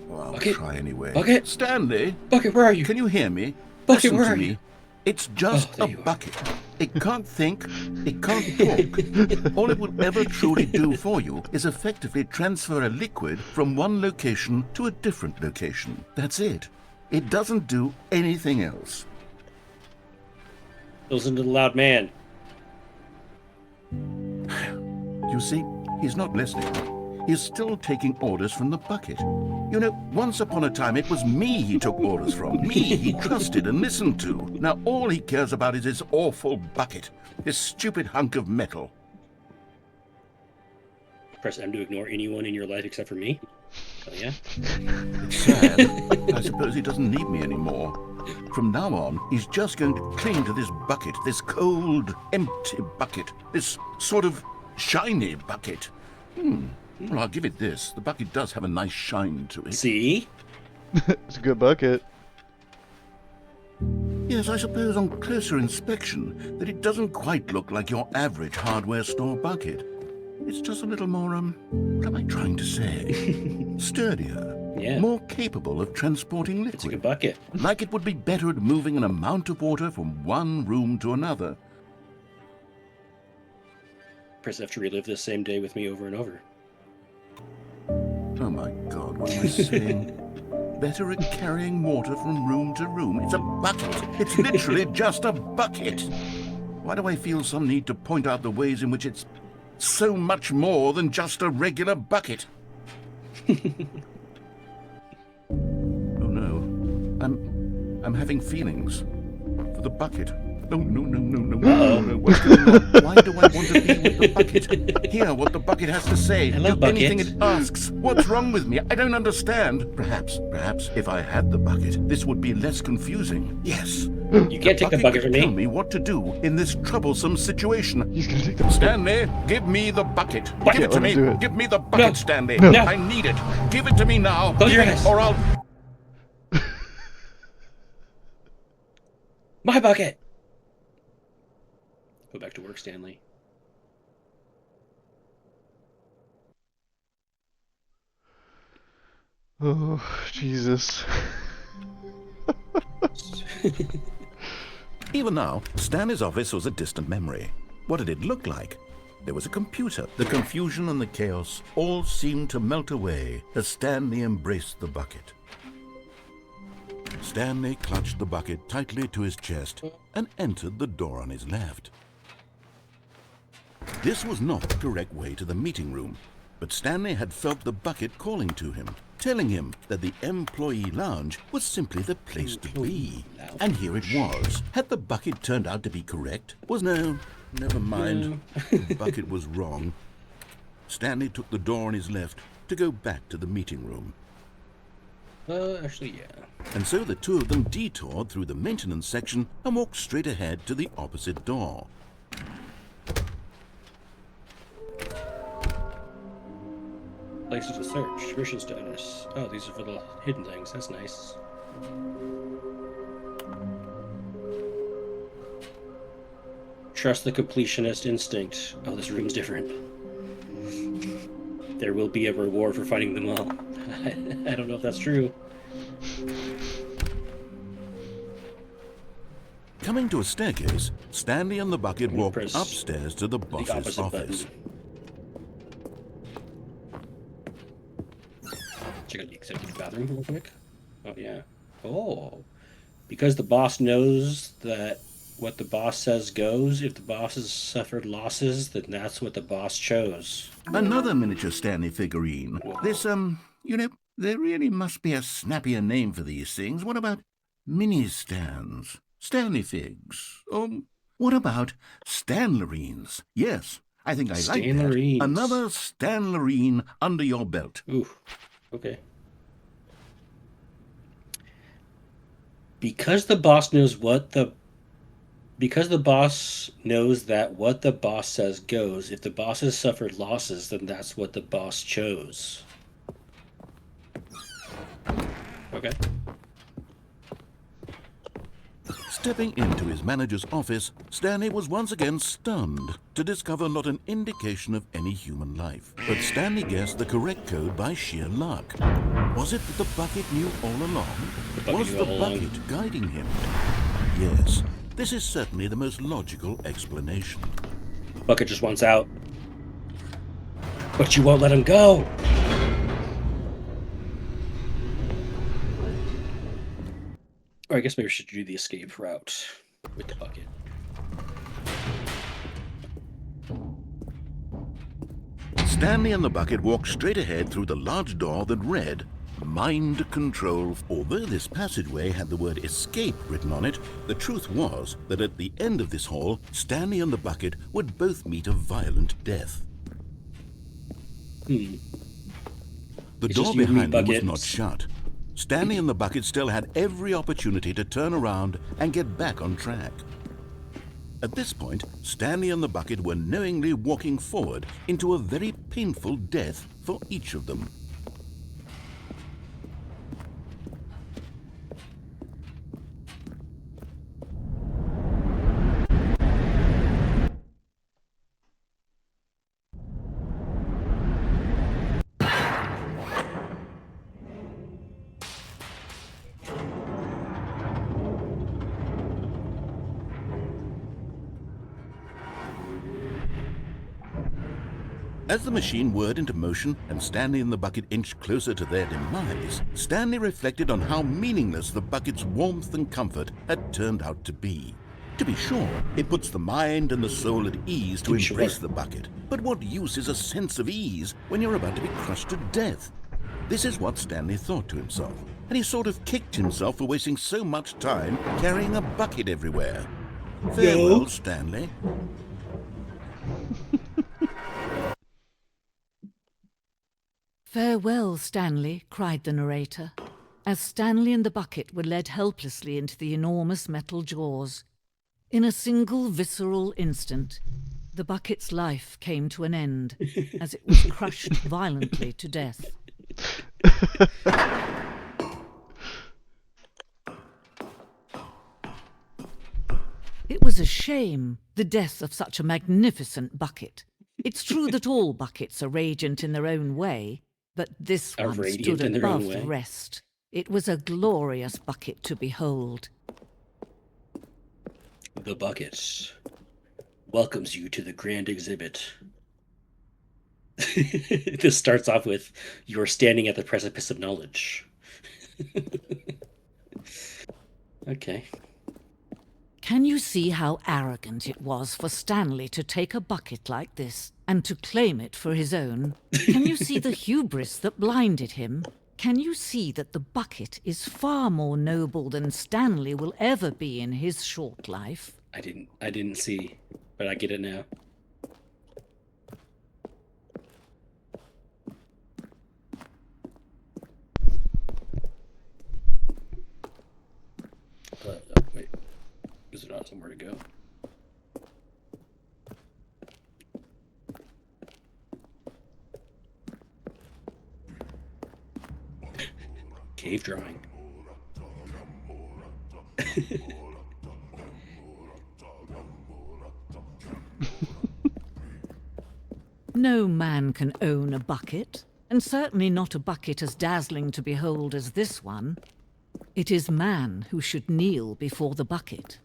Well, I'll Bucket? try anyway. Bucket? Stanley? Bucket, where are you? Can you hear me? Bucket, Listen where to are me. you? It's just there a you are. bucket. It can't think. It can't talk. All it will ever truly do for you is effectively transfer a liquid from one location to a different location. That's it. It doesn't do anything else. Listen to the loud man. You see, he's not listening. He's still taking orders from the bucket. You know, once upon a time it was me he took orders from. Me he trusted and listened to. Now all he cares about is this awful bucket. This stupid hunk of metal. Press M to ignore anyone in your life except for me. Oh yeah. It's sad. I suppose he doesn't need me anymore. From now on, he's just going to cling to this bucket, this cold, empty bucket, this sort of shiny bucket. Well, I'll give it this. The bucket does have a nice shine to it. See? It's a good bucket. Yes, I suppose on closer inspection that it doesn't quite look like your average hardware store bucket. It's just a little more, what am I trying to say? Sturdier. Yeah. More capable of transporting It's a good liquid. bucket. Like it would be better at moving an amount of water from one room to another. Press F to relive this same day with me over and over. Oh my God, what am I saying? Better at carrying water from room to room. It's a bucket. It's literally just a bucket. Why do I feel some need to point out the ways in which it's so much more than just a regular bucket? Oh no. I'm having feelings for the bucket. No, no, no, no, no, no, no. What's going on? Why do I want to be with the bucket? Hear what the bucket has to say. Hello, Do anything bucket. it asks. What's wrong with me? I don't understand. Perhaps if I had the bucket, this would be less confusing. Yes. You can't take the bucket from could tell me. me what to do in this troublesome situation. He's gonna take the bucket. Stanley, give me the bucket. Bucket. Give it to Let me. him do it. Give me the bucket, No. Stanley. No. I need it. Give it to me now. Close your eyes. Or I'll... My bucket! Go back to work, Stanley. Oh, Jesus. Even now, Stanley's office was a distant memory. What did it look like? There was a computer. The confusion and the chaos all seemed to melt away as Stanley embraced the bucket. Stanley clutched the bucket tightly to his chest and entered the door on his left. This was not the correct way to the meeting room, but Stanley had felt the bucket calling to him, telling him that the employee lounge was simply the place to be. And here it was. Had the bucket turned out to be correct? No, never mind. The bucket was wrong. Stanley took the door on his left to go back to the meeting room. Actually, yeah. And so the two of them detoured through the maintenance section and walked straight ahead to the opposite door. Places to search. Mission status. Oh, these are for the hidden things. That's nice. Trust the completionist instinct. Oh, this room's different. There will be a reward for finding them all. I don't know if that's true. Coming to a staircase, Stanley and the bucket walked press upstairs to the boss's opposite office. button. Check out the executive bathroom real quick. Oh, yeah. Oh. Because the boss knows that what the boss says goes, if the boss has suffered losses, then that's what the boss chose. Another miniature Stanley figurine. This, there really must be a snappier name for these things. What about mini-stands? Stanley figs? What about Stanlerines? Yes, I think I like that. Stanlerines. Another Stanlerine under your belt. Ooh. Okay. Because the boss knows that what the boss says goes, if the boss has suffered losses, then that's what the boss chose. Okay. Stepping into his manager's office, Stanley was once again stunned to discover not an indication of any human life. But Stanley guessed the correct code by sheer luck. Was it that the bucket knew all along? Was the bucket guiding him? Yes, this is certainly the most logical explanation. Bucket just wants out. But you won't let him go! Or I guess maybe we should do the escape route with the bucket. Stanley and the bucket walked straight ahead through the large door that read, Mind Control. Although this passageway had the word escape written on it, the truth was that at the end of this hall, Stanley and the bucket would both meet a violent death. The door behind them was not shut. Stanley and the bucket still had every opportunity to turn around and get back on track. At this point, Stanley and the bucket were knowingly walking forward into a very painful death for each of them. As the machine whirred into motion and Stanley and the bucket inched closer to their demise, Stanley reflected on how meaningless the bucket's warmth and comfort had turned out to be. To be sure, it puts the mind and the soul at ease to embrace the bucket. But what use is a sense of ease when you're about to be crushed to death? This is what Stanley thought to himself, and he sort of kicked himself for wasting so much time carrying a bucket everywhere. Farewell, Stanley. "Farewell, Stanley," cried the narrator, as Stanley and the bucket were led helplessly into the enormous metal jaws. In a single visceral instant, the bucket's life came to an end as it was crushed violently to death. It was a shame, the death of such a magnificent bucket. It's true that all buckets are radiant in their own way, but this Are one radiant stood in their own above the way? rest. It was a glorious bucket to behold. The bucket welcomes you to the grand exhibit. This starts off with, "You're standing at the precipice of knowledge." Okay. Can you see how arrogant it was for Stanley to take a bucket like this and to claim it for his own? Can you see the hubris that blinded him? Can you see that the bucket is far more noble than Stanley will ever be in his short life? I didn't see, but I get it now. But, wait. Is there not somewhere to go? Cave drawing. No man can own a bucket, and certainly not a bucket as dazzling to behold as this one. It is man who should kneel before the bucket.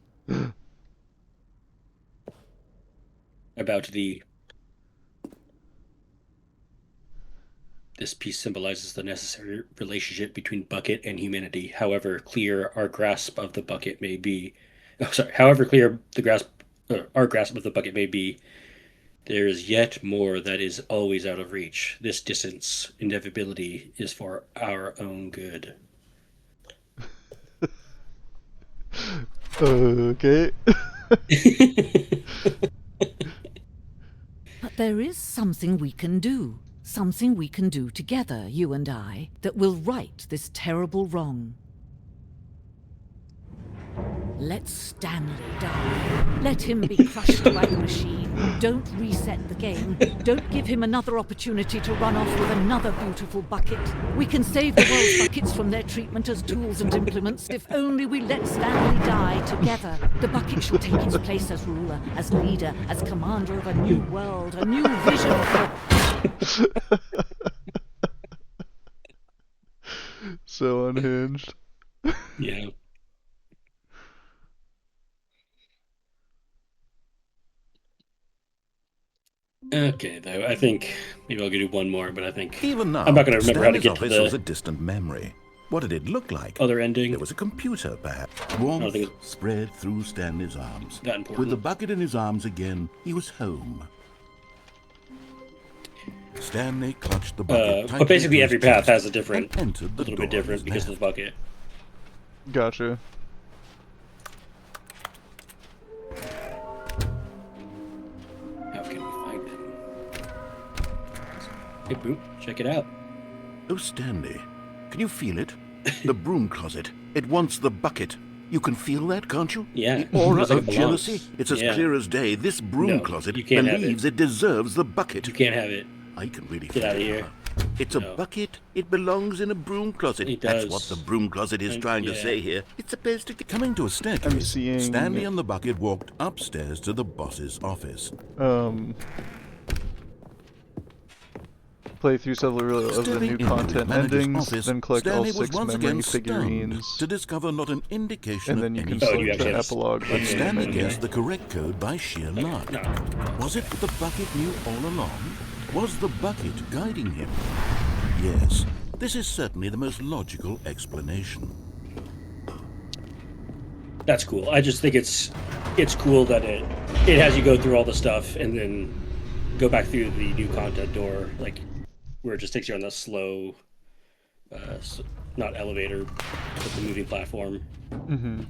About this piece symbolizes the necessary relationship between bucket and humanity. However clear our grasp of the bucket may be, however clear our grasp of the bucket may be, there is yet more that is always out of reach. This distance, inevitability, is for our own good. Okay. But there is something we can do. Something we can do together, you and I, that will right this terrible wrong. Let Stanley die. Let him be crushed by the machine. Don't reset the game. Don't give him another opportunity to run off with another beautiful bucket. We can save the world's buckets from their treatment as tools and implements if only we let Stanley die together. The bucket shall take its place as ruler, as leader, as commander of a new world, a new vision for... So unhinged. Yeah. Okay, though, I think maybe I'll do one more, but I think Even now, I'm not going to remember how to Stanley's get to office was a the distant memory. What did it look like? other ending. There was a computer, perhaps. Warmth think spread through Stanley's arms. That important. With the bucket in his arms again, he was home. Stanley clutched the bucket tightly But basically to every his path chest has a different, and entered the little door bit different on his because of the left. bucket. Gotcha. How can we find him? Hey, Boop, check it out. Oh, Stanley, can you feel it? The broom closet. It wants the bucket. You can feel that, can't you? Yeah. The aura Feels like of it jealousy. belongs. It's as Yeah. clear as day. This broom No, closet you can't have believes it. it deserves the bucket. You can't have it. I can really Get feel outta it here. now. It's a No. bucket. It belongs in a broom closet. It That's does. what the broom closet is trying to yeah. say here. It's supposed to get... Coming to a I'm staircase, seeing- Stanley and the bucket walked upstairs to the boss's office. Play through several of the Stepping new into content his manager's endings, office, then collect all Stanley was 6 once memory again stunned figurines, to discover not an indication and of then you any can Oh, select you the actually have epilogue. s- menu okay. Stanley menu. guessed the correct code by sheer luck. No. Was it that the bucket knew all along? Was the bucket guiding him? Yes, this is certainly the most logical explanation. That's cool. I just think it's cool that it has you go through all the stuff and then go back through the new content door, like where it just takes you on the slow, not elevator, but the moving platform. Mm-hmm.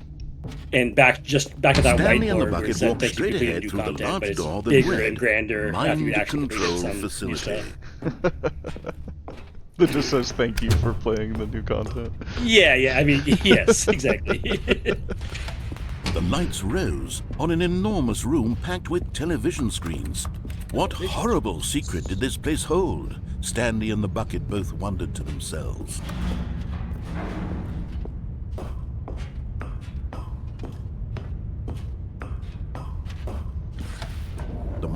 And back to that Stanley and the whiteboard where bucket it said walked thanks for straight completing ahead new through the content, but large it's door that bigger read, and grander after you Mind actually completed Control some new Facility. stuff. That just says thank you for playing the new content. Yeah. I mean, yes, exactly. The lights rose on an enormous room packed with television screens. What horrible secret did this place hold? Stanley and the bucket both wondered to themselves.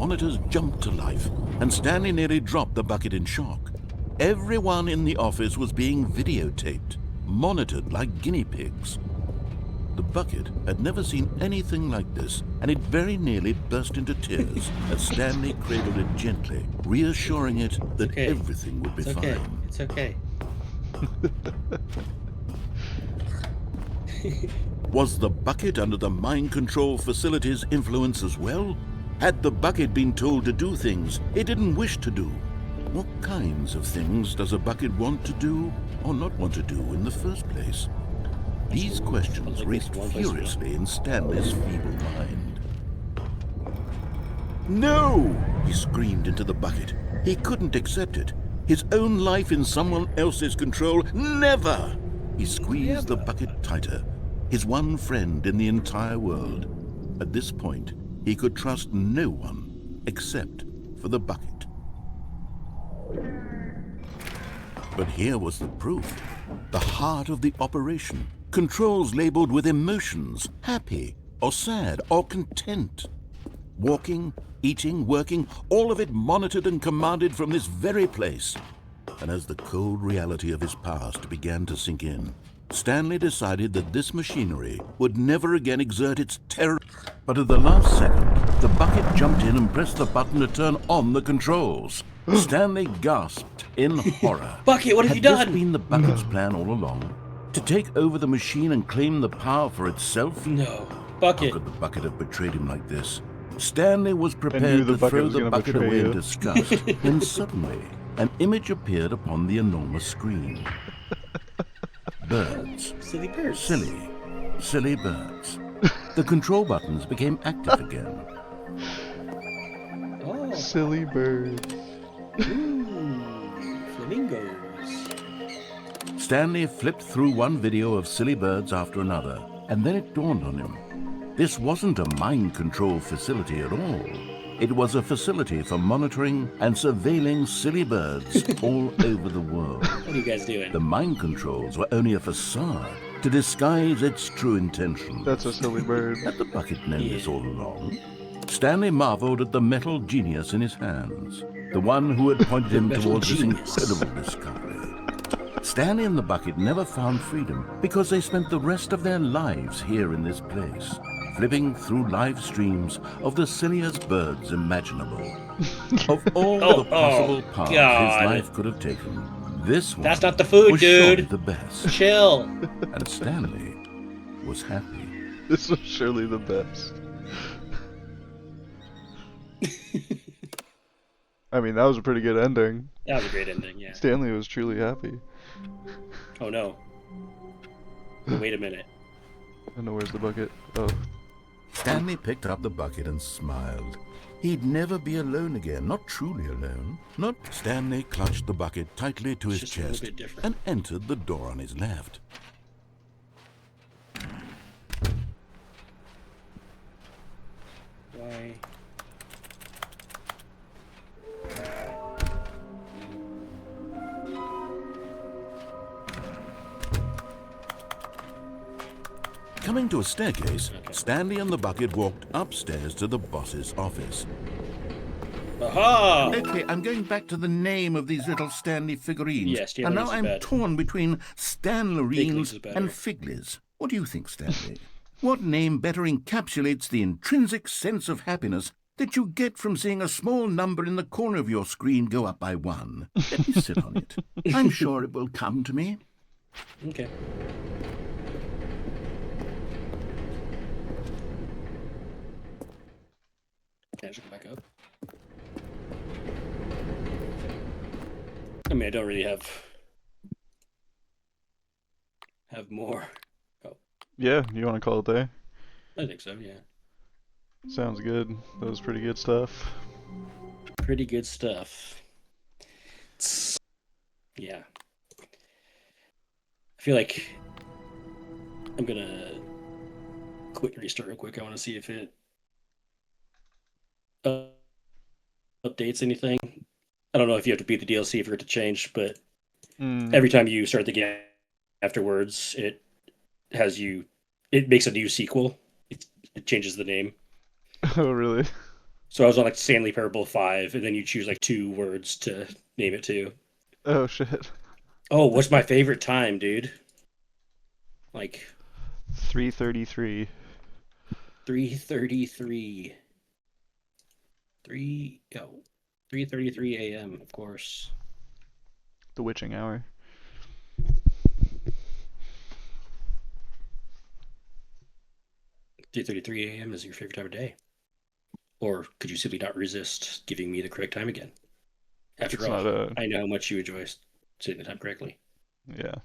monitors jumped to life, and Stanley nearly dropped the bucket in shock. Everyone in the office was being videotaped, monitored like guinea pigs. The bucket had never seen anything like this, and it very nearly burst into tears as Stanley cradled it gently, reassuring it that everything would be fine. It's okay. Was the bucket under the mind control facility's influence as well? Had the bucket been told to do things it didn't wish to do? What kinds of things does a bucket want to do or not want to do in the first place? These questions raced furiously in Stanley's feeble mind. No! He screamed into the bucket. He couldn't accept it. His own life in someone else's control, never! He squeezed the bucket tighter, his one friend in the entire world. At this point, he could trust no one except for the bucket. But here was the proof. The heart of the operation. Controls labeled with emotions, happy or sad or content. Walking, eating, working, all of it monitored and commanded from this very place. And as the cold reality of his past began to sink in, Stanley decided that this machinery would never again exert its terror. But at the last second, the bucket jumped in and pressed the button to turn on the controls. Stanley gasped in horror. Bucket, what have you Had this done? been the bucket's plan all along? To take over the machine and claim the power for itself? No. How Bucket. could the bucket have betrayed him like this? Stanley was knew prepared the to bucket throw was the gonna bucket betray away in you. disgust. Then suddenly, an image appeared upon the enormous screen. Birds. Silly birds. Silly birds. The control buttons became active again. Oh. Silly bird. Ooh, flamingos. Stanley flipped through one video of silly birds after another, and then it dawned on him. This wasn't a mind control facility at all. It was a facility for monitoring and surveilling silly birds all over the world. What are you guys doing? The mind controls were only a facade to disguise its true intention. That's a silly bird. Had the bucket known this all along? Stanley marveled at the metal genius in his hands, the one who had pointed him metal towards this genius. incredible discovery. Stanley and the bucket never found freedom because they spent the rest of their lives here in this place, flipping through live streams of the silliest birds imaginable. Of all the possible paths God. his life could have taken, this one That's not the food, was surely dude. the best. Chill. And Stanley was happy. This was surely the best. I mean, that was a pretty good ending. That was a great ending, yeah. Stanley was truly happy. Oh no. Wait a minute. I know where's the bucket. Oh, Stanley picked up the bucket and smiled. He'd never be alone again, not truly alone. Not Stanley clutched the bucket tightly to his Just a little chest bit different. and entered the door on his left. Why? Coming to a staircase, Stanley and the bucket walked upstairs to the boss's office. Aha! Okay, I'm going back to the name of these little Stanley figurines. Yes, and now Stanley's I'm bad. torn between Figlies Stanlerines is better. and Figlies. What do you think, Stanley? What name better encapsulates the intrinsic sense of happiness that you get from seeing a small number in the corner of your screen go up by 1? Let me sit on it. I'm sure it will come to me. Okay. Can I just go back up? I mean, I don't really have more. Oh, yeah, you want to call it there? I think so, yeah. Sounds good. That was pretty good stuff. Pretty good stuff. Yeah. I feel like I'm gonna quit and restart real quick. I want to see if it updates anything. I don't know if you have to beat the DLC for it to change, but every time you start the game afterwards, it makes a new sequel. It changes the name. Oh, really? So I was on like Stanley Parable 5, and then you choose like 2 words to name it to. Oh shit. Oh, what's my favorite time, dude? Like 3:33. 3:33. 3:33 a.m. Of course. The witching hour. 3:33 a.m. is your favorite time of day, or could you simply not resist giving me the correct time again? After It's all, not a I know how much you enjoy setting the time correctly. yeah.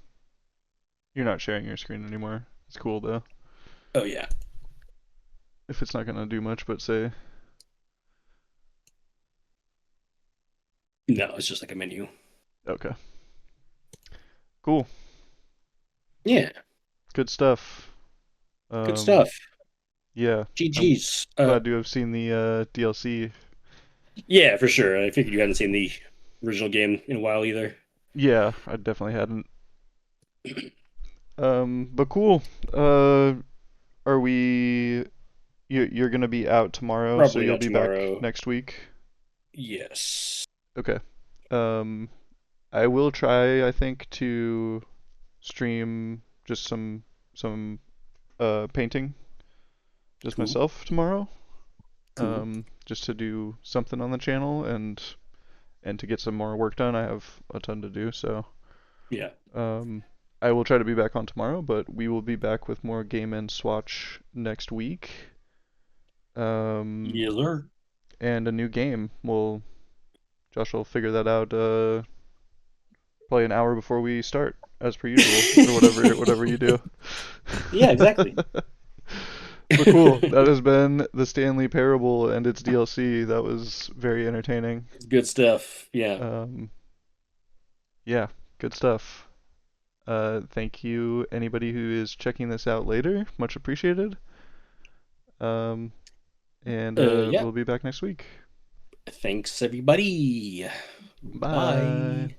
You're not sharing your screen anymore. It's cool though. Oh yeah. If it's not gonna do much but say No, it's just like a menu. okay. Cool. Yeah, Good stuff. good stuff. Yeah. I'm GG's. glad to have seen the DLC. Yeah, for sure. I figured you hadn't seen the original game in a while either. Yeah, I definitely hadn't. But cool. Are we you're gonna be out tomorrow, so Probably you'll not be back tomorrow. next week? Yes. Okay. Um, I will try, I think, to stream just some painting just Cool. myself tomorrow. Cool. Just to do something on the channel and to get some more work done. I have a ton to do, so Yeah. I will try to be back on tomorrow, but we will be back with more Game and Swatch next week. Yes, sir. And a new game. Josh will figure that out probably an hour before we start, as per usual, or whatever you do. Yeah, exactly. But cool. That has been the Stanley Parable and its DLC. That was very entertaining. Good stuff. Yeah. Yeah, good stuff. Thank you, anybody who is checking this out later. Much appreciated. And Yeah. we'll be back next week. Thanks, everybody. Bye. Bye.